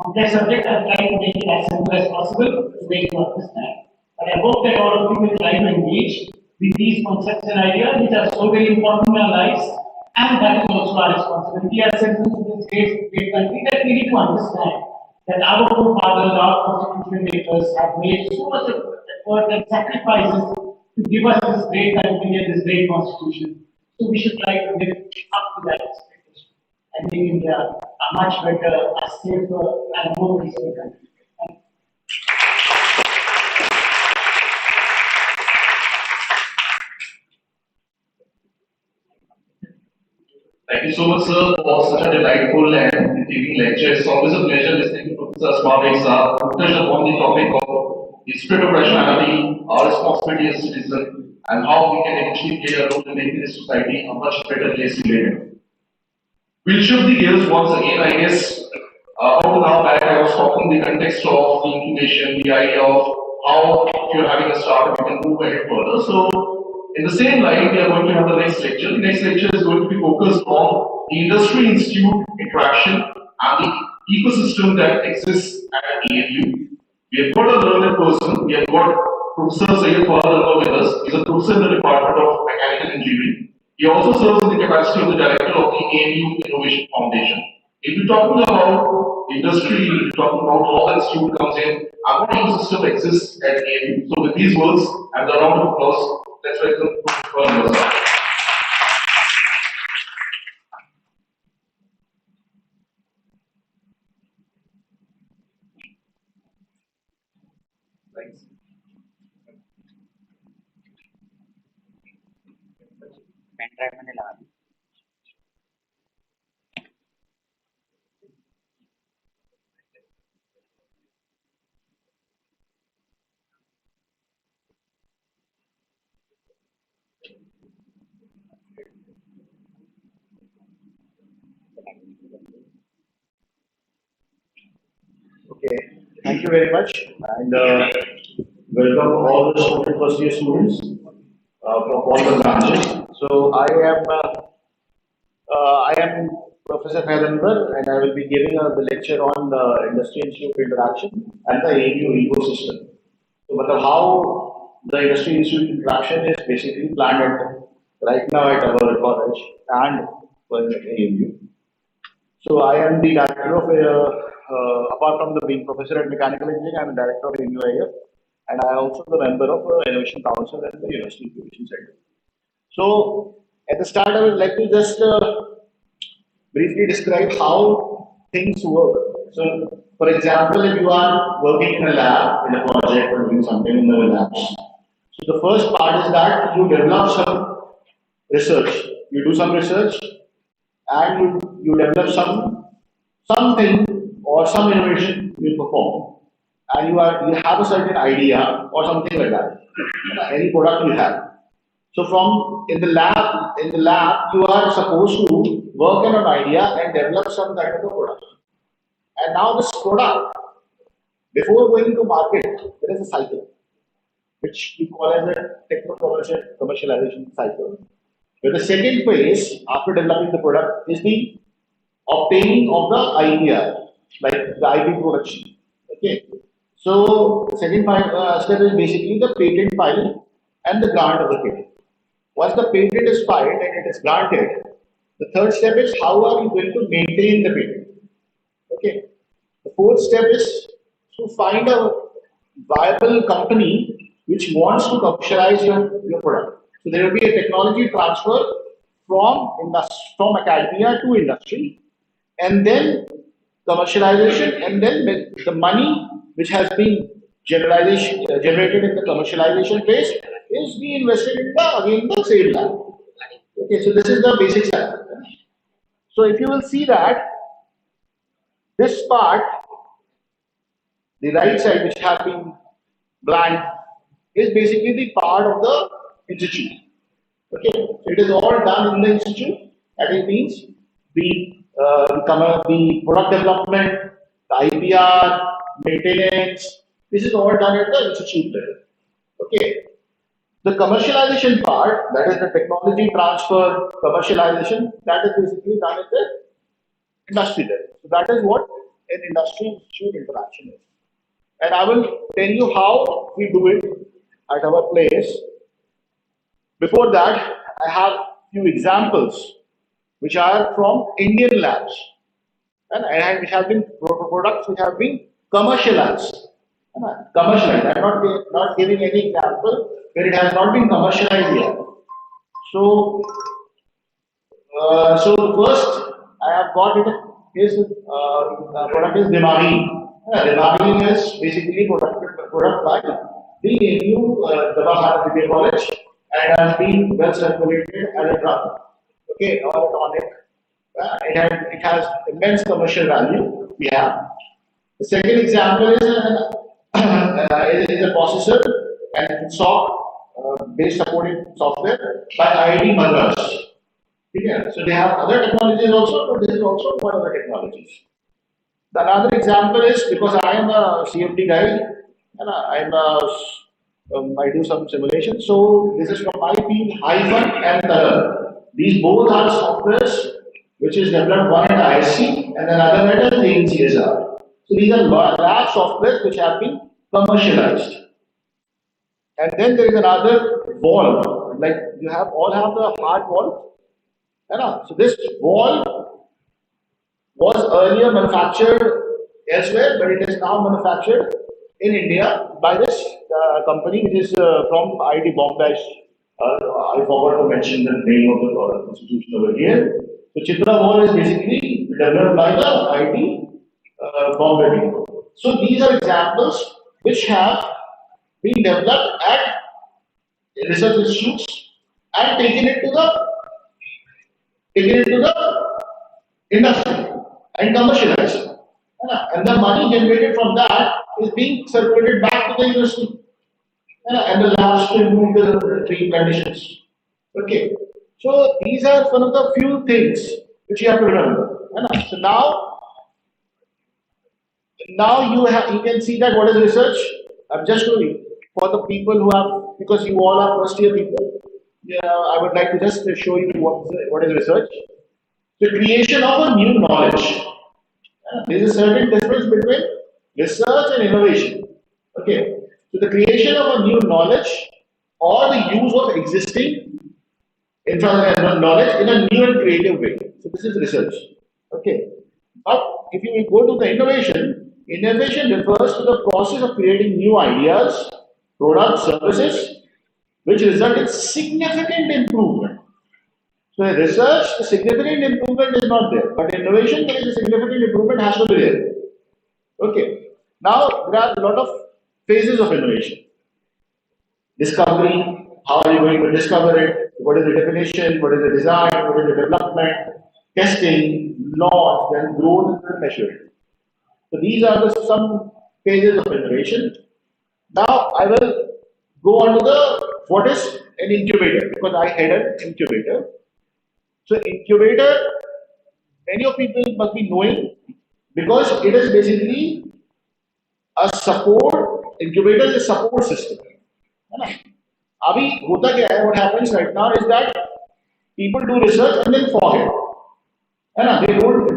complex subject. I'll try to make it as simple as possible to make you understand. But I hope that all of you will try to engage with these concepts and ideas which are so very important in our lives, and that is also our responsibility as citizens of this great country, that we need to understand that our forefathers, our constitution makers have made so much effort and sacrifices to give us this great country and this great constitution. So we should try to live up to that expectation and make India a much better, a safer, and more peaceful country. Thank you so much, sir, for such a delightful and intriguing lecture. It's always a pleasure listening to Professor Asma sir, who touched upon the topic of the spirit of rationality, our responsibility as citizens, and how we can actually play a role in making this society a much better place to live in. We'll shift the gears once again. I guess up to now back I was talking in the context of the incubation, the idea of how if you're having a startup you can move ahead further. So in the same line, we are going to have the next lecture. The next lecture is going to be focused on the industry institute interaction and the ecosystem that exists at ANU. We have got a learned person. We have got Professor Zhcet with us. He is a professor in the Department of Mechanical Engineering. He also serves in the capacity of the director of the ANU Innovation Foundation. If you're talking about industry, if you're talking about how the institute comes in, and what ecosystem exists at ANU. So with these words and the round of applause, let's welcome Professor. Thanks. Pen drive मैंने लगा दी। Okay, thank you very much, and welcome all the student first year students from all the branches. So I am Professor Khairandar, and I will be giving the lecture on the industry institute interaction and the ANU ecosystem. So, but how the industry institute interaction is basically planned right now at our college and ANU. So I am the director of, apart from the being professor at mechanical engineering, I am the director of ANU, and I am also the member of Innovation Council at the University Incubation Center. So at the start, I would like to just briefly describe how things work. So, for example, if you are working in a lab, in a project, or doing something in the labs, so the first part is that you develop some research. You do some research, and you develop something or some innovation you perform, and you have a certain idea or something like that. Any product you have. So from in the lab you are supposed to work on an idea and develop some kind of a product. And now this product, before going to market, there is a cycle, which we call as a commercialization cycle. Where the second phase, after developing the product, is the obtaining of the IPR, like the IP production. Okay. So the second step is basically the patent filing and the grant of the patent. Once the patent is filed and it is granted, the third step is how are you going to maintain the patent. Okay. The fourth step is to find a viable company which wants to commercialize your product. So there will be a technology transfer from academia to industry, and then commercialization, and then the money which has been generated in the commercialization phase is being invested in the same lab. Okay, so this is the basic cycle. So if you will see that this part, the right side which has been blank, is basically the part of the institute. Okay, so it is all done in the institute. That it means the product development, the IPR, maintenance. This is all done at the institute level. Okay. The commercialization part, that is the technology transfer, commercialization, that is basically done at the industry level. So that is what an industry institute interaction is. And I will tell you how we do it at our place. Before that, I have few examples which are from Indian labs, and which have been products which have been commercialized. Commercialized. I am not giving any example where it has not been commercialized yet. So, so first I have got it. His product is Dimari. Dimari is basically product by the new Jawahar College and has been well circulated as a drug. Okay, or a tonic. It has immense commercial value. We have. The second example is a processor and SOC based supporting software by IIT Madras. Yeah, so they have other technologies also, but this is also one of the technologies. The another example is because I am a CFD guy, and I do some simulation. So this is from my field, Hyphen and Color. These both are softwares which is developed one at ISC and another at ANCSR. So these are lab softwares which have been commercialized. And then there is another valve, like you all have the hard valve. So this valve was earlier manufactured elsewhere, but it is now manufactured in India by this company which is from IIT Bombay. I forgot to mention the name of the institution over here. So Chitra valve is basically developed by the IIT Bombay. So these are examples which have been developed at research institutes and taken it to the industry and commercialized. And the money generated from that is being circulated back to the university. And the labs to improve the training conditions. Okay. So these are one of the few things which you have to remember. So now you can see that what is research. I'm just showing you for the people who have, because you all are first year people. Yeah, I would like to just show you what is research. The creation of a new knowledge. There is a certain difference between research and innovation. Okay. So the creation of a new knowledge or the use of existing knowledge in a new and creative way. So this is research. Okay. But if you go to the innovation refers to the process of creating new ideas, products, services, which result in significant improvement. So in research, the significant improvement is not there, but innovation, there is a significant improvement has to be there. Okay. Now there are a lot of phases of innovation. Discovery, how are you going to discover it? What is the definition? What is the design? What is the development? Testing, launch, then growth, and then measuring. So these are some phases of innovation. Now I will go on to what is an incubator, because I had an incubator. So incubator, many of people must be knowing because it is basically a support, incubator is a support system. है ना? अभी होता क्या है? What happens right now is that people do research and then forget. है ना?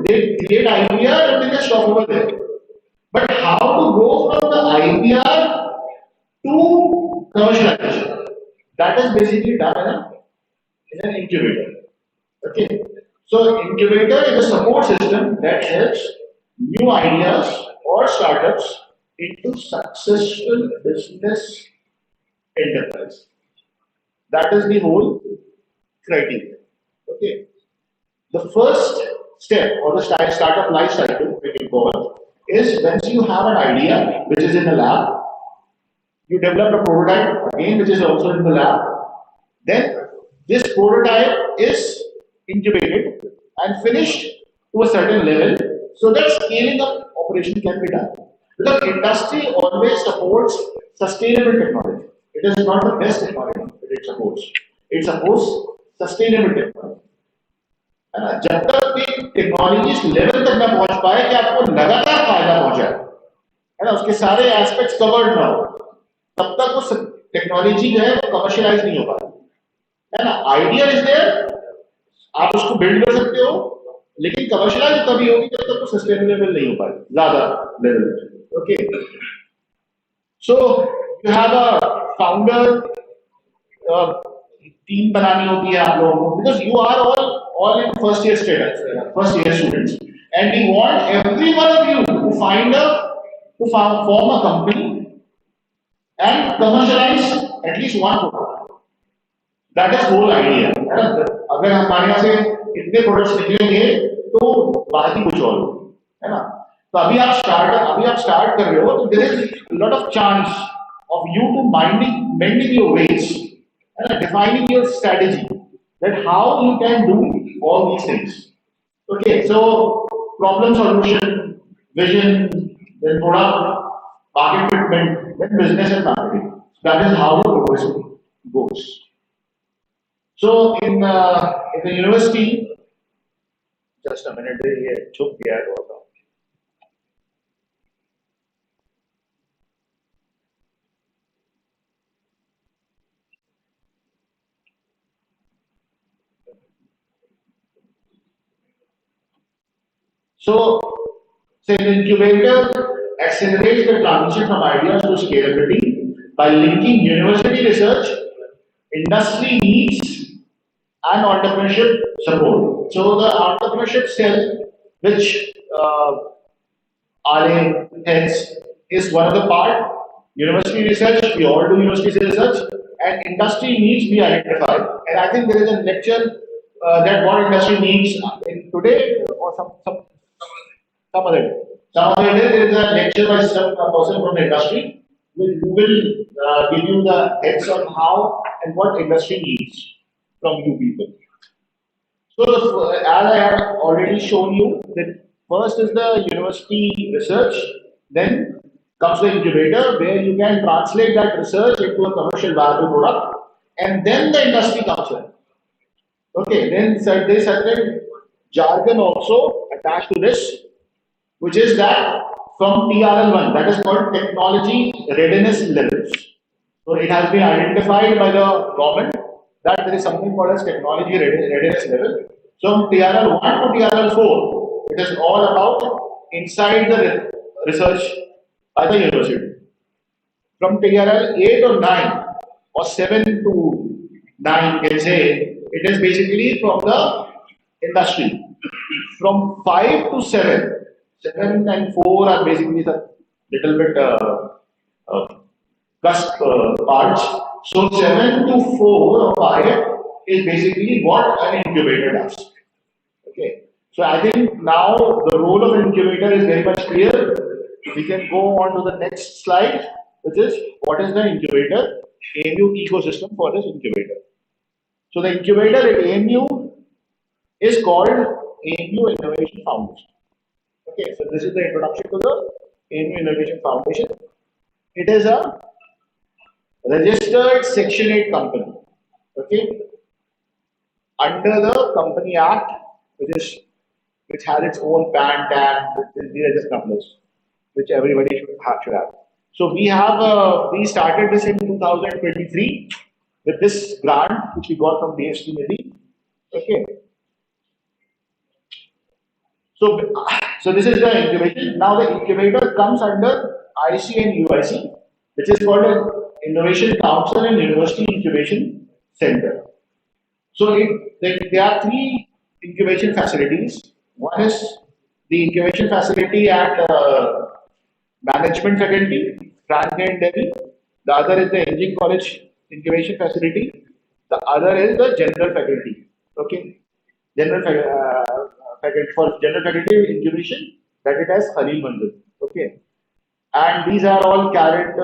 They create idea and they just stop over there. But how to go from the idea to commercialization? That is basically done in an incubator. Okay. So incubator is a support system that helps new ideas or startups into successful business enterprise. That is the whole criteria. Okay. The first step or the startup life cycle, we can call it, is once you have an idea which is in the lab, you develop a prototype again which is also in the lab, then this prototype is incubated and finished to a certain level so that scaling up operation can be done. Because industry always supports sustainable technology. It is not the best technology that it supports. It supports sustainable technology. है ना? जब तक भी technology इस level तक ना पहुंच पाए कि आपको लगातार फायदा पहुंचाए, है ना, उसके सारे एस्पेक्ट्स कवर्ड ना हो, तब तक उस टेक्नोलॉजी जो है वो कमर्शियलाइज नहीं हो पाती, है ना? आइडिया इज देयर, आप उसको बिल्ड कर सकते हो, लेकिन कमर्शियलाइज तभी होगी जब तक वो सस्टेनेबल नहीं हो पाए ज्यादा level. Okay, so you have a founder team बनानी होती है आप लोगों को, because you are all in first year students, and we want every one of you to form a company and commercialize at least one product. That is whole idea. अगर हमारे यहाँ से इतने प्रोडक्ट्स निकलेंगे तो बात ही कुछ और है ना. तो अभी आप स्टार्ट कर रहे हो, तो there is a lot of chance of you to mending your ways and defining your strategy that how you can do all these things. Okay, so problem solution, vision, then product, market fitment, then business and marketing. That is how the proposal goes. So in the university, just a minute, ये छुप गया है थोड़ा सा. So, say the incubator accelerates the transition from ideas to scalability by linking university research, industry needs, and entrepreneurship support. So, the entrepreneurship cell, which RA heads, is one of the part. University research, we all do university research, and industry needs be identified. And I think there is a lecture that what industry needs in today or some other day. Some other day there is a lecture by a person from the industry who will give you the heads on how and what industry needs from you people. So as I have already shown you, that first is the university research, then comes the incubator where you can translate that research into a commercial viable product, and then the industry comes in. Okay, then there is certain jargon also attached to this, which is that from TRL1, that is called technology readiness levels. So it has been identified by the government that there is something called as technology readiness level. So from TRL1 to TRL4, it is all about inside the research by the university. From TRL8 or 9 or 7 to 9, you can say, it is basically from the industry. From 5 to 7, 7 and 4 are basically the little bit cusp parts. So 7 to 4 or 5 is basically what an incubator does. Okay. So I think now the role of an incubator is very much clear. We can go on to the next slide, which is what is the incubator AMU ecosystem for this incubator. So the incubator at AMU is called AMU Innovation Foundation. Okay, so this is the introduction to the AMU Innovation Foundation. It is a registered Section 8 company. Okay, under the Company Act, which is which has its own PAN, TAN. These are just numbers, which everybody should have. So we started this in 2023 with this grant which we got from DST Nidhi. Okay. So this is the incubation. Now the incubator comes under IC and UIC, which is called an Innovation Council and University Incubation Center. So there are three incubation facilities. One is the incubation facility at Management Faculty, Franklin, Delhi. The other is the Engineering College incubation facility. The other is the General Faculty. Okay, faculty for General Faculty incubation that it has Khalil Manzil. Okay, and these are all carried